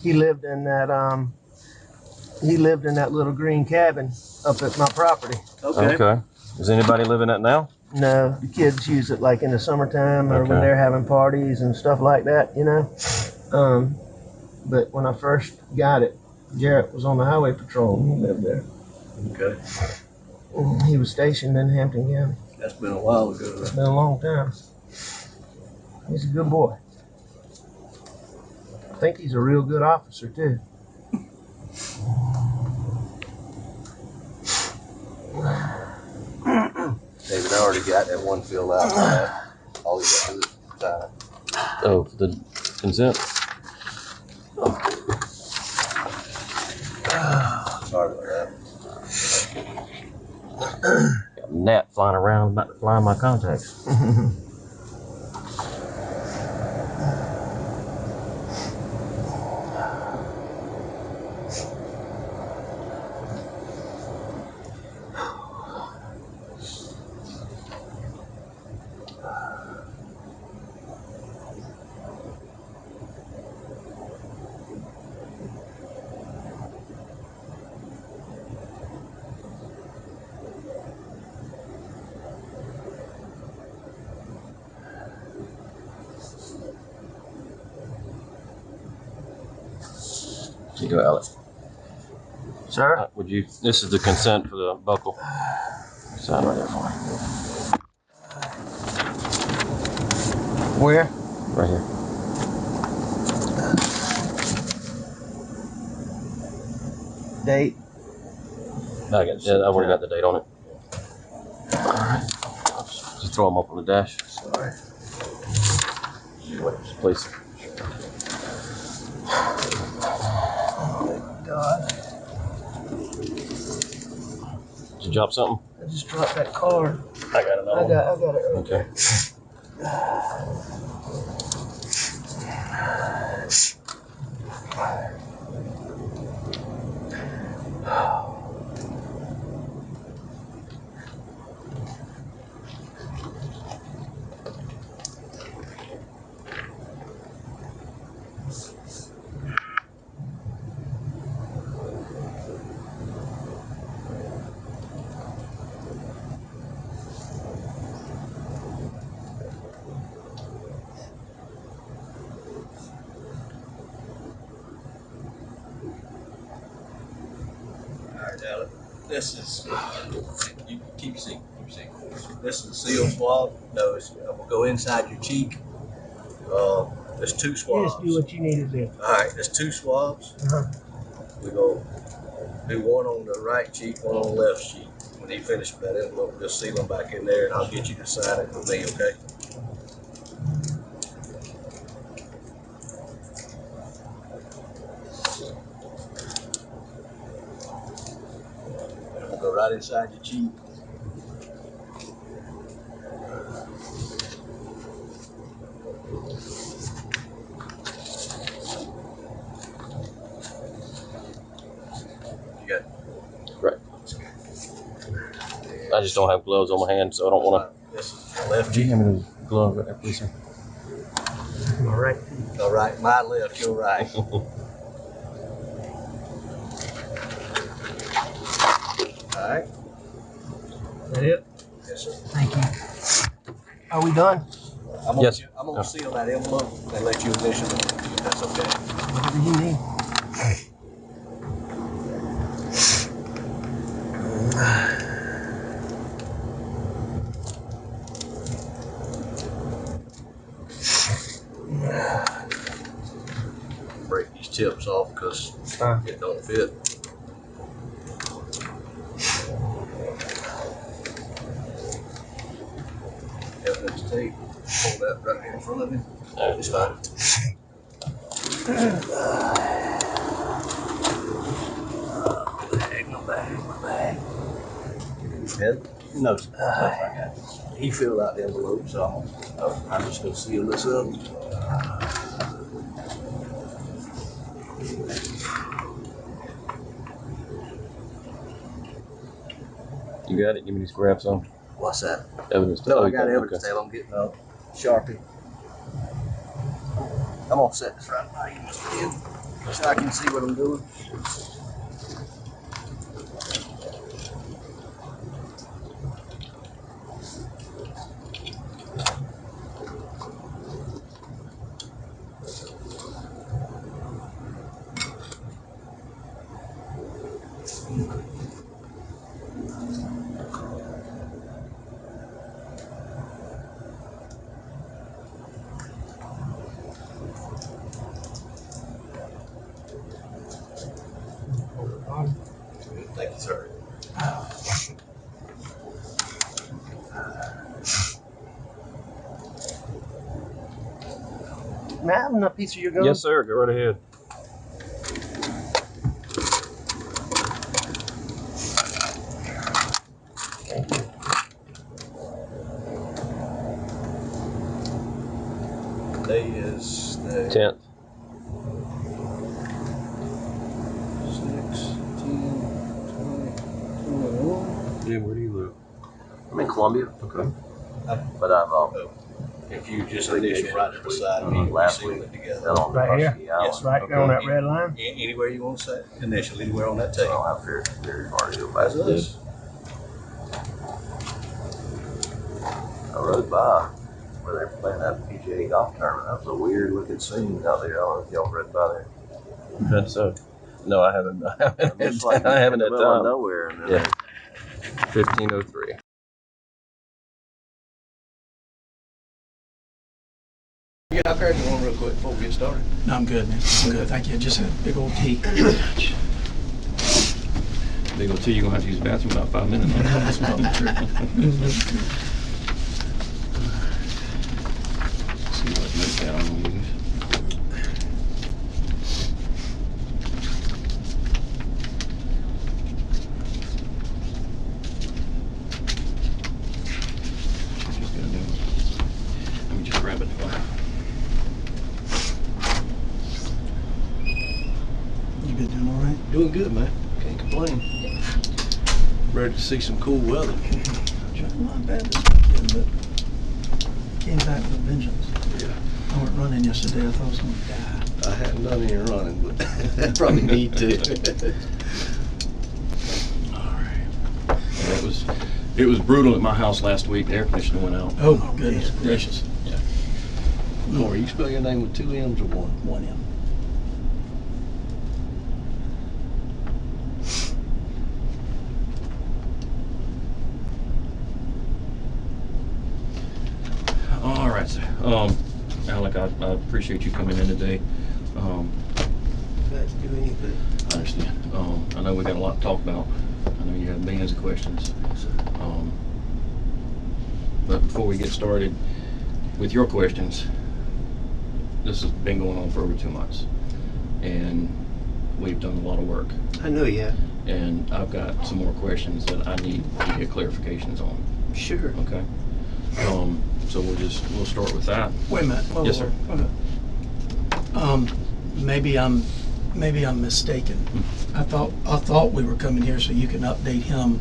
He lived in that little green cabin up at my property. Okay. Does anybody live in that now? No, the kids use it like in the summertime or when Okay. they're having parties and stuff like that, you know. But when I first got it, Jarrett was on the highway patrol and he lived there. Okay. He was stationed in Hampton County. That's been a while ago. It's been a long time. He's a good boy. I think he's a real good officer too. David, I already got that one filled out. All you got to do is sign. Oh, for the consent? Sorry about that. Got a gnat flying around, about to fly in my contacts. Here you go, Alex. Sir? Would you? This is the consent for the buckle. Sign right there for me. Where? Right here. Date? I already got the date on it. All right. Just throw them up on the dash. Sorry. Please. Oh God. Did you drop something? I just dropped that card. I got another I got it right Okay. Alright, Alex. This is, you keep your seat. This is a seal swab. No, I'm gonna go inside your cheek. There's two You swabs. just do what you need to do. Alright, there's two swabs. Uh-huh. We go do one on the right cheek, one on the left cheek. When he finishes with that envelope, just seal them back in there and I'll get you to sign it with me, okay? inside your Jeep. You got Right. I just don't have gloves on my hands, so I don't want this is your left to. Jeep. Hand me the glove right there, please, sir. All right. All right, my left, your right. All right. Is that it? Yes, sir. Thank you. Are we done? I'm Yes. gonna seal that envelope and let you initial it, if that's okay. Whatever you need. Break these tips off because it don't fit. Evidence tape. Hold that right here in front of you. It's fine. My bag. Pen? No, sir. He filled out the envelope, so I'm just gonna seal this up. You got it? Give me these grab some. What's that? Evidence. No, Oh, I got okay. evidence tape. I'm getting a Sharpie. I'm gonna set this right by you, Mr. Ken, so I can see what I'm doing. Thank you, sir. May I have a piece of your gum? Yes, sir. Go right ahead. Today is the 10th. 6, 10, 20, 21. Jim, where do you live? I'm in Columbia. Okay. But I've if you just initial right at the side of me, we seal it together. Right here? Yes, sir. Right there on that red line? Anywhere you want to say initial, anywhere on that tape. Oh, I'm very hard to go back. That's us. I rode by where they were playing that PGA golf tournament. That was a weird looking scene out there. I don't know if y'all rode by there. That's so. No, I haven't. I haven't had time. Nowhere. And Yeah. 1503. You get out there and one real quick before we get started. No, I'm good, man. I'm good. Thank you. Just a big old tea. Big old T, you're gonna have to use the bathroom in about 5 minutes. That's probably true. See what notepad I'm gonna use. Just gonna do it. Let me just grab it. You been doing all right? Doing good, man. Can't complain. Ready to see some cool weather. Not bad this weekend, but came back with a vengeance. Yeah. I went running yesterday. I thought I was going to die. I hadn't done any running, but I probably need to. All right. It was brutal at my house last week. The air conditioner went out. Oh, my goodness gracious. Yeah. Corey, you spell your name with 2 M's or 1? 1 M. All right, sir. Alec, I appreciate you coming in today. Glad to do anything. I understand. I know we got a lot to talk about. I know you have millions of questions. But before we get started with your questions, this has been going on for over 2 months, and we've done a lot of work. I know you have. and I've got some more questions that I need to get clarifications on. Sure. Okay. So we'll start with that. Wait a minute. Whoa, Yes, whoa, sir. whoa. Maybe I'm mistaken. I thought we were coming here so you can update him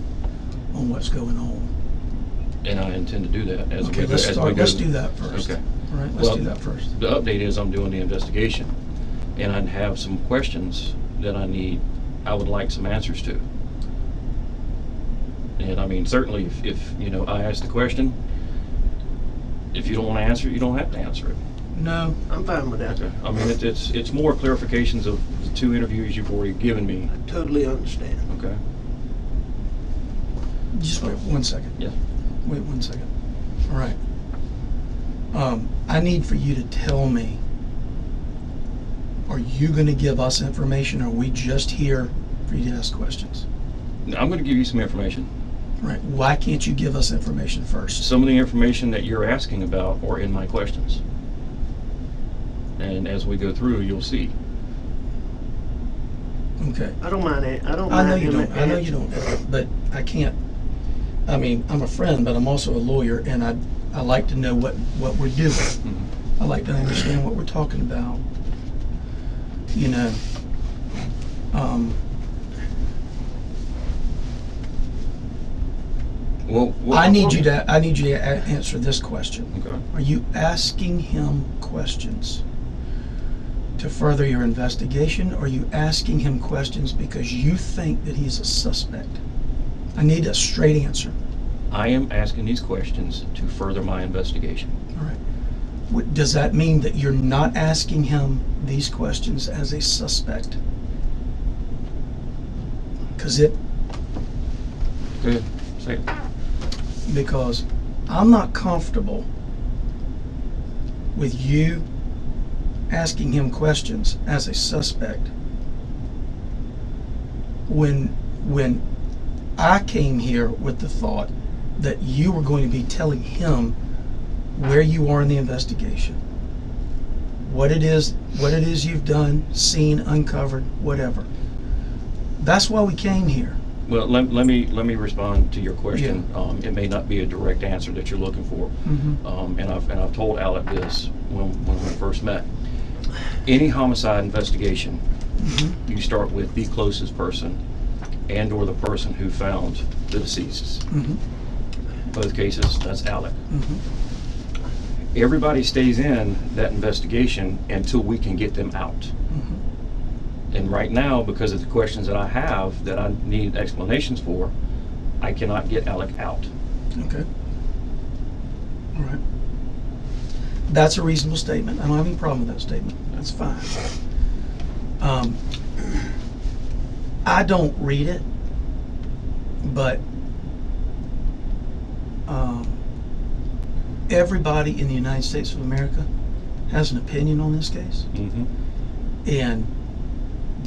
on what's going on. And I intend to do that as Okay, we go. let's do that first. Okay. All right, let's Well, do that first. The update is I'm doing the investigation, and I have some questions that I would like some answers to. And I mean, certainly if you know, I ask the question, if you don't want to answer it, you don't have to answer it. No, I'm fine with that. Okay. I mean, it's more clarifications of the 2 interviews you've already given me. I totally understand. Okay. just wait 1 second. Yeah. Wait 1 second. All right. I need for you to tell me, are you going to give us information, or are we just here for you to ask questions? Now, I'm going to give you some information. Right. Why can't you give us information first? Some of the information that you're asking about are in my questions. And as we go through, you'll see. Okay. I don't mind it. I don't I mind know you him don't. I know you don't. But I can't. I mean, I'm a friend, but I'm also a lawyer, and I like to know what we're doing. I like to understand what we're talking about. You know. Well, I need you to answer this question. Okay. Are you asking him questions to further your investigation, or are you asking him questions because you think that he's a suspect? I need a straight answer. I am asking these questions to further my investigation. All right. Does that mean that you're not asking him these questions as a suspect? Because Go ahead. Say it. because I'm not comfortable with you asking him questions as a suspect when I came here with the thought that you were going to be telling him where you are in the investigation, what it is you've done, seen, uncovered, whatever. That's why we came here. Well, let me respond to your question. It may not be a direct answer that you're looking for, and I've told Alec this when we first met. Any homicide investigation, you start with the closest person and/or the person who found the deceased. Both cases, that's Alec. Everybody stays in that investigation until we can get them out. And right now, because of the questions that I have that I need explanations for, I cannot get Alec out. Okay. All right. That's a reasonable statement. I don't have any problem with that statement. That's fine. I don't read it, but everybody in the United States of America has an opinion on this case. And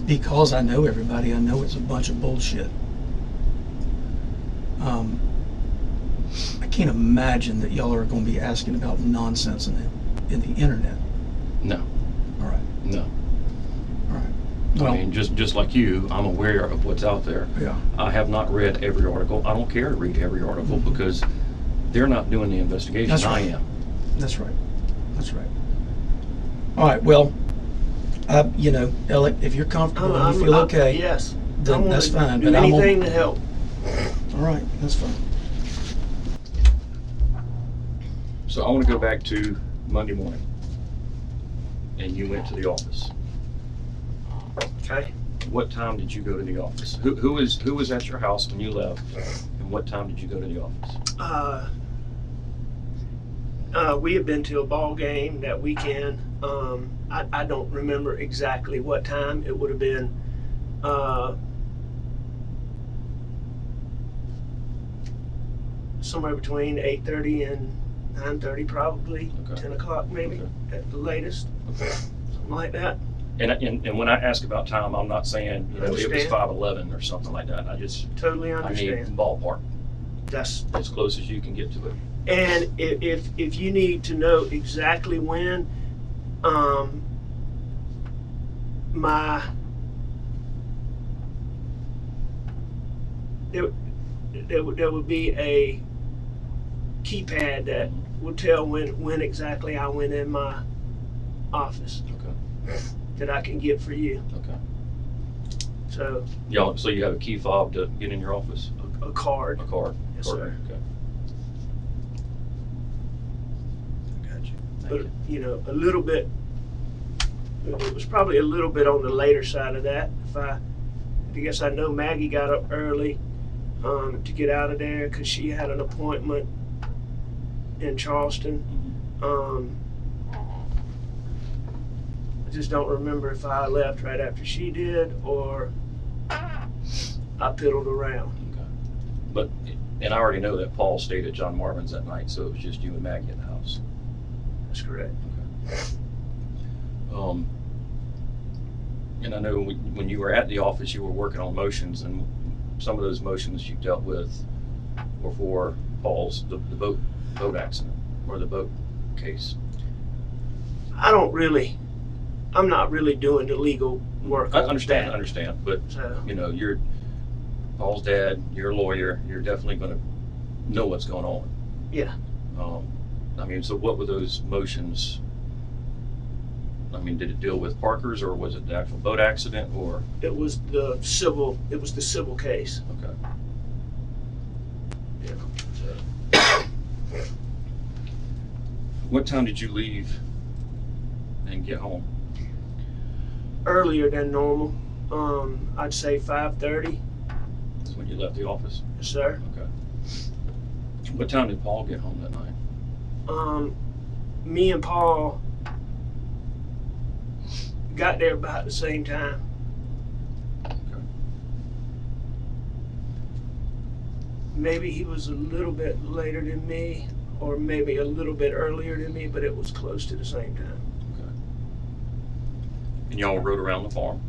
because I know everybody, I know it's a bunch of bullshit. I can't imagine that y'all are going to be asking about nonsense in the internet. No. All right. No. All right. Well, I mean, just like you, I'm aware of what's out there. yeah. I have not read every article. I don't care to read every article because they're not doing the investigation. That's right. I am. That's right. That's right. All right. Well, you know, Alec, if you're comfortable and you feel okay, Yes. then that's fine. Do But I'm anything to help. all right. That's fine. So I want to go back to Monday morning, and you went to the office. Okay. What time did you go to the office? Who was at your house when you left, and what time did you go to the office? We had been to a ball game that weekend. I don't remember exactly what time. It would have been somewhere between 8:30 and 9:30, probably. Okay. 10 o'clock maybe Okay. at the latest, Okay. something like that. And when I ask about time, I'm not saying it was Understand. 5:11 or something like that. I Totally need understand. ballpark That's as close as you can get to it. And if you need to know exactly when, my there would be a keypad that would tell when exactly I went in my office Okay. that I can get for you. Okay. So So you have a key fob to get in your office? a card. A card? Yes, Card. sir. Okay. Got you. Thank But you. you know, a little bit. It was probably a little bit on the later side of that. I guess I know Maggie got up early to get out of there because she had an appointment in Charleston. I just don't remember if I left right after she did or I piddled around. Okay. But, and I already know that Paul stayed at John Marvin's that night, so it was just you and Maggie in the house. That's correct. And I know when you were at the office, you were working on motions, and some of those motions you dealt with were for Paul's, the boat accident, or the boat case. I'm not really doing the legal work. I on understand, that. but So, you know, you're Paul's dad, you're a lawyer, you're definitely going to know what's going on. yeah. I mean, so what were those motions? I mean, did it deal with Parker's, or was it the actual boat accident, or? It was the civil case. Okay. Yeah. What time did you leave and get home? Earlier than normal. I'd say 5:30. That's when you left the office? Yes, sir. Okay. What time did Paul get home that night? Me and Paul got there about the same time. Okay. Maybe he was a little bit later than me, or maybe a little bit earlier than me, but it was close to the same time. Okay. And y'all rode around the farm.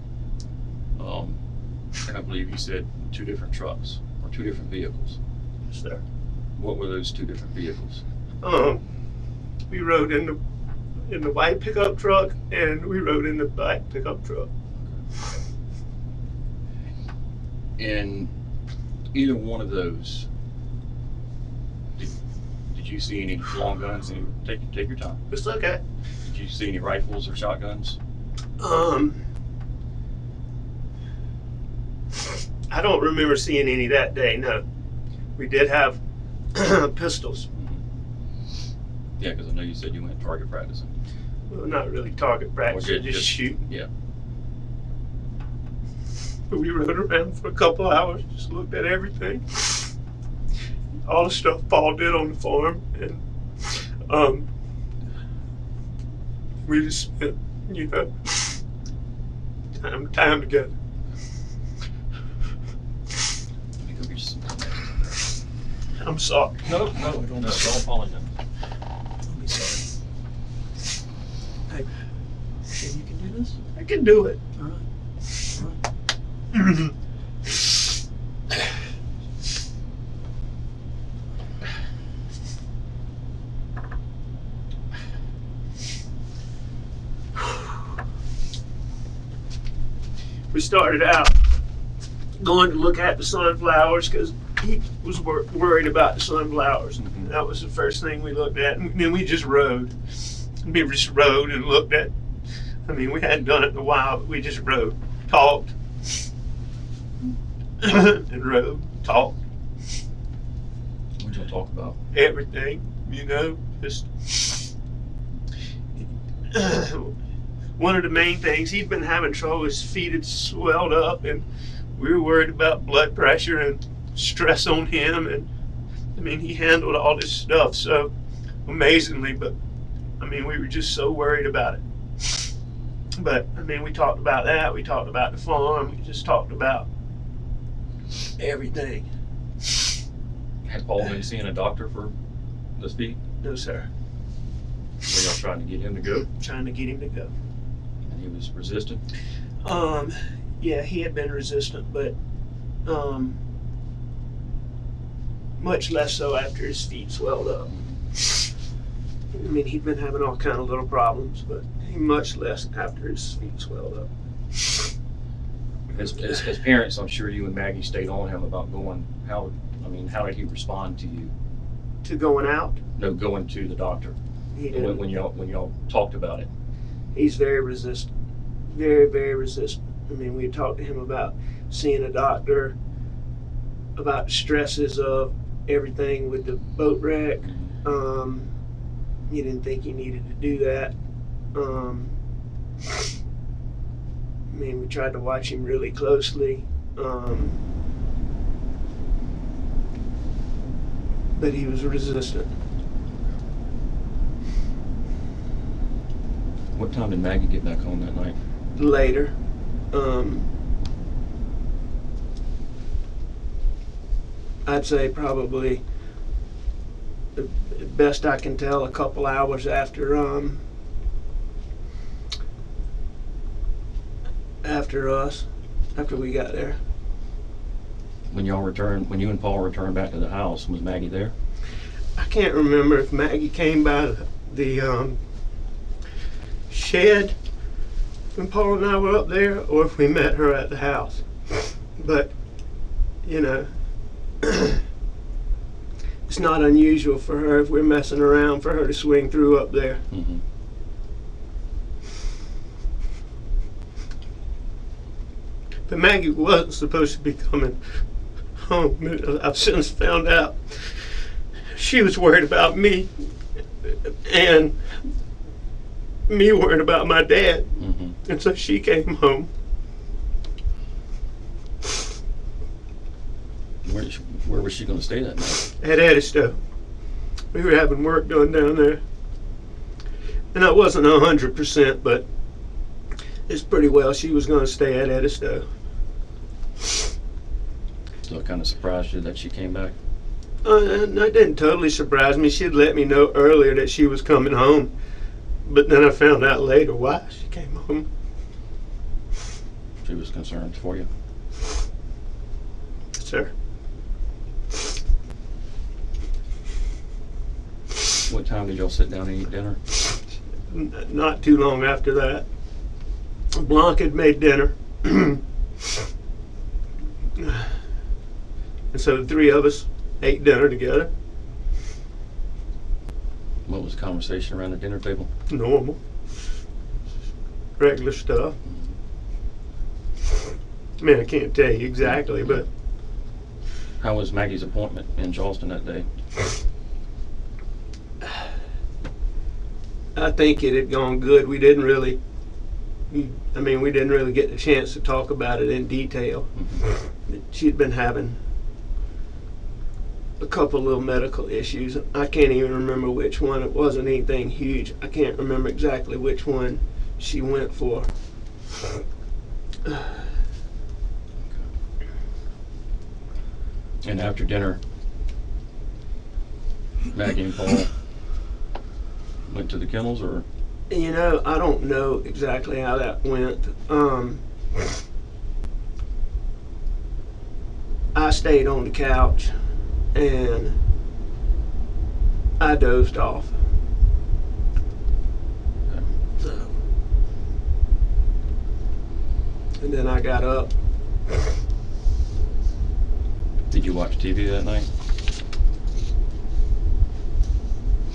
And I believe you said 2 different trucks or 2 different vehicles. Yes, sir. What were those 2 different vehicles? We rode in the white pickup truck, and we rode in the black pickup truck. In either one of those, did you see any long guns? Take your time. It's okay. Did you see any rifles or shotguns? I don't remember seeing any that day. No, we did have pistols. Yeah, because I know you said you went target practicing. Well, not really target practice, Or just shooting. Yeah. But we rode around for a couple hours, just looked at everything, all the stuff Paul did on the farm, and we just spent, you know, time together. Let me go get you some. I'm sorry. No, don't apologize. Don't be sorry. Hey, you can do this? I can do it. All right. All right. We started out going to look at the sunflowers because he was worried about the sunflowers. Mhm. That was the first thing we looked at, and then we just rode. We just rode and looked at. I mean, we hadn't done it in a while, but we just rode, talked, and rode, talked, What did y'all talk about? everything, you know, just. One of the main things, he'd been having trouble, his feet had swelled up, and we were worried about blood pressure and stress on him, and I mean, he handled all this stuff so amazingly, but I mean, we were just so worried about it. But I mean, we talked about that, we talked about the farm, we just talked about everything. Had Paul been seeing a doctor for the feet? No, sir. Were y'all trying to get him to go? Trying to get him to go. And he was resistant? Yeah, he had been resistant, but much less so after his feet swelled up. I mean, he'd been having all kind of little problems, but much less after his feet swelled up. As parents, I'm sure you and Maggie stayed on him about going. How did he respond to you? To going out? No, going to the doctor. He didn't. When y'all talked about it. He's very resistant. Very, very resistant. I mean, we talked to him about seeing a doctor, about the stresses of everything with the boat wreck. He didn't think he needed to do that. I mean, we tried to watch him really closely. But he was resistant. What time did Maggie get back home that night? Later. I'd say probably, the best I can tell, a couple hours after we got there. When you and Paul returned back to the house, was Maggie there? I can't remember if Maggie came by the shed when Paul and I were up there, or if we met her at the house. But, you know, it's not unusual for her, if we're messing around, for her to swing through up there. Mm-hmm. But Maggie wasn't supposed to be coming home. I've since found out she was worried about me, and me worried about my dad. Mm-hmm. And so she came home. Where was she going to stay that night? At Edisto. We were having work done down there. And I wasn't 100%, but it's pretty well she was going to stay at Edisto. So it kind of surprised you that she came back? That didn't totally surprise me. She'd let me know earlier that she was coming home. But then I found out later why she came home. She was concerned for you? Sir. What time did y'all sit down and eat dinner? Not too long after that. Blanc had made dinner. And so the three of us ate dinner together. What was the conversation around the dinner table? Normal. Regular stuff. I mean, I can't tell you exactly, but... How was Maggie's appointment in Charleston that day? I think it had gone good. We didn't really get the chance to talk about it in detail. Mm-hmm. She'd been having a couple little medical issues. I can't even remember which one. It wasn't anything huge. I can't remember exactly which one she went for. And after dinner, Maggie and Paul went to the kennels, or? You know, I don't know exactly how that went. I stayed on the couch and I dozed off. So, and then I got up. Did you watch TV that night?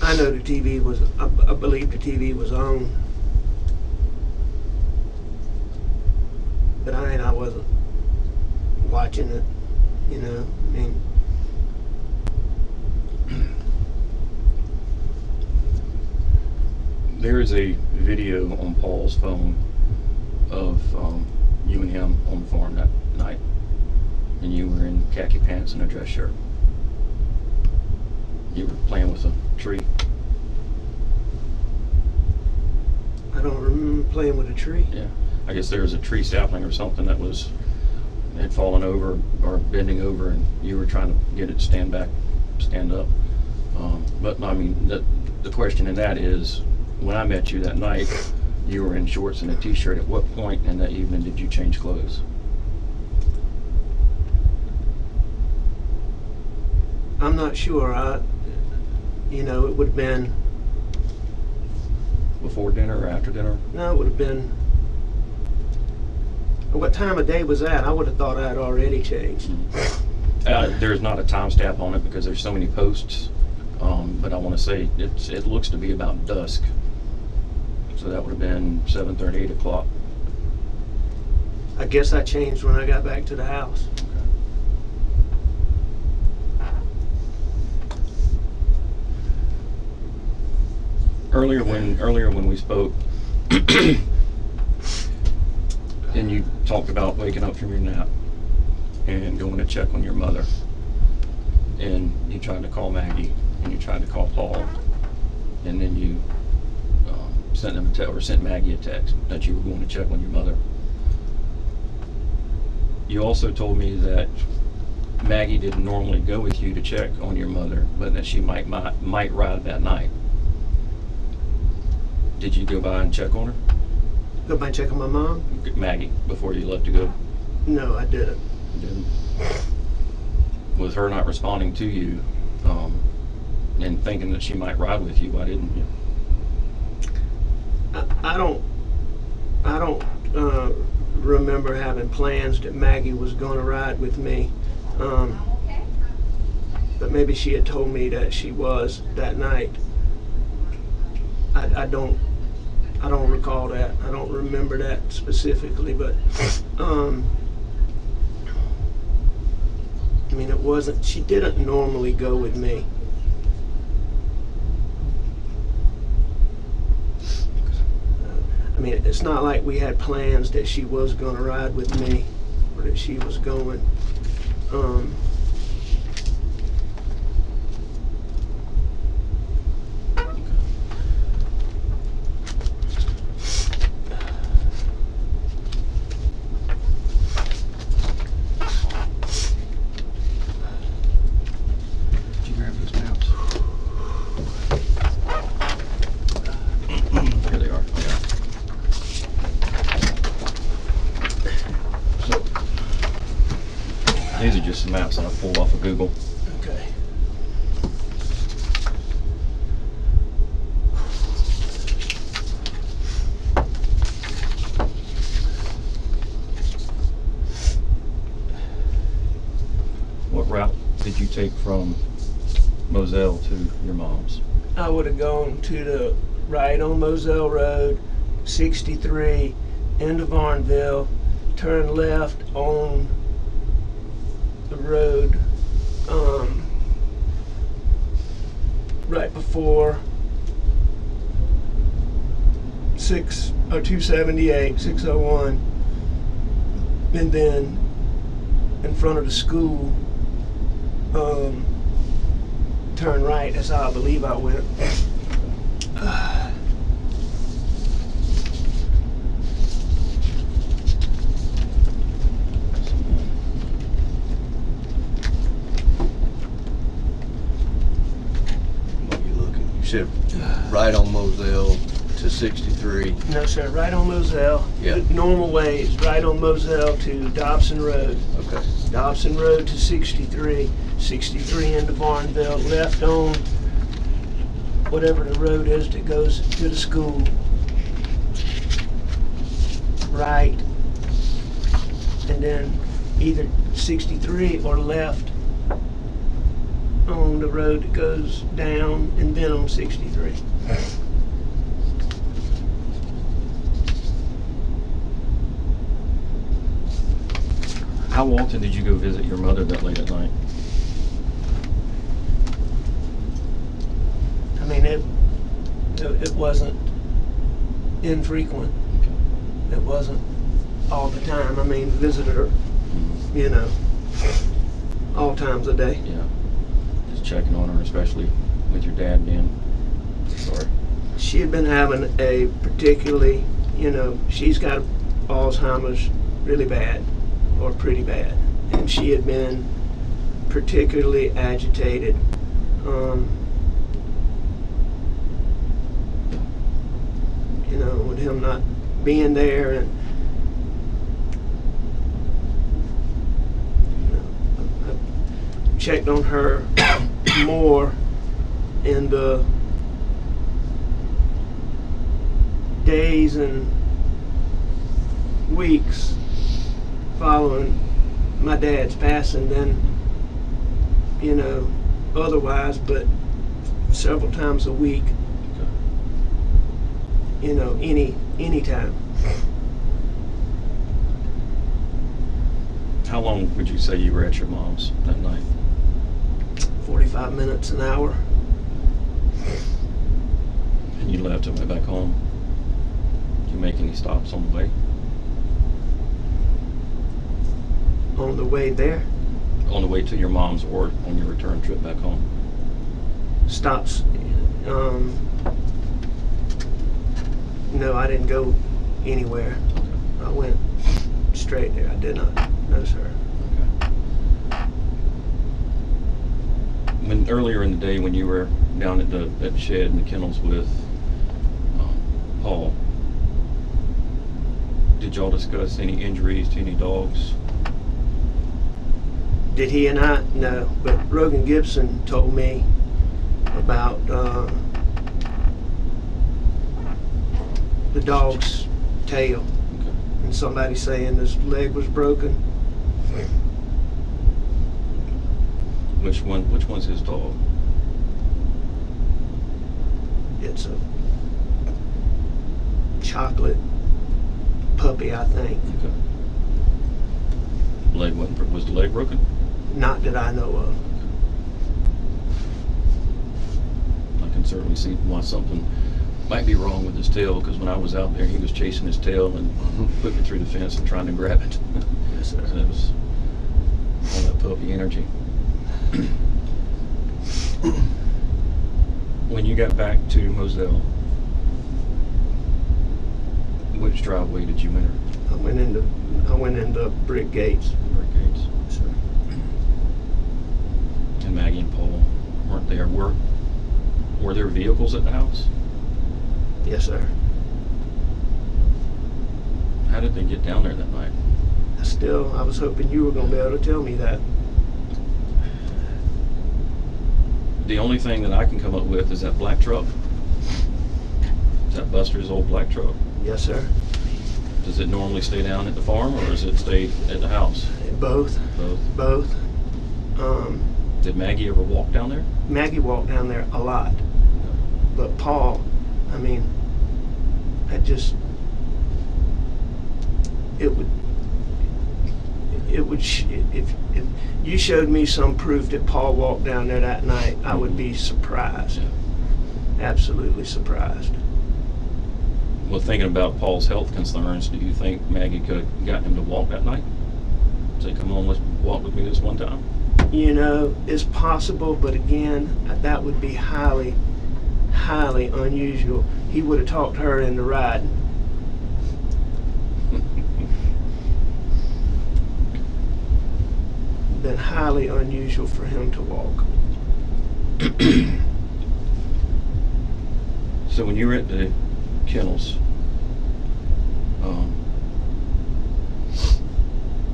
I know the TV was, I believe the TV was on. But I wasn't watching it, you know, I mean. There is a video on Paul's phone of you and him on the farm that night. And you were in khaki pants and a dress shirt. You were playing with a tree. I don't remember playing with a tree. Yeah. I guess there was a tree sapling or something that had fallen over or bending over, and you were trying to get it to stand up. But I mean, the question in that is, when I met you that night, you were in shorts and a t-shirt. At what point in that evening did you change clothes? I'm not sure. You know, it would have been... Before dinner or after dinner? No, it would have been What time of day was that? I would have thought I had already changed. There's not a timestamp on it because there's so many posts, but I want to say it looks to be about dusk. So that would have been 7:30, 8 o'clock. I guess I changed when I got back to the house. Earlier when we spoke, and you talked about waking up from your nap and going to check on your mother, and you tried to call Maggie and you tried to call Paul, and then you sent them sent Maggie a text that you were going to check on your mother. You also told me that Maggie didn't normally go with you to check on your mother, but that she might ride that night. Did you go by and check on her? Go by and check on my mom? Maggie, before you left to go? No, I didn't. You didn't? With her not responding to you, and thinking that she might ride with you, why didn't you? I don't remember having plans that Maggie was going to ride with me. But maybe she had told me that she was that night. I don't recall that. I don't remember that specifically, but I mean, it wasn't, she didn't normally go with me. I mean, it's not like we had plans that she was going to ride with me or that she was going. Did you grab those maps? Here they are. Yeah. So, these are just some maps that I pulled off of Google. Okay. What route did you take from Moselle to your mom's? I would have gone to the right on Moselle Road, 63, into Varnville, turn left on the road right before 278, 601, and then in front of the school, turn right. That's how I believe I went. What are you looking? You said right on Moselle to 63. No, sir. Right on Moselle. Yeah. The normal way is right on Moselle to Dobson Road. Okay. Dobson Road to 63. 63 into Varnville. Left on whatever the road is that goes to the school. Right. And then either 63 or left on the road that goes down and then on 63. How often did you go visit your mother that late at night? I mean, it wasn't infrequent. Okay. It wasn't all the time. I mean, visited her, you know, all times a day. Yeah. Just checking on her, especially with your dad being sorry. She had been having a particularly, you know, she's got Alzheimer's really bad, or pretty bad, and she had been particularly agitated. You know, with him not being there, and you know, I checked on her more in the days and weeks following my dad's passing than, you know, otherwise, but several times a week, you know, any time. How long would you say you were at your mom's that night? 45 minutes, an hour. And you left and went back home. Did you make any stops on the way? On the way there, On the way to your mom's or on your return trip back home? stops. No, I didn't go anywhere. I went straight there. I did not. No, sir. When earlier in the day, when you were down at the shed in the kennels with Paul, did y'all discuss any injuries to any dogs? Did he and I? No, but Rogan Gibson told me about the dog's tail, Okay. and somebody saying his leg was broken. Which one's his dog? It's a chocolate puppy, I think. Okay. Was the leg broken? Not that I know of. I can certainly see why something might be wrong with his tail, because when I was out there, he was chasing his tail and putting it through the fence and trying to grab it. Yes, sir. So it was all that puppy energy. When you got back to Moselle, which driveway did you enter? I went into brick gates. Brick gates. Sir. And Maggie and Paul weren't there. Were there vehicles at the house? Yes, sir. How did they get down there that night? I was hoping you were going to be able to tell me that. The only thing that I can come up with is that black truck. Is that Buster's old black truck? Yes, sir. Does it normally stay down at the farm, or does it stay at the house? Both. Both. Did Maggie ever walk down there? Maggie walked down there a lot, but Paul, I mean, if you showed me some proof that Paul walked down there that night, I would be surprised. Yeah. Absolutely surprised. Well, thinking about Paul's health concerns, do you think Maggie could have gotten him to walk that night? Say, come on, let's walk with me this one time? You know, it's possible, but again, that would be highly, highly unusual. He would have talked her into riding. Been highly unusual for him to walk. So when you were at the kennels,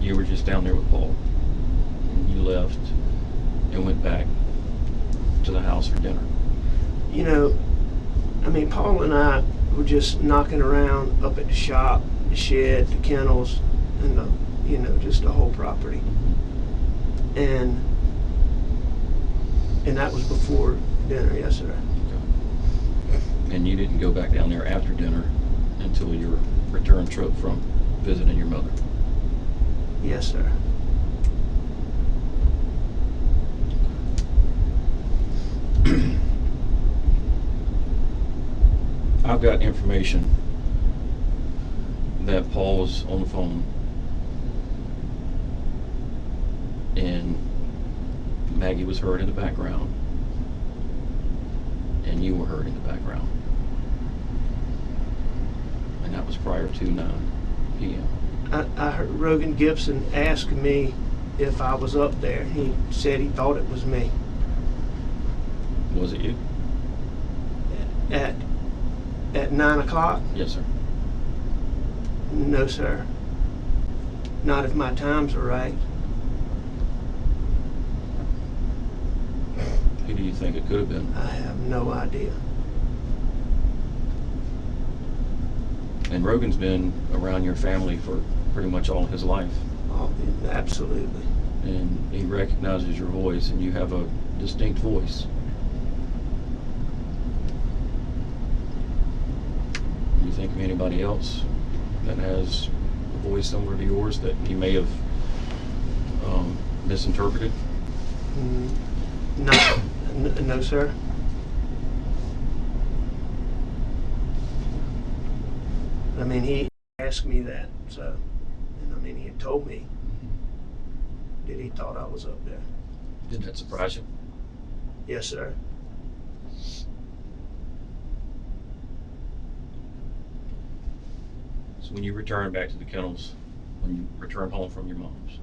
you were just down there with Paul, and you left and went back to the house for dinner. You know, I mean, Paul and I were just knocking around up at the shop, the shed, the kennels, and just the whole property. And that was before dinner, yes, sir. And you didn't go back down there after dinner until your return trip from visiting your mother? Yes, sir. I've got information that Paul was on the phone and Maggie was heard in the background and you were heard in the background, and that was prior to 9 p.m. I heard Rogan Gibson ask me if I was up there. He said he thought it was me. Was it you? At 9 o'clock? Yes, sir. No, sir. Not if my times are right. Who do you think it could have been? I have no idea. And Rogan's been around your family for pretty much all his life. Oh, absolutely. And he recognizes your voice, and you have a distinct voice. You think of anybody else that has a voice similar to yours that he may have misinterpreted? No, sir. I mean, he asked me that, so, and I mean, he had told me that he thought I was up there. Did that surprise you? Yes, sir. So when you return back to the kennels, when you return home from your mom's,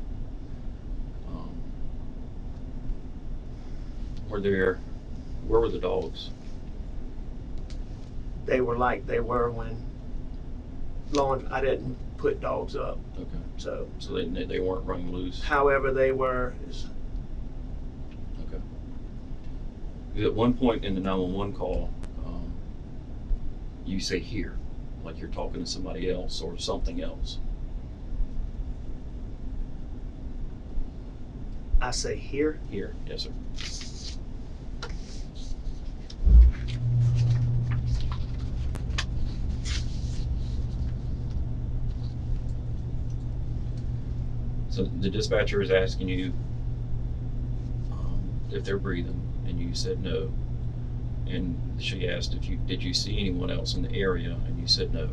where were the dogs? They were like they were when I didn't put dogs up. Okay. So they weren't running loose. however they were is Okay. At one point in the 911 call, you say here, like you're talking to somebody else or something else. I say here. Here, yes, sir. So the dispatcher is asking you if they're breathing, and you said no. And she asked did you see anyone else in the area, and you said no.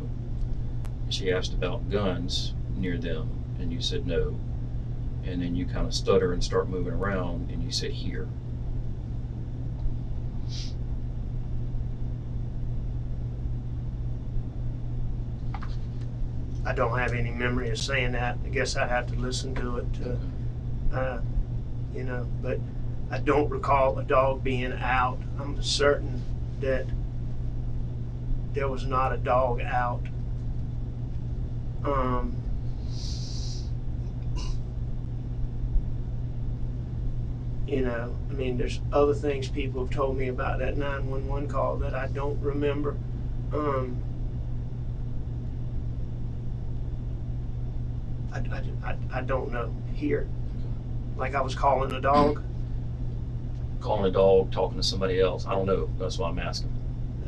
She asked about guns near them, and you said no. And then you kind of stutter and start moving around, and you said here. I don't have any memory of saying that. I guess I'd have to listen to it to, but I don't recall a dog being out. I'm certain that there was not a dog out. I mean, there's other things people have told me about that 911 call that I don't remember. I don't know here. Like I was calling a dog. Calling a dog, talking to somebody else. I don't know. That's why I'm asking.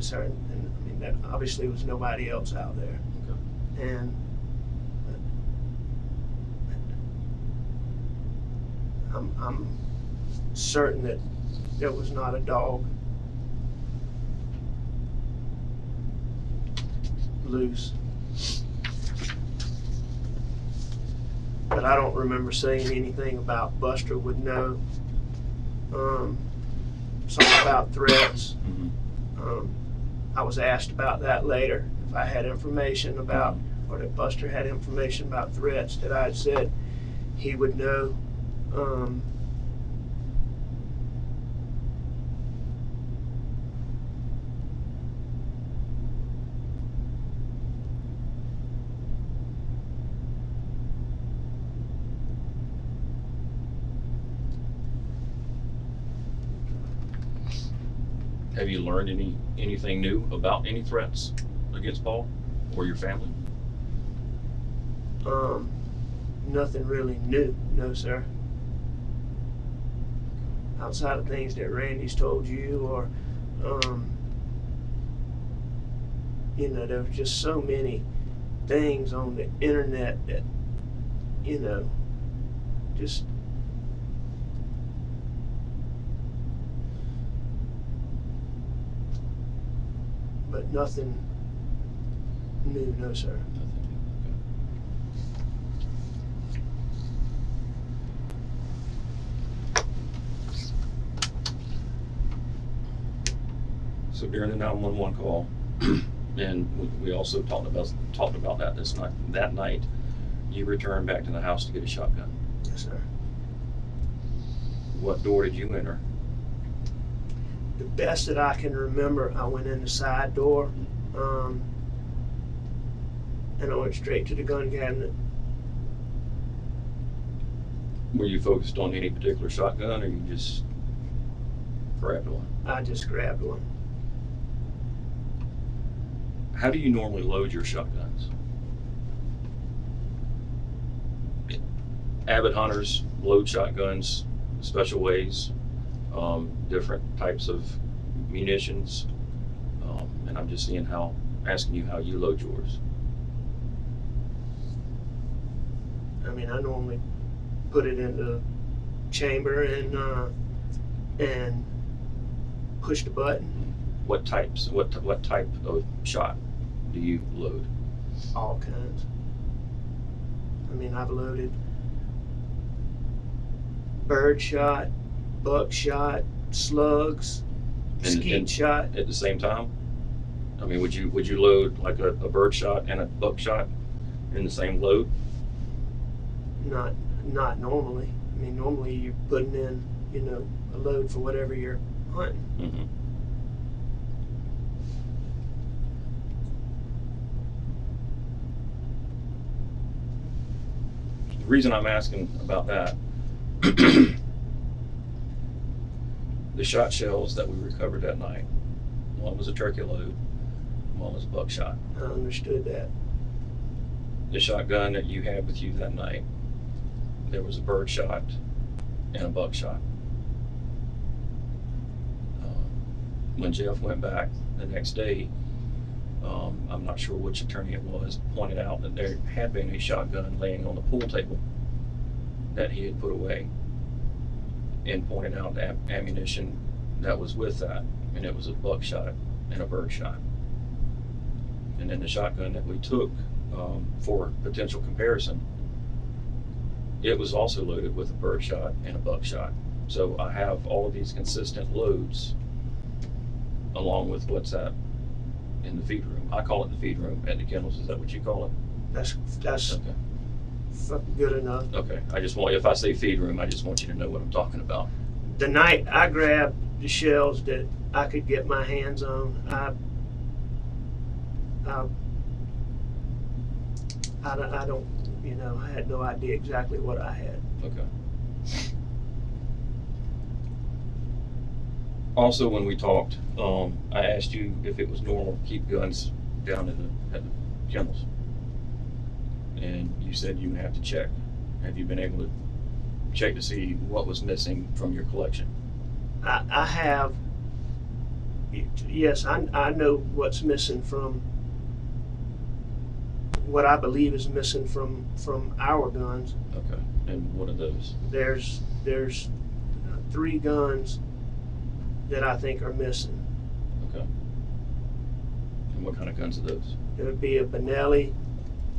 Sir, and I mean, that obviously was nobody else out there. Okay. And I'm certain that there was not a dog loose. But I don't remember saying anything about Buster would know. Something about threats. Mm-hmm. I was asked about that later, if I had information about, or that Buster had information about threats, that I had said he would know. Have you learned anything new about any threats against Paul or your family? Nothing really new, no sir. Outside of things that Randy's told you, or there's just so many things on the internet that just but nothing new, no sir. So during the 911 call, and we also talked about that night, you returned back to the house to get a shotgun. Yes, sir. What door did you enter? The best that I can remember, I went in the side door, and I went straight to the gun cabinet. Were you focused on any particular shotgun, or you just grabbed one? I just grabbed one. How do you normally load your shotguns? avid hunters load shotguns special ways, different types of munitions, and I'm just asking you how you load yours. I mean, I normally put it in the chamber and push the button. What types? What type of shot do you load? All kinds. I mean, I've loaded bird shot, buck shot, slugs, skeet shot. At the same time? I mean, would you load like a bird shot and a buck shot in the same load? Not normally. I mean, normally you're putting in, you know, a load for whatever you're hunting. Mm-hmm. The reason I'm asking about that, the shot shells that we recovered that night, one was a turkey load, one was a buckshot. I understood that. The shotgun that you had with you that night, there was a bird shot and a buckshot. When Jeff went back the next day, I'm not sure which attorney it was, pointed out that there had been a shotgun laying on the pool table that he had put away, and pointed out the ammunition that was with that, and it was a buckshot and a bird shot. And then the shotgun that we took for potential comparison, it was also loaded with a bird shot and a buckshot. So I have all of these consistent loads along with what's that in the feed room. I call it the feed room at the kennels. Is that what you call it? That's Okay. fucking good enough. Okay. I just want, if I say feed room, I just want you to know what I'm talking about. The night I grabbed the shells that I could get my hands on, I don't, you know, I had no idea exactly what I had. Okay. Also, when we talked, I asked you if it was normal to keep guns down at the kennels, and you said you would have to check. Have you been able to check to see what was missing from your collection? I have. Yes, I know what's missing from what I believe is missing from our guns. Okay. And what are those? There's 3 guns that I think are missing. Okay. And what kind of guns are those? It would be a Benelli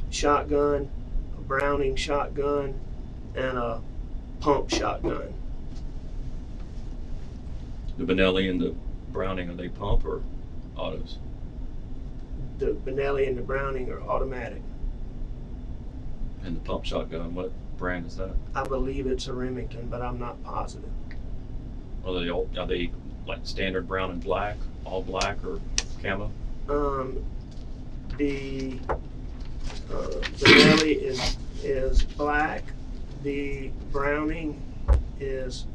shotgun, a Browning shotgun, and a pump shotgun. The Benelli and the Browning, are they pump or autos? The Benelli and the Browning are automatic. And the pump shotgun, what brand is that? I believe it's a Remington, but I'm not positive. Are they like standard brown and black, all black, or camo? The Benelli is black. The Browning is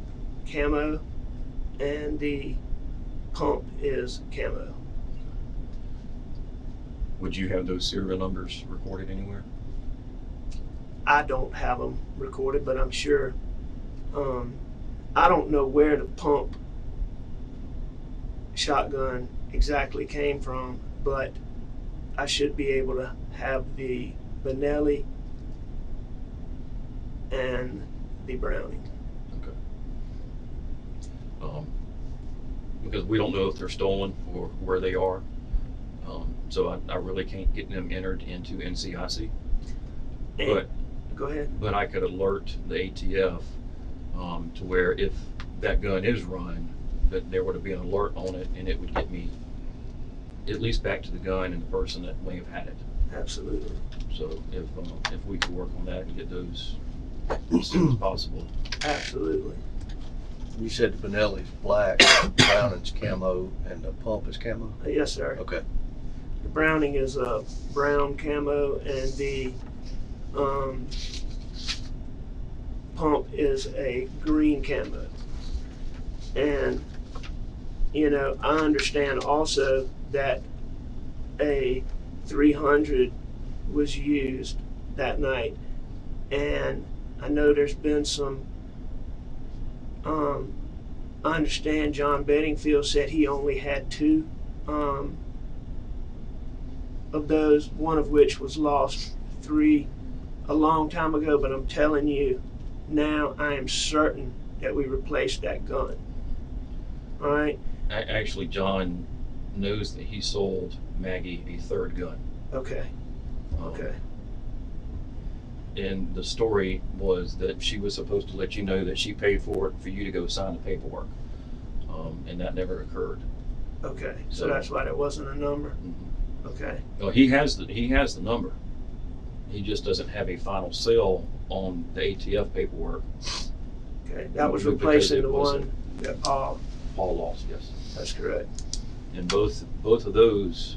camo, and the pump is camo. Would you have those serial numbers recorded anywhere? I don't have them recorded, but I'm sure. I don't know where the pump shotgun exactly came from, but I should be able to have the Benelli and the Browning. Okay. Because we don't know if they're stolen or where they are. So I really can't get them entered into NCIC. But go ahead. But I could alert the ATF to where if that gun is run, that there would be an alert on it, and it would get me at least back to the gun and the person that may have had it. Absolutely. So if we could work on that and get those as soon as possible. Absolutely. You said the Benelli's black, Browning's camo, and the pump is camo? Yes, sir. Okay. The Browning is a brown camo, and the pump is a green camo. And, you know, I understand also that a 300 was used that night, and I know there's been some, I understand John Bedingfield said he only had 2 of those, one of which was lost 3 a long time ago, but I'm telling you, now I am certain that we replaced that gun. All right? Actually, John knows that he sold Maggie a 3rd gun. Okay. Okay. And the story was that she was supposed to let you know that she paid for it for you to go sign the paperwork. And that never occurred. Okay. So that's why there wasn't a number? Mm-hmm. Okay. Well, he has the number. He just doesn't have a final sale on the ATF paperwork. Okay. That was Because replacing it the wasn't- one that Paul. Paul lost, yes. That's correct. And both of those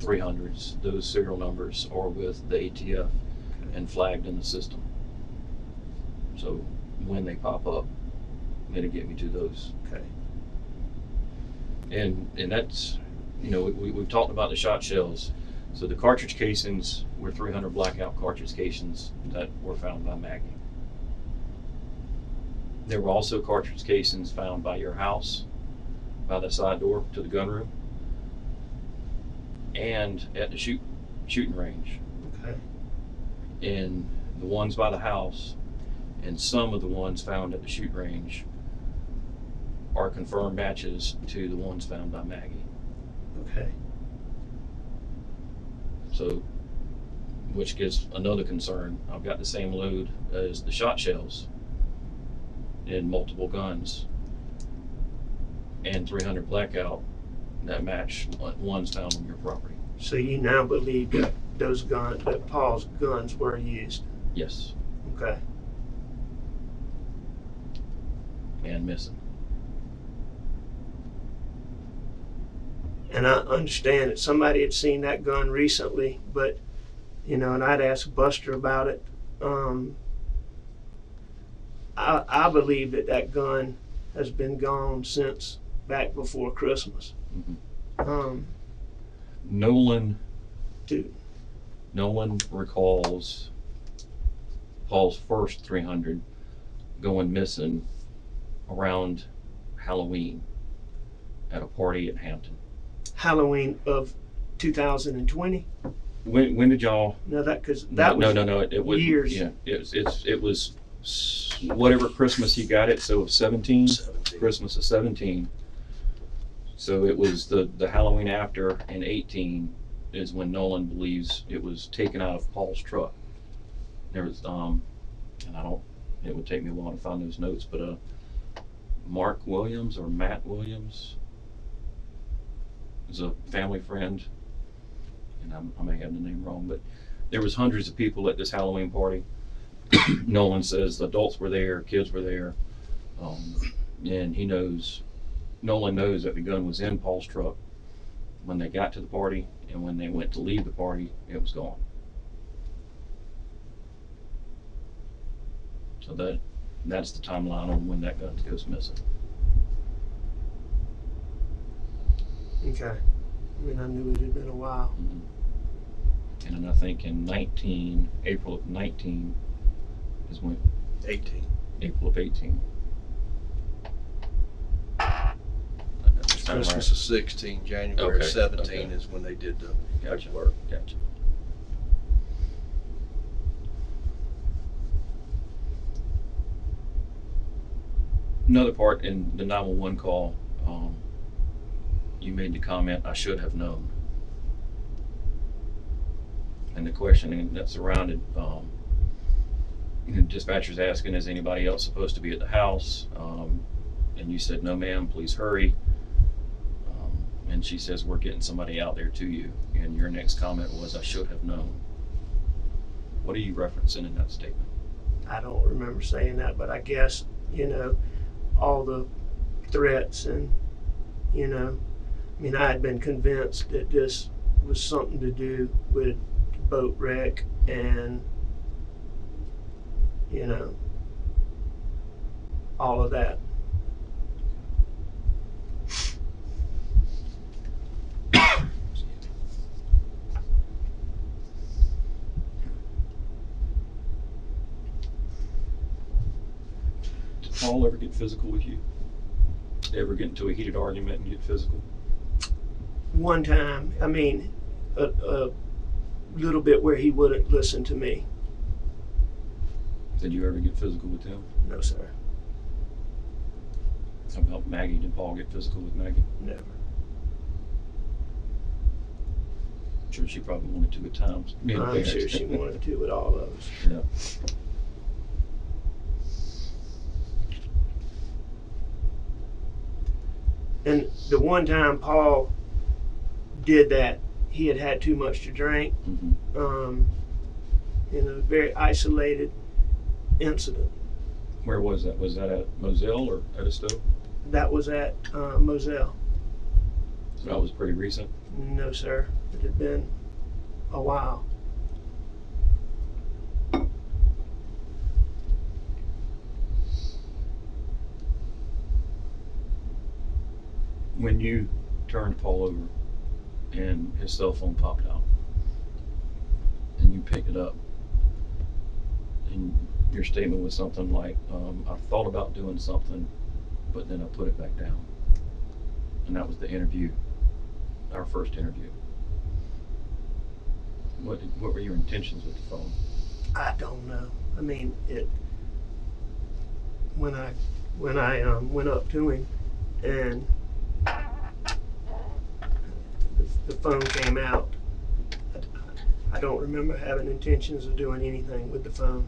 300s, those serial numbers are with the ATF and flagged in the system. So when they pop up, it'll get me to those. Okay. And that's, you know, we've talked about the shot shells. So the cartridge casings were 300 blackout cartridge casings that were found by Maggie. There were also cartridge casings found by your house, by the side door to the gun room, and at the shooting range. Okay. And the ones by the house and some of the ones found at the shoot range are confirmed matches to the ones found by Maggie. Okay. So, which gives another concern. I've got the same load as the shot shells in multiple guns and 300 blackout that match ones found on your property. So you now believe that those guns, that Paul's guns were used? Yes, Okay. and missing. And I understand that somebody had seen that gun recently, but, you know, and I'd asked Buster about it. I believe that gun has been gone since back before Christmas. Mm-hmm. Nolan Dude. recalls Paul's first 300 going missing around Halloween at a party at Hampton. Halloween of 2020? When did y'all? No, that, because that was No. It was years. Yeah, it was whatever Christmas he got it. So 17, Christmas of 17. So it was the Halloween after in 18 is when Nolan believes it was taken out of Paul's truck. There was and it would take me a while to find those notes, but Mark Williams or Matt Williams is a family friend, and I may have the name wrong, but there was hundreds of people at this Halloween party. Nolan says adults were there, kids were there, and Nolan knows that the gun was in Paul's truck when they got to the party, and when they went to leave the party, it was gone. So that's the timeline on when that gun goes missing. Okay. I mean, I knew it had been a while. Mm-hmm. And then I think in April of 19 is when 18. April of 18. Christmas of 16, January Okay, 17 okay. is when they did the Gotcha. work. Gotcha. Another part in the 911 call, you made the comment, "I should have known." And the questioning that surrounded, dispatchers asking, "Is anybody else supposed to be at the house?" And you said, "No, ma'am, please hurry." And she says, "We're getting somebody out there to you." And your next comment was, "I should have known." What are you referencing in that statement? I don't remember saying that, but I guess, all the threats and, I mean, I had been convinced that this was something to do with the boat wreck and, all of that. Paul ever get physical with you? Ever get into a heated argument and get physical? One time, I mean, a little bit where he wouldn't listen to me. Did you ever get physical with him? No, sir. How about Maggie? Did Paul get physical with Maggie? Never. I'm sure she probably wanted to at times. I'm sure she wanted to with all of us. Yeah. And the one time Paul did that, he had had too much to drink. Mm-hmm. In a very isolated incident. Where was that? Was that at Moselle or Edisto? That was at Moselle. So that was pretty recent. No, sir. It had been a while. When you turned Paul over and his cell phone popped out and you picked it up and your statement was something like, I thought about doing something, but then I put it back down. And that was the interview, our first interview. What were your intentions with the phone? I don't know. I mean, when I went up to him and the phone came out, I don't remember having intentions of doing anything with the phone.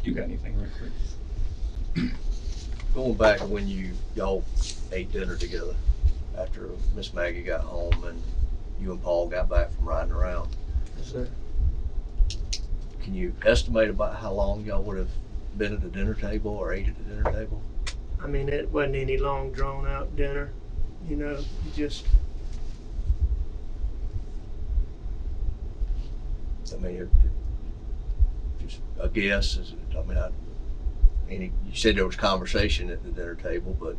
You got anything right quick? Going back to when y'all ate dinner together after Miss Maggie got home and you and Paul got back from riding around. Yes, sir. Can you estimate about how long y'all would have been at the dinner table or ate at the dinner table? I mean, it wasn't any long drawn out dinner. You know, just. I mean, just a guess. Is it, you said there was conversation at the dinner table, but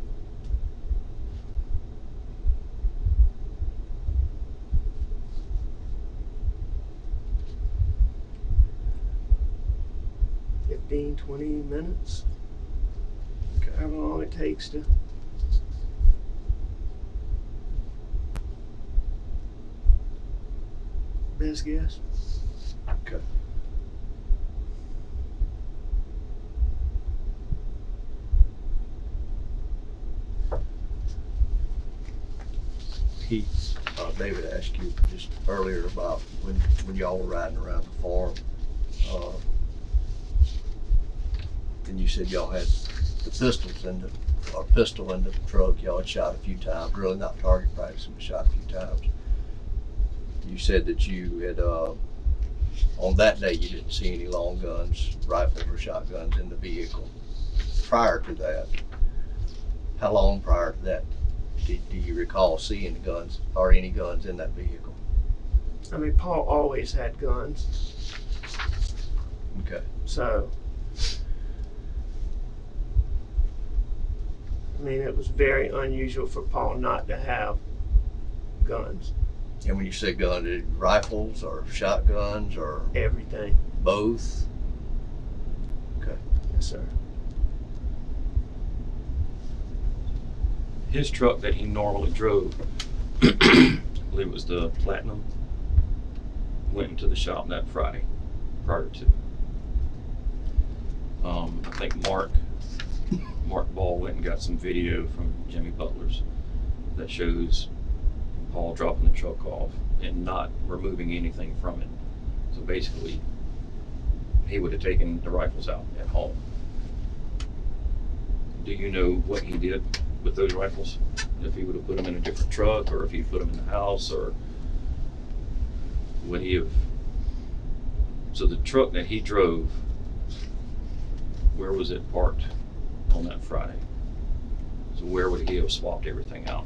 15, 20 minutes. However long it takes to. Best guess. okay. David asked you just earlier about when y'all were riding around the farm, and you said y'all had the pistol in the truck. Y'all had shot a few times, really not target practice, but shot a few times. You said that you had on that day you didn't see any long guns, rifles, or shotguns in the vehicle. Prior to that, how long prior to that do you recall seeing guns or any guns in that vehicle? I mean, Paul always had guns. Okay. So, I mean, it was very unusual for Paul not to have guns. And when you say guns, rifles or shotguns or Everything. both? Okay. Yes, sir. His truck that he normally drove, I believe it was the Platinum, went into the shop that Friday prior to. I think Mark Ball went and got some video from Jimmy Butler's that shows Paul dropping the truck off and not removing anything from it. So basically, he would have taken the rifles out at home. Do you know what he did with those rifles? If he would have put them in a different truck, or if he put them in the house, or would he have So the truck that he drove, where was it parked on that Friday? So where would he have swapped everything out?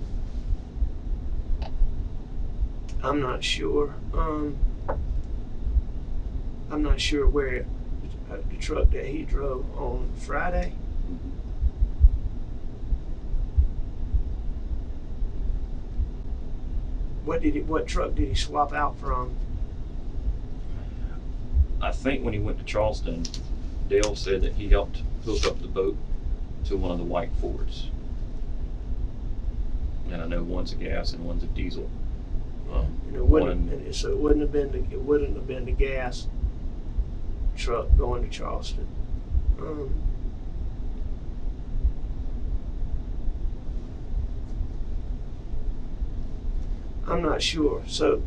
I'm not sure. I'm not sure where the truck that he drove on Friday. What truck did he swap out from? I think when he went to Charleston, Dale said that he helped hook up the boat to one of the white Fords. And I know one's a gas and one's a diesel. So it wouldn't have been the gas truck going to Charleston. I'm not sure. So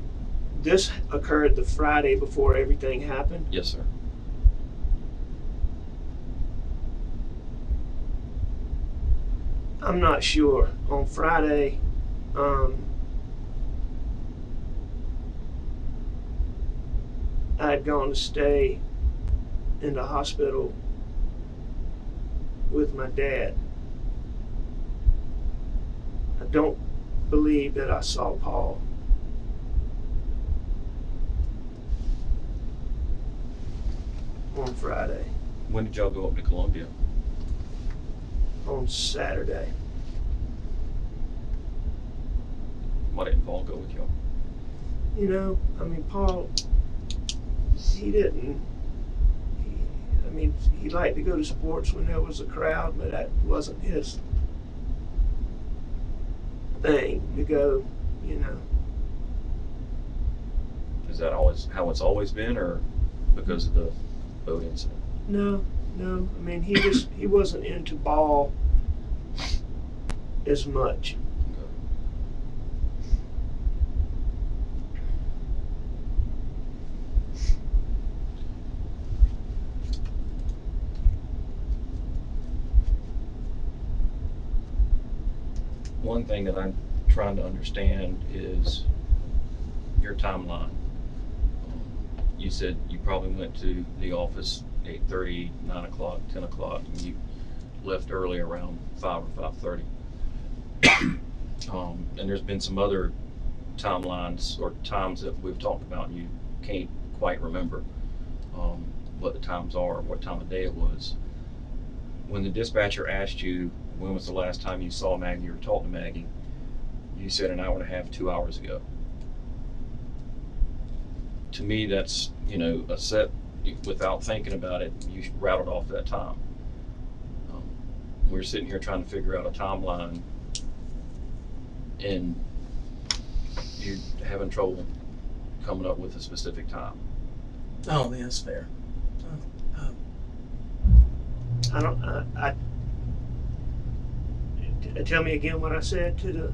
this occurred the Friday before everything happened. Yes, sir. I'm not sure. On Friday, I had gone to stay in the hospital with my dad. I don't believe that I saw Paul. On Friday. When did y'all go up to Columbia? On Saturday. Why didn't Paul go with y'all? You know, I mean, Paul, he didn't. He liked to go to sports when there was a crowd, but that wasn't his thing to go, you know. Is that always how it's always been, or because of the boat incident? No. I mean, he wasn't into ball as much. One thing that I'm trying to understand is your timeline. You said you probably went to the office 8:30, 9 o'clock, 10 o'clock, and you left early around 5 or 5:30. And there's been some other timelines or times that we've talked about and you can't quite remember what the times are, what time of day it was. When the dispatcher asked you when was the last time you saw Maggie or talked to Maggie, you said an hour and a half, 2 hours ago. To me, that's, a set, without thinking about it, you rattled off that time. We're sitting here trying to figure out a timeline and you're having trouble coming up with a specific time. Oh, man, that's fair. Tell me again what I said to the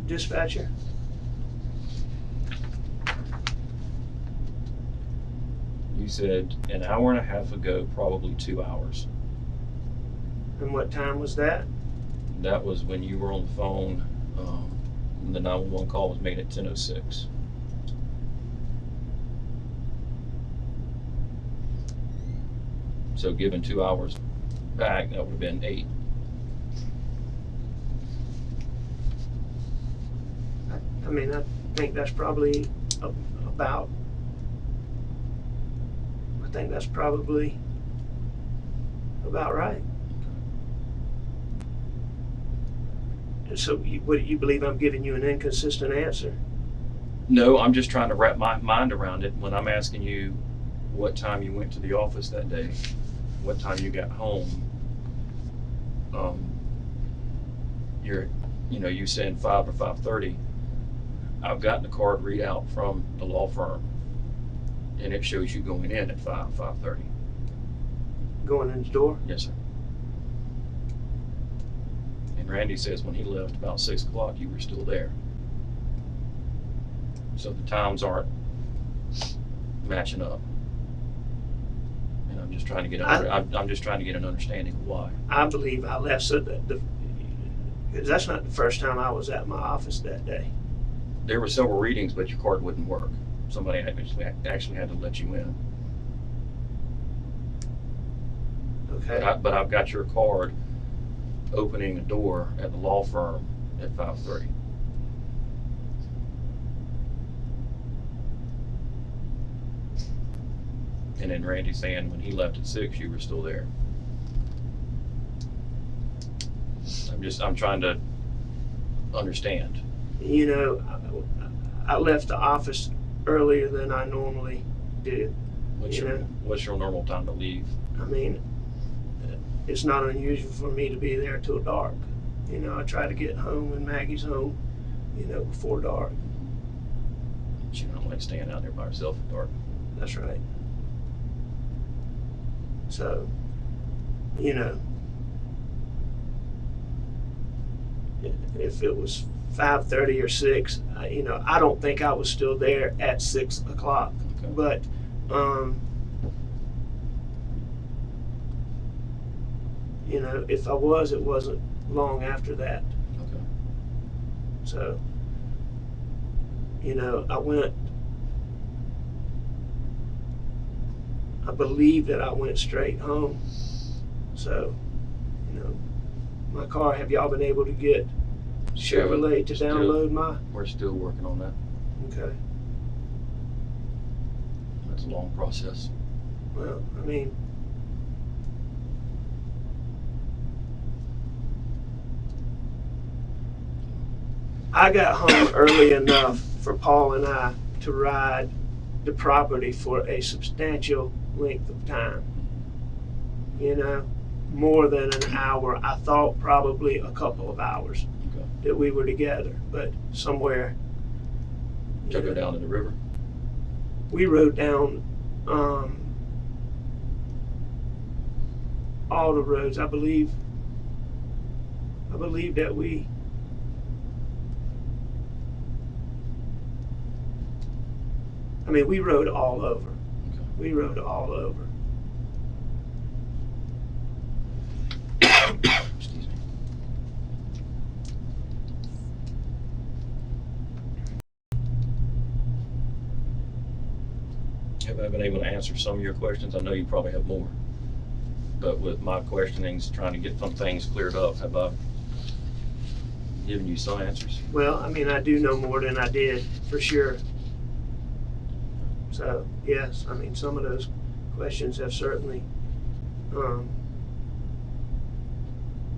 dispatcher. You said an hour and a half ago, probably 2 hours. And what time was that? That was when you were on the phone. The 911 call was made at 10:06. So given 2 hours back, that would have been 8. I think that's probably about. I think that's probably about right. And so, you believe I'm giving you an inconsistent answer? No, I'm just trying to wrap my mind around it. When I'm asking you what time you went to the office that day, what time you got home, you saying 5 or 5:30. I've gotten the card readout from the law firm, and it shows you going in at 5:30. Going in the door? Yes, sir. And Randy says when he left about 6 o'clock, you were still there. So the times aren't matching up. And I'm just trying to get I'm just trying to get an understanding of why. I believe I left so that that's not the first time I was at my office that day. There were several readings, but your card wouldn't work. somebody actually had to let you in. Okay. But I've got your card opening a door at the law firm at 5:30. And then Randy saying when he left at 6, you were still there. I'm trying to understand. You know, I left the office earlier than I normally do. What's your normal time to leave? I mean, it's not unusual for me to be there till dark. You know, I try to get home when Maggie's home, you know, before dark. You don't like staying out there by yourself in the dark. That's right. So, you know, if it was 5:30 or 6, you know, I don't think I was still there at 6 o'clock. Okay. But, you know, if I was, it wasn't long after that. Okay. So, you know, I believe that I went straight home. So, you know, my car, have y'all been able to get Chevrolet to download my? We're still working on that. Okay. That's a long process. Well, I mean, I got home early enough for Paul and I to ride the property for a substantial length of time. You know, more than an hour. I thought probably a couple of hours Okay. that we were together, but somewhere. Did you go down to the river? We rode down all the roads. I believe that we. I mean, we rode all over. Okay. We rode all over. Excuse me. Have I been able to answer some of your questions? I know you probably have more. But with my questionings, trying to get some things cleared up, have I given you some answers? Well, I mean, I do know more than I did, for sure. So, yes, I mean, some of those questions have certainly,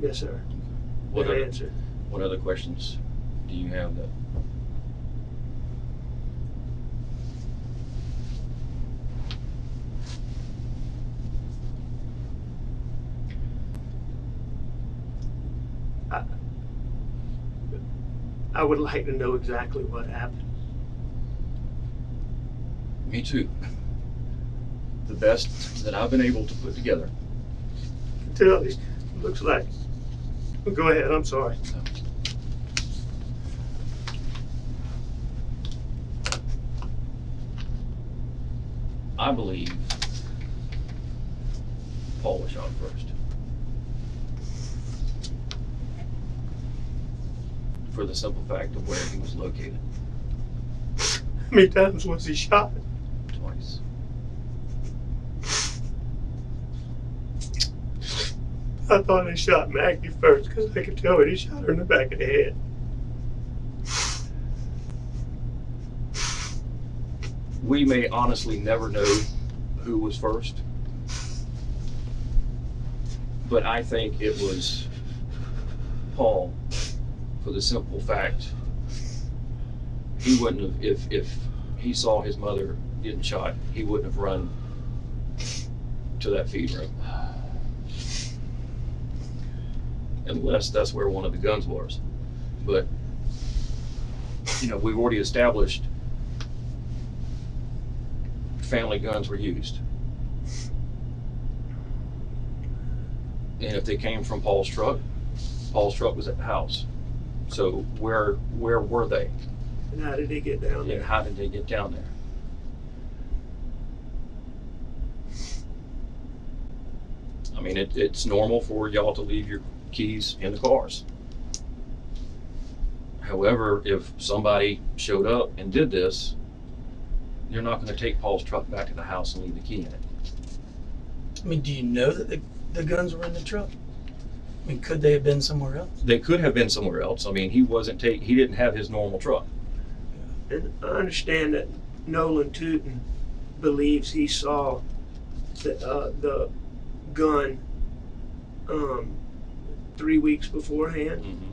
yes, sir, What been other, answered. what other questions do you have that? I would like to know exactly what happened. Me too. The best that I've been able to put together. Tell me, looks like. Go ahead, I'm sorry. I believe Paul was shot first. For the simple fact of where he was located. How many times was he shot? Twice. I thought he shot Maggie first because I could tell that he shot her in the back of the head. We may honestly never know who was first, but I think it was Paul, for the simple fact he wouldn't have, if he saw his mother getting shot, he wouldn't have run to that feed room. Unless that's where one of the guns was. But, you know, we've already established family guns were used. And if they came from Paul's truck was at the house. So where were they? And how did he get down there? And how did they get down there? I mean, it's normal for y'all to leave your keys in the cars. However, if somebody showed up and did this, You're not going to take Paul's truck back to the house and leave the key in it. I mean, do you know that the guns were in the truck? I mean, could they have been somewhere else? They could have been somewhere else. I mean, he didn't have his normal truck. And I understand that Nolan Tootin believes he saw the gun 3 weeks beforehand. Mm-hmm.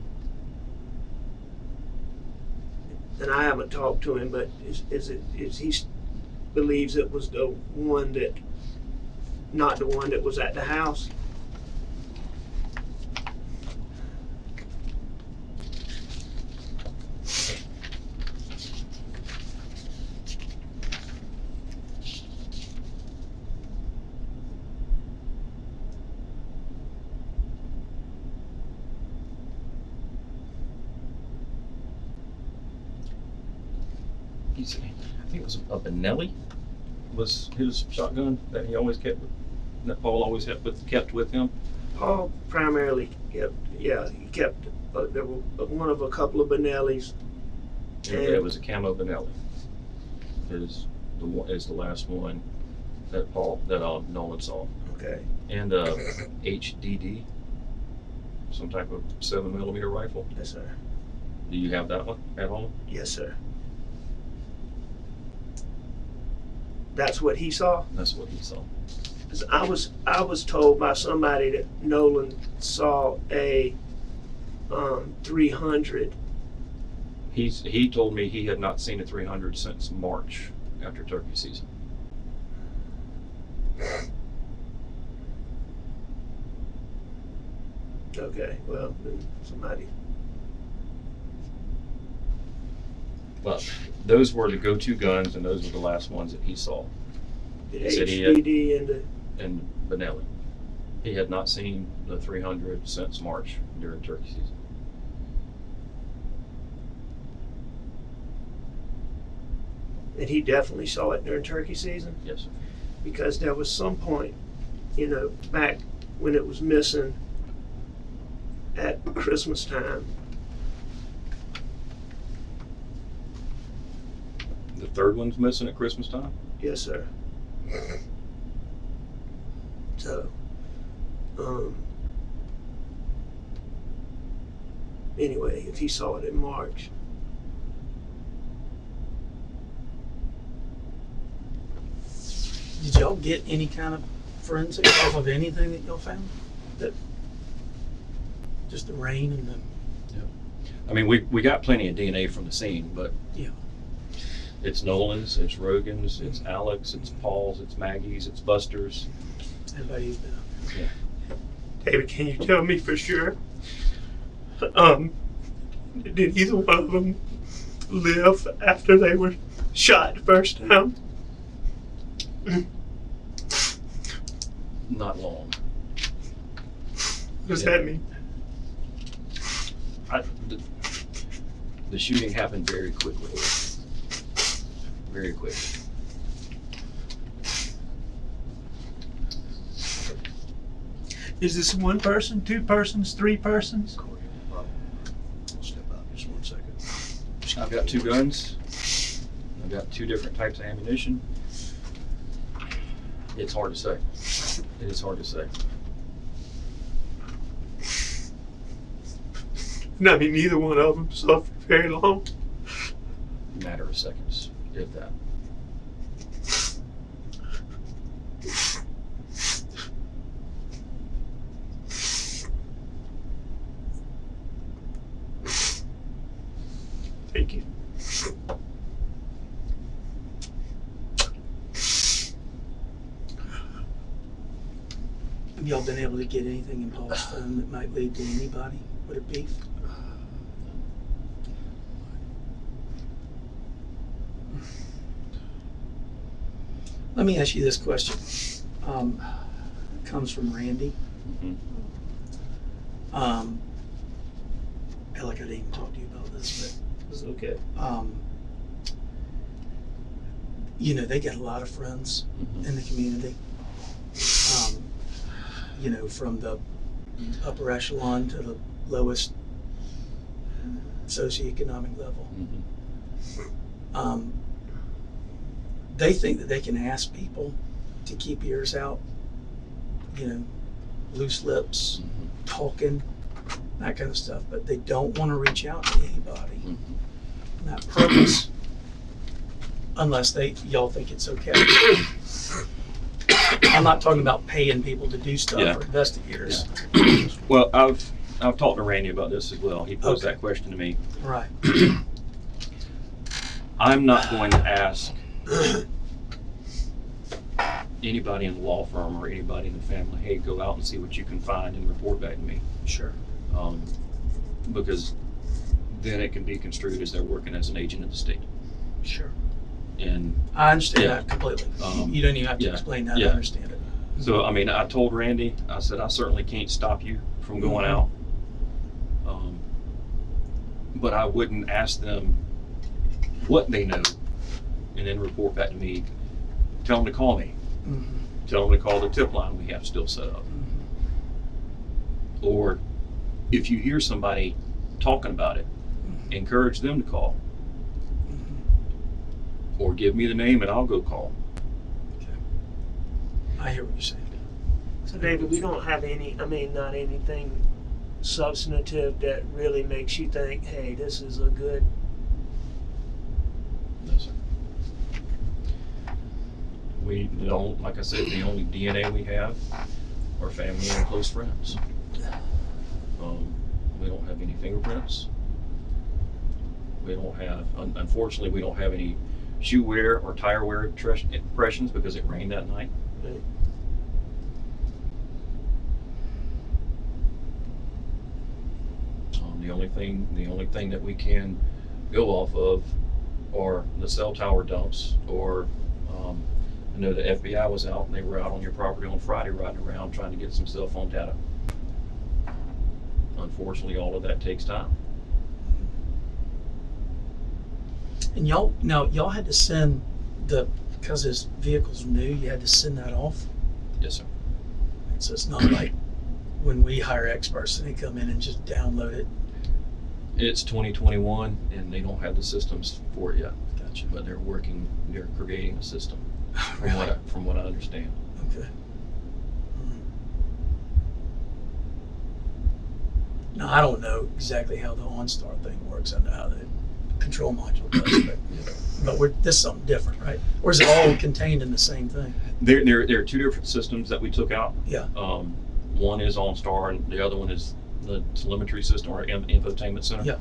And I haven't talked to him, but is he believes it was the one that, not the one that was at the house? I think it was a Benelli was his shotgun that he always kept that Paul always kept with him. Paul primarily kept, he kept there were one of a couple of Benellis. It was a camo Benelli. Is the last one that Nolan saw. Okay. And HDD, some type of 7mm rifle. Yes, sir. Do you have that one at home? Yes, sir. That's what he saw? That's what he saw. 'Cause I was told by somebody that Nolan saw a 300. He told me he had not seen a 300 since March after turkey season. Okay, well, then somebody. But those were the go-to guns, and those were the last ones that he saw. The He said he had- HDD and the. And Benelli. He had not seen the 300 since March during turkey season. And he definitely saw it during turkey season, Yes, sir. because there was some point, back when it was missing at Christmas time. The third one's missing at Christmas time. Yes, sir. So, anyway, if he saw it in March. Did y'all get any kind of forensic off of anything that y'all found? That just the rain and the. I mean, we got plenty of DNA from the scene, but Yeah. it's Nolan's, it's Rogan's, it's Alex, it's Paul's, it's Maggie's, it's Buster's. Everybody's been up there. David, can you tell me for sure? Did either one of them live after they were shot the first time? Not long. What does that mean? The shooting happened very quickly. Very quickly. Is this one person, two persons, three persons? Step out just 1 second. I've got two guns. I've got two different types of ammunition. It's hard to say. It is hard to say. I mean, neither one of them suffered very long. Matter of seconds, if that. Thank you. Have y'all been able to get anything in Paul's phone that might lead to anybody with a beef? Let me ask you this question. It comes from Randy. Mhm. I feel like I didn't even talk to you about this, It's okay. but they get a lot of friends Mhm. in the community. From the upper echelon to the lowest socioeconomic level. Mhm. they think that they can ask people to keep ears out, loose lips, talking, that kind of stuff, but they don't want to reach out to anybody. And that purpose, unless y'all think it's okay. I'm not talking about paying people to do stuff for investigators. Yeah. Well, I've talked to Randy about this as well. He posed that question to me. Right. I'm not going to ask anybody in the law firm or anybody in the family, hey, go out and see what you can find and report back to me. Sure. Because then it can be construed as they're working as an agent of the state. Sure. And I understand that completely. You don't even have to explain that. I understand it. So, I mean, I told Randy, I said, I certainly can't stop you from going out. But I wouldn't ask them what they know and then report back to me. Tell them to call me. Tell them to call the tip line we have still set up. Or if you hear somebody talking about it, encourage them to call. Or give me the name and I'll go call. Okay. I hear what you're saying. So David, we don't have not anything substantive that really makes you think, hey, this is a good. No, sir. We don't, like I said, the only DNA we have are family and close friends. We don't have any fingerprints. We don't have, unfortunately, we don't have any shoe wear or tire wear impressions because it rained that night. Right. The only thing that we can go off of are the cell tower dumps, or I know the FBI was out and they were out on your property on Friday riding around trying to get some cell phone data. Unfortunately, all of that takes time. And y'all had to send because his vehicle's new, you had to send that off? Yes, sir. So it's not like when we hire experts and they come in and just download it. It's 2021 and they don't have the systems for it yet. Gotcha. But they're creating a system Really? from what I understand. Okay. Now, I don't know exactly how the OnStar thing works. I know how the control module does, but this is something different, right? Or is it all contained in the same thing? There are two different systems that we took out. Yeah. One is OnStar and the other one is the telemetry system or infotainment center. Yeah.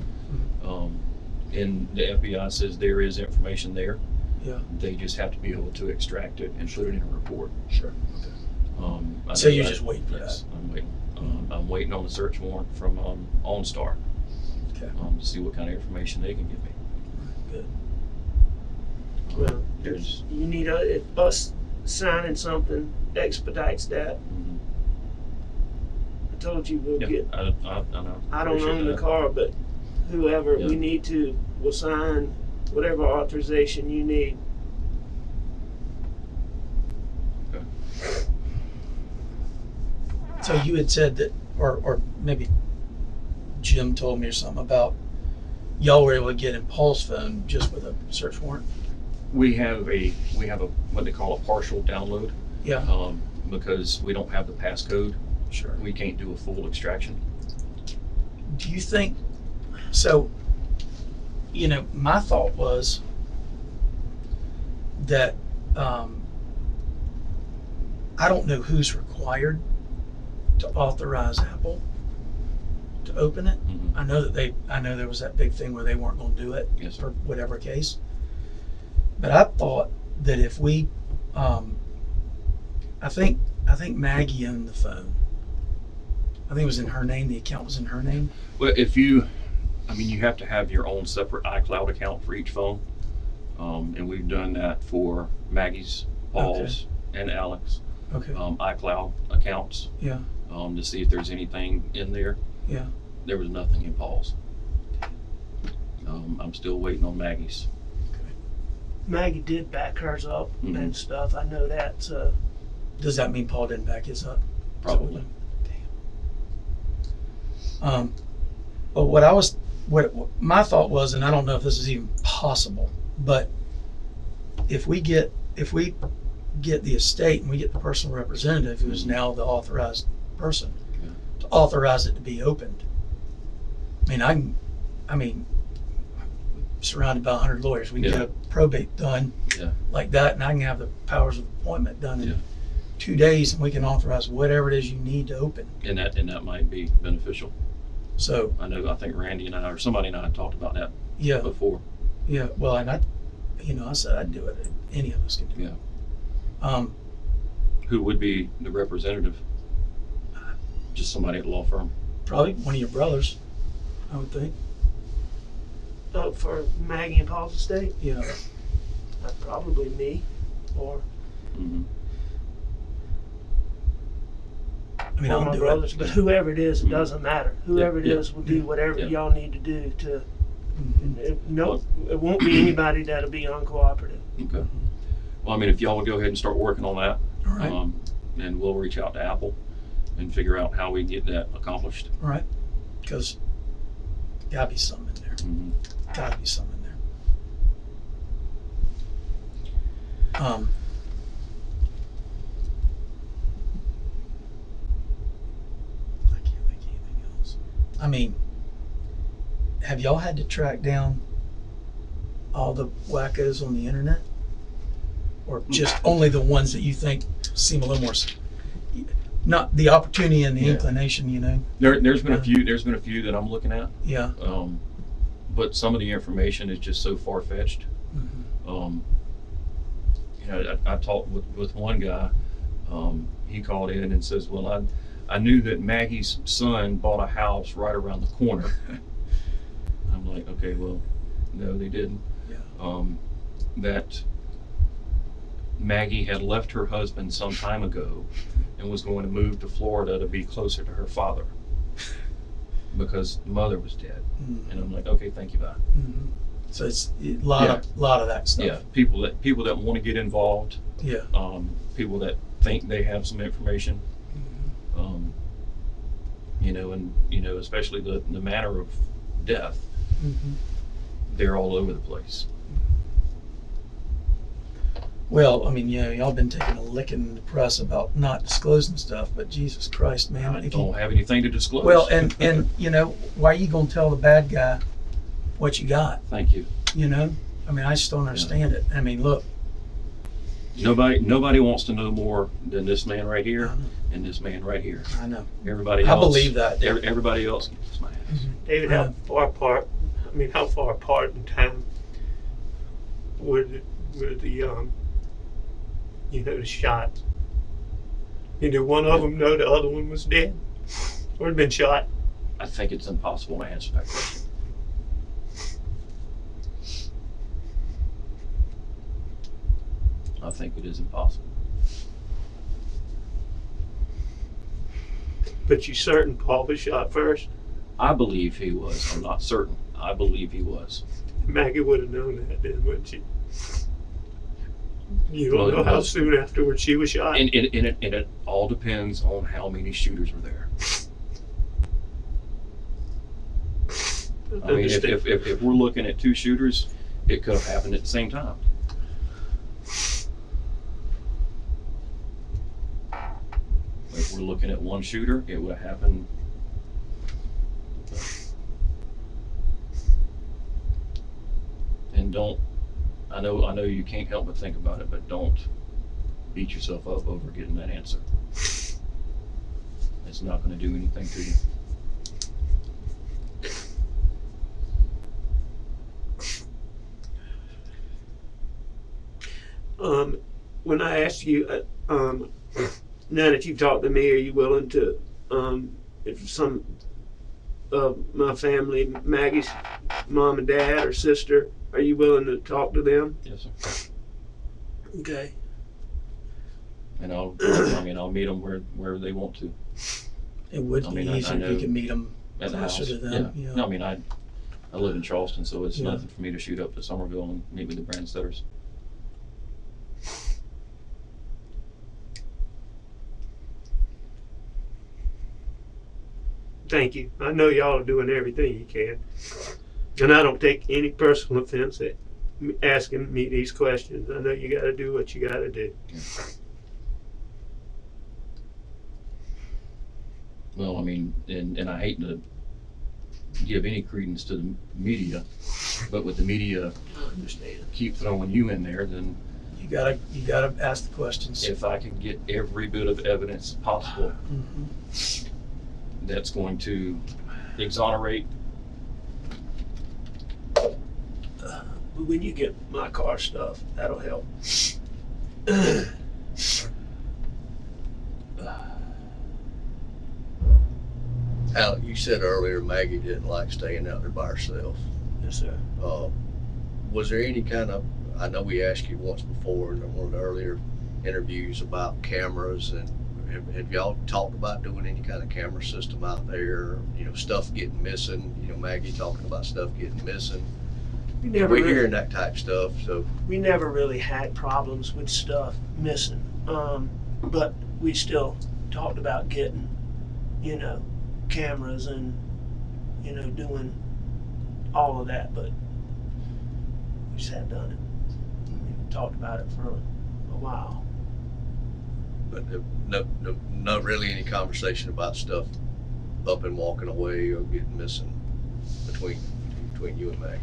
And the FBI says there is information there. Yeah. They just have to be able to extract it and put it in a report. Sure. Okay. So you're just waiting for yes, that? I'm waiting. I'm waiting on the search warrant from OnStar Okay. to see what kind of information they can give me. Good. Well, There's you need if us signing something expedites that. I told you we'll get. I know. I don't Appreciate own the that. car, but whoever Yeah. we need to will sign whatever authorization you need. Okay. So you had said that, or maybe Jim told me or something about y'all were able to get in Paul's phone just with a search warrant. We have what they call a partial download. Yeah. Because we don't have the passcode. Sure. We can't do a full extraction. Do you think so? My thought was that I don't know who's required to authorize Apple to open it. Mm-hmm. I know there was that big thing where they weren't going to do it. Yes, sir. For whatever case. But I thought that if we, I think Maggie owned the phone. I think it was in her name. The account was in her name. Well, you have to have your own separate iCloud account for each phone. And we've done that for Maggie's, Paul's, and Alex. Okay. iCloud accounts. Yeah. To see if there's anything in there. Yeah. There was nothing in Paul's. I'm still waiting on Maggie's. Maggie did back hers up Mhm. and stuff. I know that. So Does that mean Paul didn't back his up? Probably. Damn. But what my thought was, and I don't know if this is even possible, but if if we get the estate and we get the personal representative, who is now the authorized person, to authorize it to be opened. I mean, surrounded by 100 lawyers, we can get a probate done like that, and I can have the powers of appointment done in 2 days, and we can authorize whatever it is you need to open. And that might be beneficial. So I think Randy and I, or somebody and I, had talked about that before. Yeah, well, and I said I'd do it. Any of us can do it. Who would be the representative? Just somebody at the law firm? Probably one of your brothers, I would think. For Maggie and Paul's estate, Yeah. probably me, or I mean, one of I'll my do brothers. it. But whoever it is, it doesn't matter. Whoever it is will do whatever y'all need to do to. No, it won't be anybody that'll be uncooperative. Okay. Well, I mean, if y'all would go ahead and start working on that, All right. and we'll reach out to Apple and figure out how we get that accomplished. All right. Because gotta be something in there. Gotta be something in there. I can't think of anything else. I mean, have y'all had to track down all the wackos on the internet? Or just only the ones that you think seem a little more, not the opportunity and the inclination, you know? There's been a few that I'm looking at. Yeah. But some of the information is just so far-fetched. I talked with one guy. He called in and says, well, I knew that Maggie's son bought a house right around the corner. I'm like, okay, well, no, they didn't. Yeah. That Maggie had left her husband some time ago and was going to move to Florida to be closer to her father because mother was dead. And I'm like, okay, thank you, bye. So it's a lot of that stuff. Yeah, people that want to get involved. Yeah. People that think they have some information. Especially the manner of death. They're all over the place. Well, I mean, y'all been taking a licking in the press about not disclosing stuff, but Jesus Christ, man. I don't have anything to disclose. Well, and why are you going to tell the bad guy what you got? Thank you. I mean, I just don't understand it. I mean, look. Nobody wants to know more than this man right here and this man right here. I know. Everybody else. I believe that. Everybody else gets my ass. David, how far apart in time were the the shots? Did one of them know the other one was dead or had been shot? I think it's impossible to answer that question. I think it is impossible. But you certain Paul was shot first? I believe he was. I'm not certain. I believe he was. Maggie would have known that then, wouldn't she? You don't know how soon afterwards she was shot. And it all depends on how many shooters were there. I mean, if we're looking at two shooters, it could have happened at the same time. If we're looking at one shooter, it would have happened. And I know you can't help but think about it, but don't beat yourself up over getting that answer. It's not going to do anything to you. When I asked you, now that you've talked to me, are you willing to, if some of my family, Maggie's mom and dad or sister, are you willing to talk to them? Yes, sir. Okay. And I'll meet them wherever they want to. It would be easier if you could meet them at the house. closer to them. Yeah. No, I mean, I live in Charleston, so it's nothing for me to shoot up to Somerville and meet with the Brandstetters. Thank you. I know y'all are doing everything you can. And I don't take any personal offense at asking me these questions. I know you got to do what you got to do. Well, I mean, and I hate to give any credence to the media, but with the media I understand. keep throwing you in there, then You gotta ask the questions. if I can get every bit of evidence possible that's going to exonerate. When you get my car stuff, that'll help. Al, you said earlier Maggie didn't like staying out there by herself. Yes, sir. Was there any kind of, I know we asked you once before in one of the earlier interviews about cameras, and have y'all talked about doing any kind of camera system out there? You know, stuff getting missing. You know, Maggie talking about stuff getting missing. We're hearing that type stuff. So We never really had problems with stuff missing, but we still talked about getting, cameras and, doing all of that, but we just hadn't done it. We talked about it for a while. but not really any conversation about stuff up and walking away or getting missing between you and Maggie.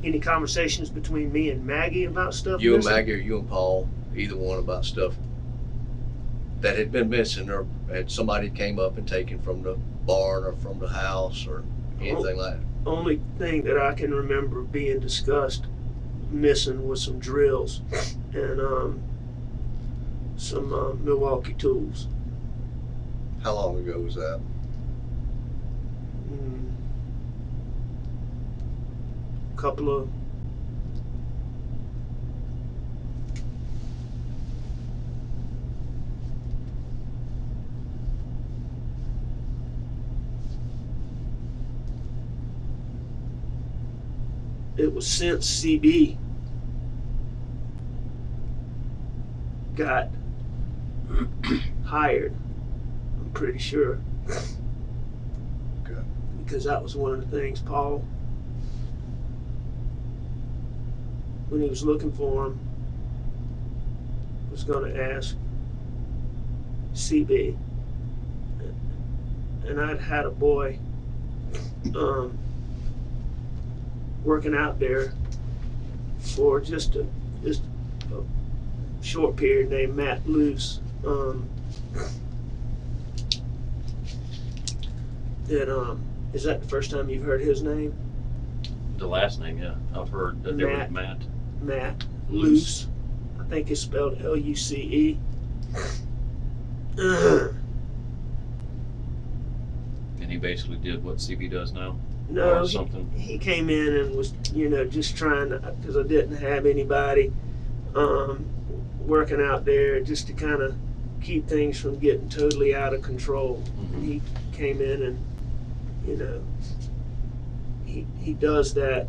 Any conversations between me and Maggie about stuff You missing? and Maggie or you and Paul, either one, about stuff that had been missing or had somebody came up and taken from the barn or from the house or anything like that? Only thing that I can remember being discussed missing was some drills and some Milwaukee tools. How long ago was that? Couple of it was since CB got hired, I'm pretty sure. Okay. Because that was one of the things Paul, when he was looking for him, was going to ask CB. And I'd had a boy working out there for just a short period named Matt Luce. Is that the first time you've heard his name? The last name, yeah. I've heard that there was Matt. Matt Luce. I think it's spelled Luce. And he basically did what CB does now. No, Or something. he came in and was, just trying to, because I didn't have anybody working out there, just to kind of keep things from getting totally out of control. Mhm. He came in and, he does that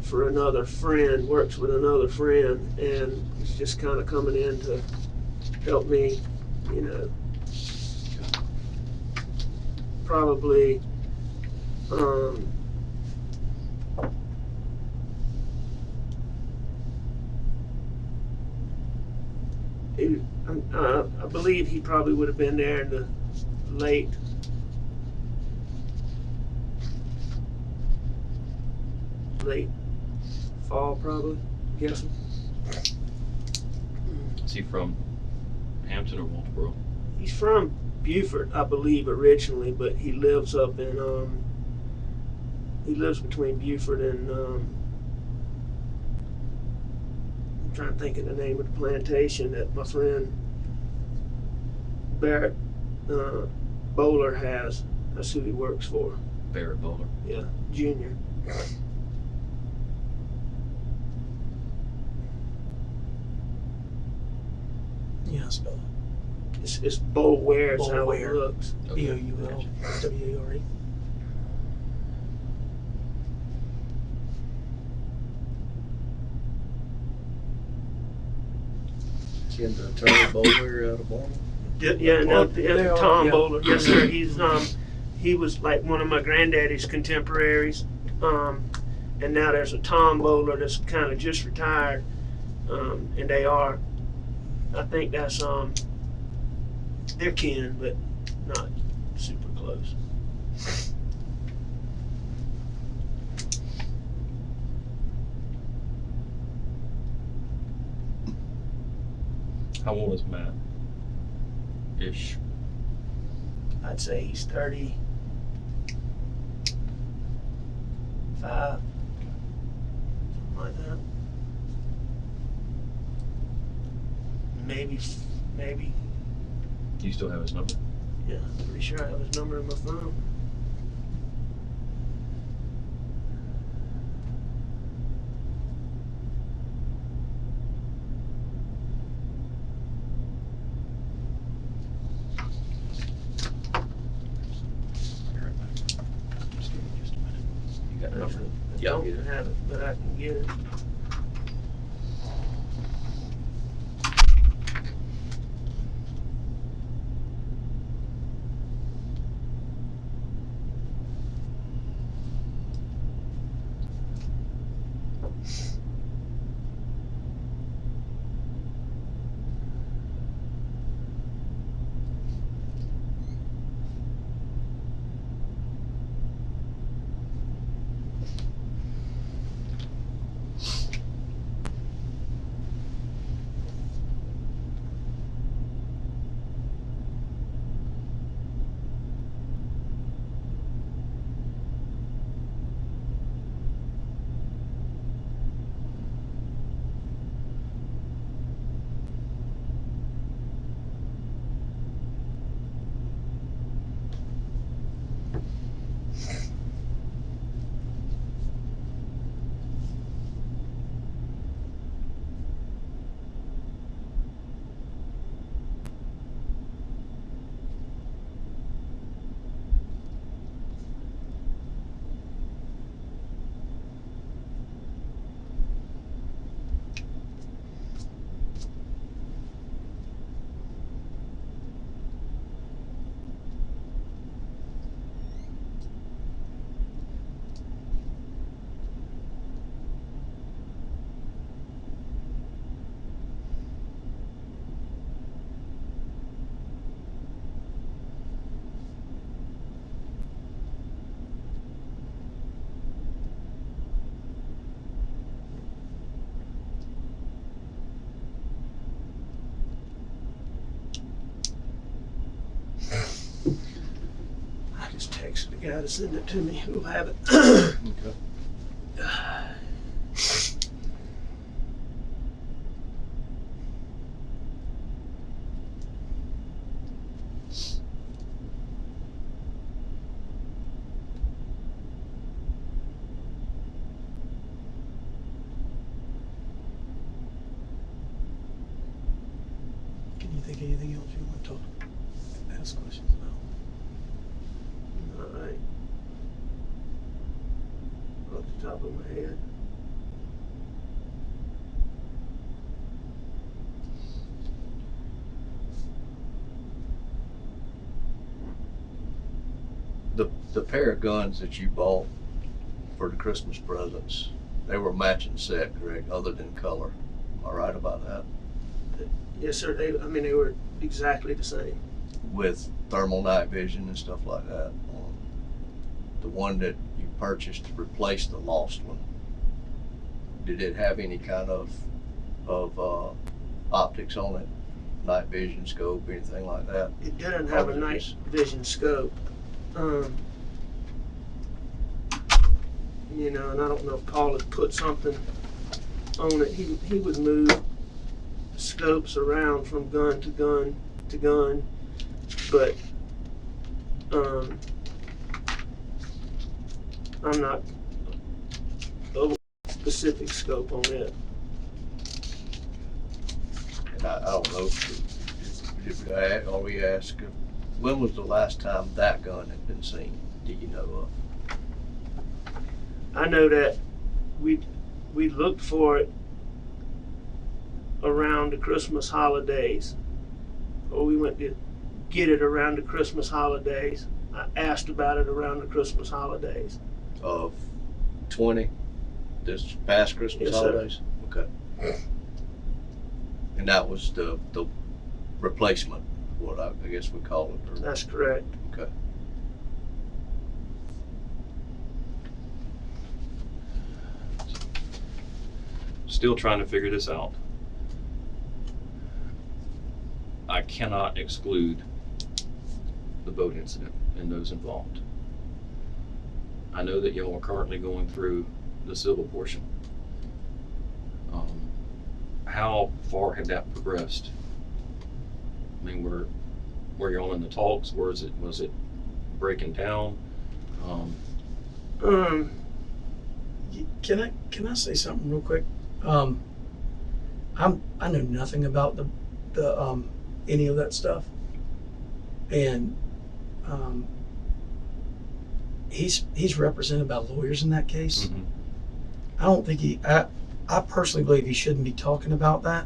for another friend, works with another friend, and he's just kind of coming in to help me, probably I believe he probably would have been there in the late fall, probably, I'm guessing. Is he from Hampton or Walterboro? He's from Beaufort, I believe, originally, but he lives up in he lives between Beaufort and I'm trying to think of the name of the plantation that my friend Barrett Bowler has. That's who he works for. Barrett Bowler. Yeah, Junior. Yeah, spell it. It's Boulware is how it Boulware. looks. Okay. Boulware. Ken, the attorney Bowler out of Barnum? Yeah, no, They are, Tom yeah. Bowler. Yes, sir. He was like one of my granddaddy's contemporaries. and now there's a Tom Bowler that's kind of just retired, and they are, I think that's they're kin, but not super close. How old is Matt? Ish. I'd say he's 35, something like that. Maybe. Do you still have his number? Yeah, I'm pretty sure I have his number in my phone. You got the number? I Yeah. don't have it, but I can get it. I just texted the guy to send it to me. Who'll have it? Okay. Can you think of anything else you want to talk, ask questions about? All right. Off the top of my head. The pair of guns that you bought for the Christmas presents, they were matching set, correct? Other than color. Am I right about that? Yes, sir. They were exactly the same. With thermal night vision and stuff like that. The one that you purchased to replace the lost one, did it have any kind of optics on it? Night vision, scope, anything like that? It didn't have a night vision scope. And I don't know if Paul had put something on it. He would move scopes around from gun to gun to gun, but I'm not over specific scope on it. And I don't know or we ask, when was the last time that gun had been seen? Do you know of? I know that we looked for it around the Christmas holidays, or we went to get it around the Christmas holidays. I asked about it around the Christmas holidays. Of 20? this past Christmas Yes, sir. holidays? Okay. And that was the replacement, what I guess we call it. Or, That's correct. okay. Still trying to figure this out. I cannot exclude the boat incident and those involved. I know that y'all are currently going through the civil portion. How far had that progressed? I mean, were y'all in the talks? Was it breaking down? Can I say something real quick? I know nothing about the any of that stuff, and he's represented by lawyers in that case. Mm-hmm. I don't think I personally believe he shouldn't be talking about that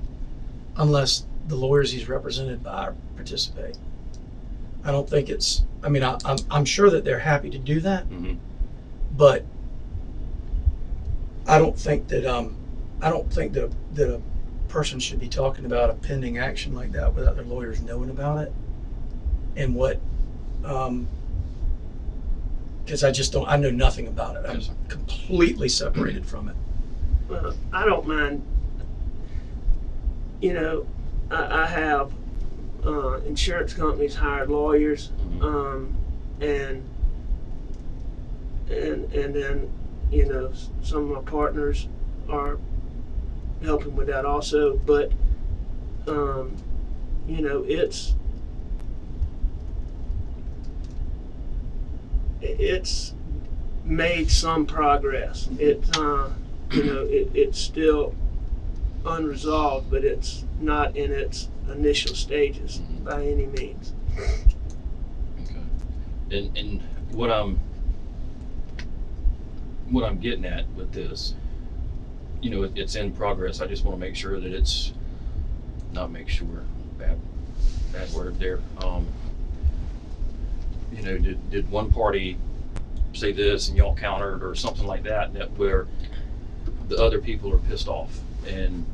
unless the lawyers he's represented by participate. I don't think it's. I mean, I'm sure that they're happy to do that, Mm-hmm. but I don't think that a person should be talking about a pending action like that without their lawyers knowing about it. And what, because I know nothing about it. I'm Yes, sir. completely separated from it. Well, I don't mind. You know, I have insurance companies hired lawyers, Mm-hmm. and then you know some of my partners are helping with that also. But you know, it's made some progress. You know, it's still unresolved, but it's not in its initial stages Mhm. by any means. Okay. And what I'm getting at with this, you know, it's in progress. I just want to make sure that it's not make sure. Bad word there. You know, did one party say this and y'all countered or something like that where the other people are pissed off, and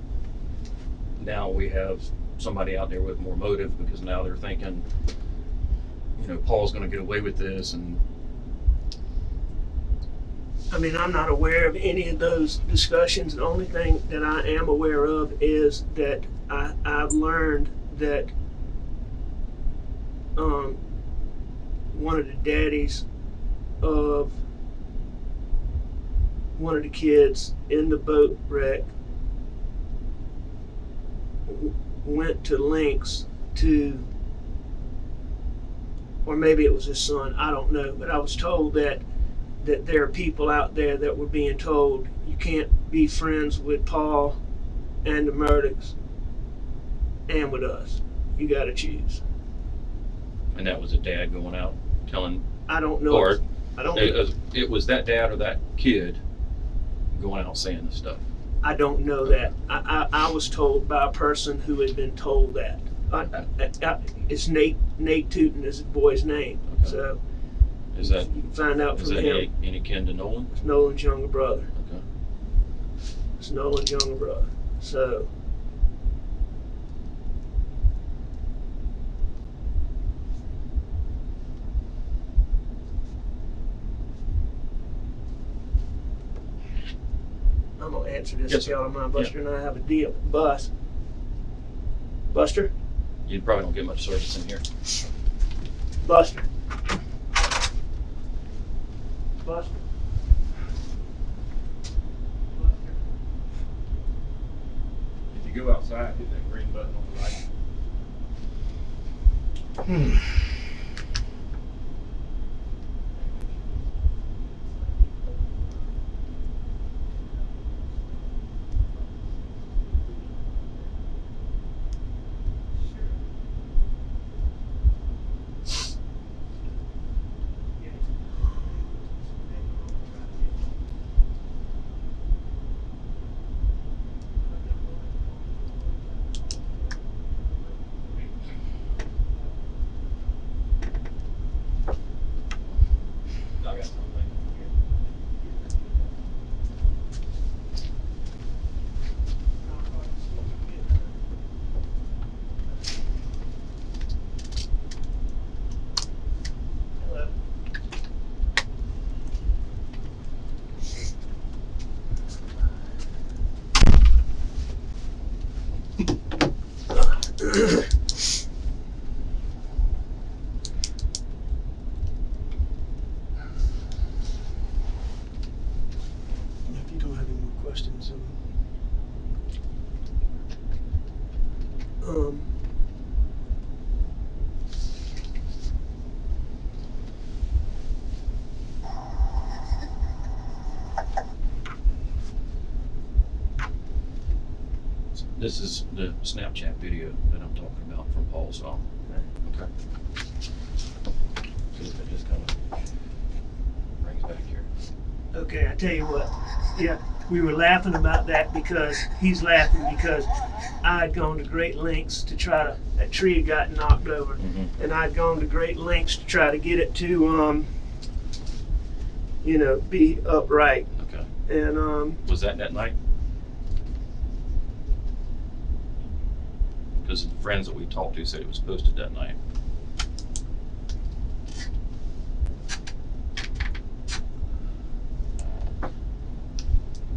now we have somebody out there with more motive because now they're thinking, you know, Paul's going to get away with this. And I mean, I'm not aware of any of those discussions. The only thing that I am aware of is that I've learned that one of the daddies of one of the kids in the boat wreck went to lengths to, or maybe it was his son, I don't know, but I was told that there are people out there that were being told you can't be friends with Paul and the Murdaughs and with us. You got to choose. and that was a dad going out telling, I don't know. or I don't know. it was that dad or that kid going out saying this stuff. I don't know that. I was told by a person who had been told that. It's Nate Tootin is the boy's name. Okay. So Is that you can find out is from that him. any kin to Nolan? It's Nolan's younger brother. Okay. It's Nolan's younger brother. So I'm gonna answer this Yes, if sir. y'all don't mind. Buster and I have a deal. Buster? You probably don't get much service in here. Buster. Buster. If you go outside, hit that green button on the right. I got something. This is the Snapchat video that I'm talking about from Paul's phone. Okay. So it just kind of brings back here. Okay, I tell you what. Yeah, we were laughing about that because he's laughing because I'd gone to great lengths to try to. That tree had gotten knocked over, and I'd gone to great lengths to try to get it to, be upright. Okay. And Was that night? Because the friends that we talked to said it was posted that night.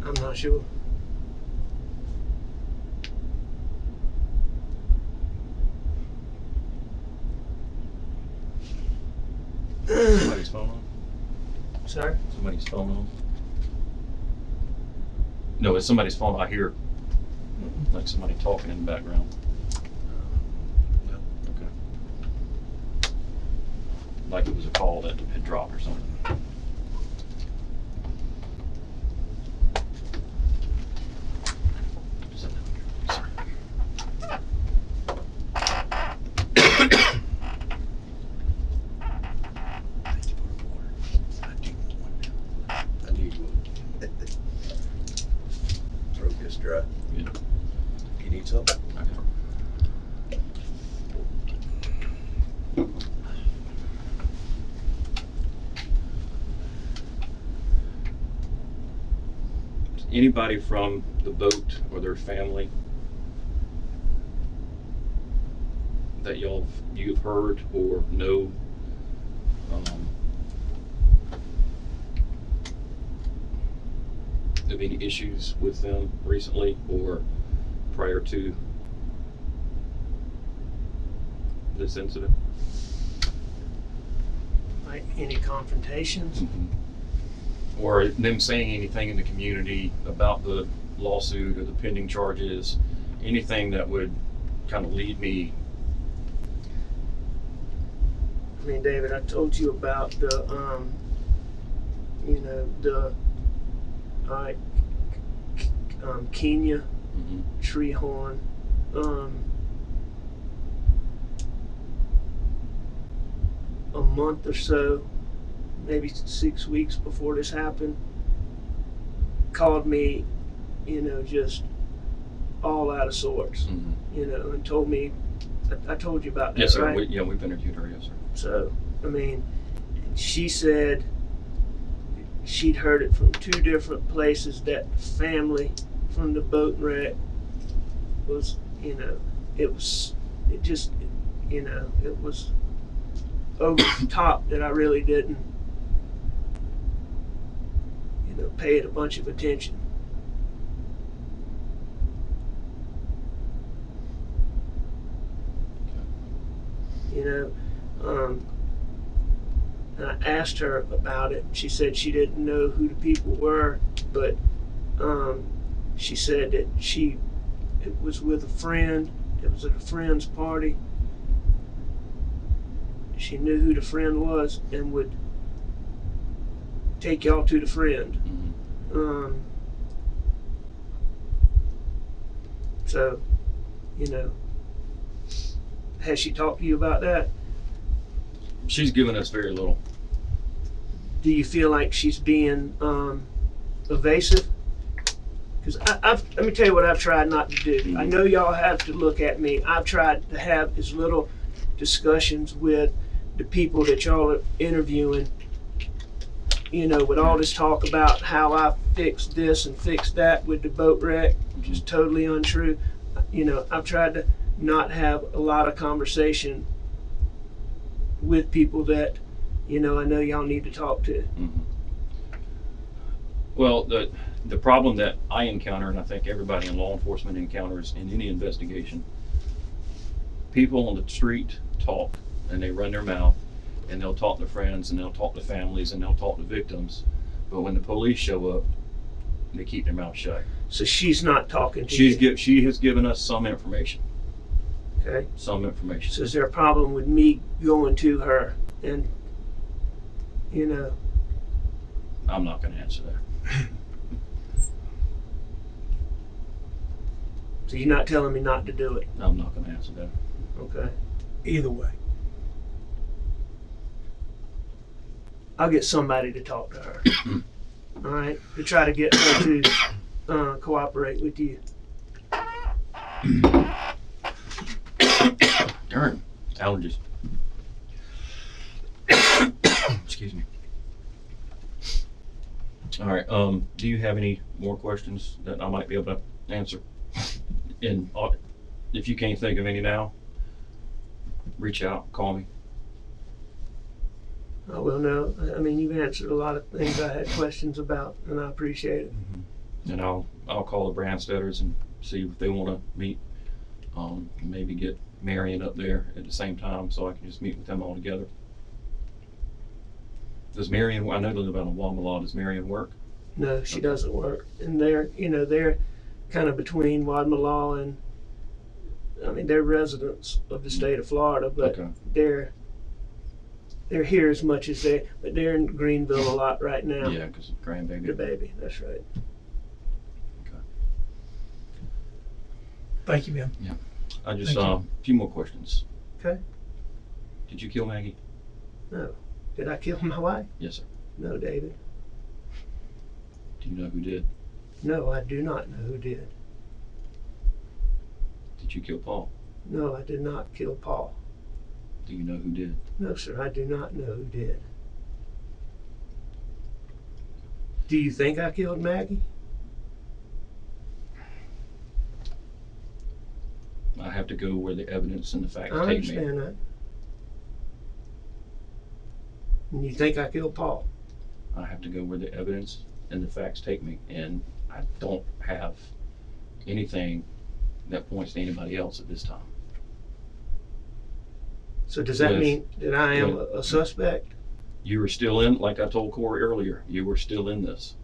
I'm not sure. Somebody's phone on? Sorry? Somebody's phone on? No, it's somebody's phone. I hear like somebody talking in the background. No. Okay. Like it was a call that had dropped or something. I need one. Throat gets dry. Yeah. You need something? Anybody from the boat or their family that you've heard or know of any issues with them recently or prior to this incident? Like any confrontations? Or them saying anything in the community about the lawsuit or the pending charges, anything that would kind of lead me. I mean, David, I told you about the, Kenya tree horn. A month or so, maybe 6 weeks before this happened, called me, just all out of sorts, and told me, I told you about that, Yes, sir. right? We've interviewed her, yes, sir. So, I mean, she said she'd heard it from 2 different places that family from the boat wreck was, it was over the top that I really didn't, pay it a bunch of attention. And I asked her about it. She said she didn't know who the people were, but she said that it was with a friend. It was at a friend's party. She knew who the friend was and would take y'all to the friend. So, has she talked to you about that? She's given us very little. Do you feel like she's being evasive? Because let me tell you what I've tried not to do. I know y'all have to look at me. I've tried to have as little discussions with the people that y'all are interviewing, with all this talk about how I fixed this and fixed that with the boat wreck, which is totally untrue. I've tried to not have a lot of conversation with people that, I know y'all need to talk to. Well, the problem that I encounter, and I think everybody in law enforcement encounters in any investigation, people on the street talk and they run their mouth and they'll talk to friends and they'll talk to families and they'll talk to victims, but when the police show up, they keep their mouth shut. So she's not talking to you? She has given us some information. Okay. Some information. So is there a problem with me going to her and, I'm not going to answer that. So you're not telling me not to do it? I'm not gonna answer that. Okay. Either way. I'll get somebody to talk to her. All right, to try to get her to cooperate with you. Darn, allergies. Excuse me. All right. Do you have any more questions that I might be able to answer? And if you can't think of any now, reach out, call me. I will know. I mean, you've answered a lot of things I had questions about, and I appreciate it. And I'll call the Branstetters and see if they want to meet. Maybe get Marion up there at the same time so I can just meet with them all together. Does Marion? I know they live out in Wamala. Does Marion work? No, she doesn't work, and they're kind of between Wadmalaw and. I mean, they're residents of the state of Florida, but Okay. they're here as much as but they're in Greenville a lot right now. Yeah, because grandbaby. The baby, that's right. Thank you, Ben. I just Thank a few more questions. Okay. Did you kill Maggie? No. Did I kill my wife? Yes, sir. No, David. Do you know who did? No, I do not know who did. Did you kill Paul? No, I did not kill Paul. Do you know who did? No, sir, I do not know who did. Do you think I killed Maggie? I have to go where the evidence and the facts I take me. understand that. And you think I killed Paul? I have to go where the evidence and the facts take me, and I don't have anything that points to anybody else at this time. So does that Yes. mean that I am a suspect? You were still in, like I told Corey earlier, you were still in this.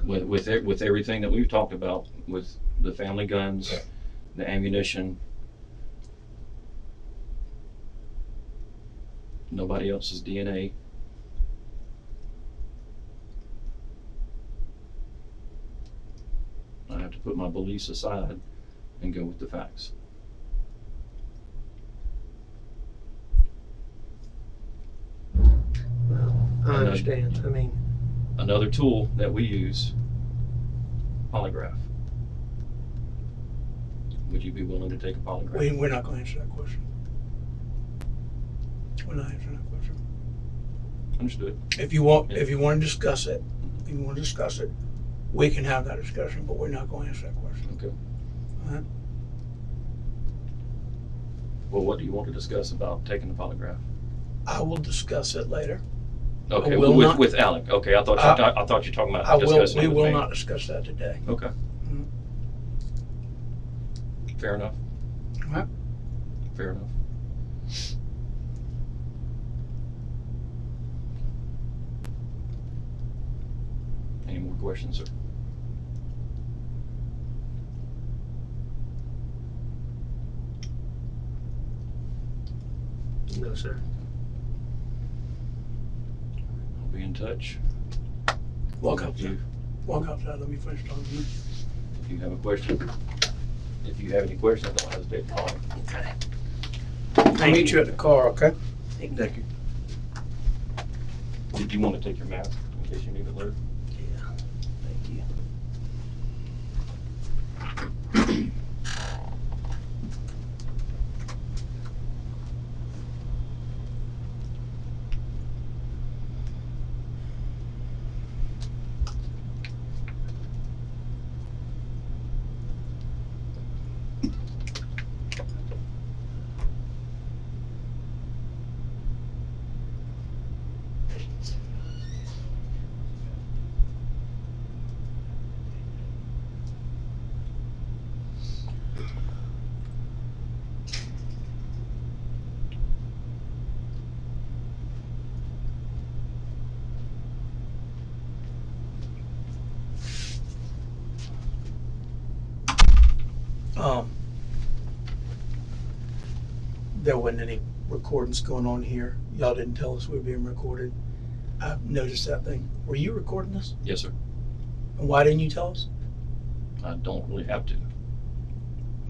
With everything that we've talked about, with the family guns, the ammunition, nobody else's DNA. I have to put my beliefs aside and go with the facts. Well, I understand. I mean, Another tool that we use, polygraph. Would you be willing to take a polygraph? We're not going to answer that question. We're not answering that question. Understood. If you want to discuss it, we can have that discussion, but we're not going to answer that question. Okay. All right. Well, what do you want to discuss about taking the polygraph? I will discuss it later. Okay, I will not- with Alec. Okay, I thought you were talking about discussing We it with will me. not discuss that today. Okay. Mhm. Fair enough. All right. Fair enough. Any more questions, sir? no, sir. I'll be in touch. Walk If outside. you, Walk outside. Let me finish talking to you. if you have a question, if you have any questions, don't hesitate to call me. Okay. I'll meet you at the car, okay? Thank you. Did you want to take your mask in case you need it later? Yeah. Thank you. there wasn't any recordings going on here. Y'all didn't tell us we were being recorded. I noticed that thing. Were you recording this? Yes, sir. And why didn't you tell us? I don't really have to.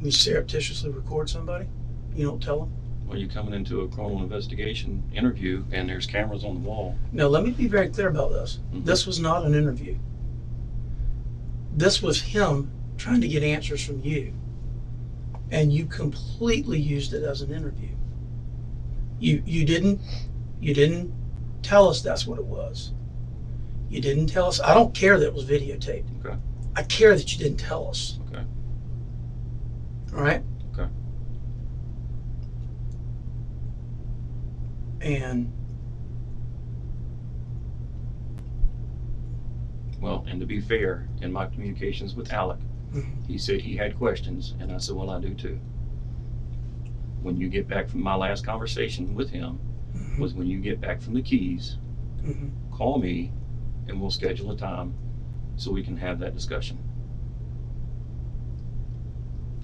You surreptitiously record somebody? You don't tell them? When you're coming into a criminal investigation interview and there's cameras on the wall. Now, let me be very clear about this. Mhm. This was not an interview. This was him trying to get answers from you. And you completely used it as an interview. You didn't tell us that's what it was. You didn't tell us. I don't care that it was videotaped. Okay. I care that you didn't tell us. Okay. All right? Okay. And Well, and to be fair, in my communications with Alec, Mhm. he said he had questions, and I said, well, I do too. When you get back from my last conversation with him, Mhm. was when you get back from the Keys, Mhm. call me, and we'll schedule a time so we can have that discussion.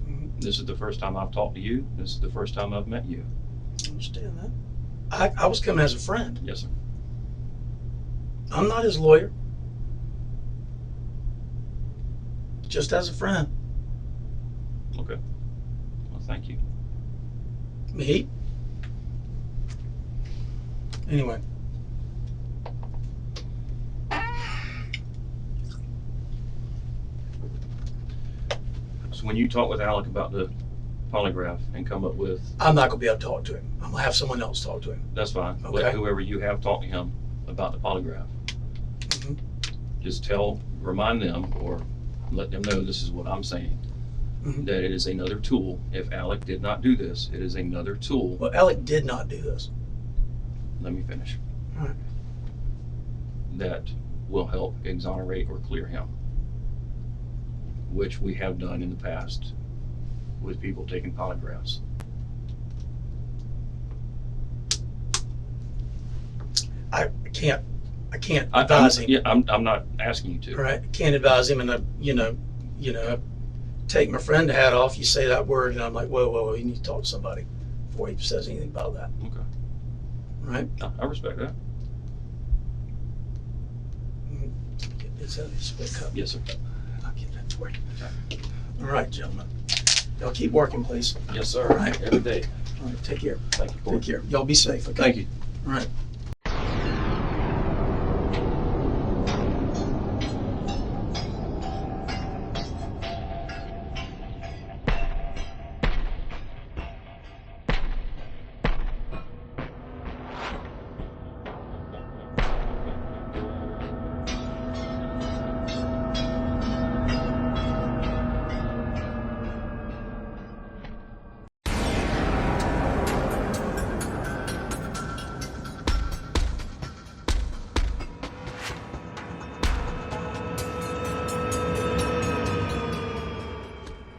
Mhm. This is the first time I've talked to you. This is the first time I've met you. I understand that. I was coming as a friend. Yes, sir. I'm not his lawyer. Just as a friend. Okay. Well, thank you. Me? Anyway. So when you talk with Alec about the polygraph and come up with, I'm not going to be able to talk to him. I'm going to have someone else talk to him. that's fine. Okay. Let whoever you have talk to him about the polygraph. Mhm. Just remind them or let them know this is what I'm saying. Mhm. That it is another tool. If Alec did not do this, it is another tool. Well, Alec did not do this. Let me finish. All right. That will help exonerate or clear him, which we have done in the past with people taking polygraphs. I can't advise him. Yeah, I'm not asking you to. All right. Can't advise him. And I take my friend hat off. You say that word, and I'm like, whoa, you need to talk to somebody before he says anything about that. Okay. Right? I respect that. Is that a split cup? Yes, sir. I'll get that to work. All right, gentlemen. Y'all keep working, please. Yes, sir. All right. Every day. All right. Take care. Thank you, Take Corey. care. Y'all be safe. Okay? Thank you. All right.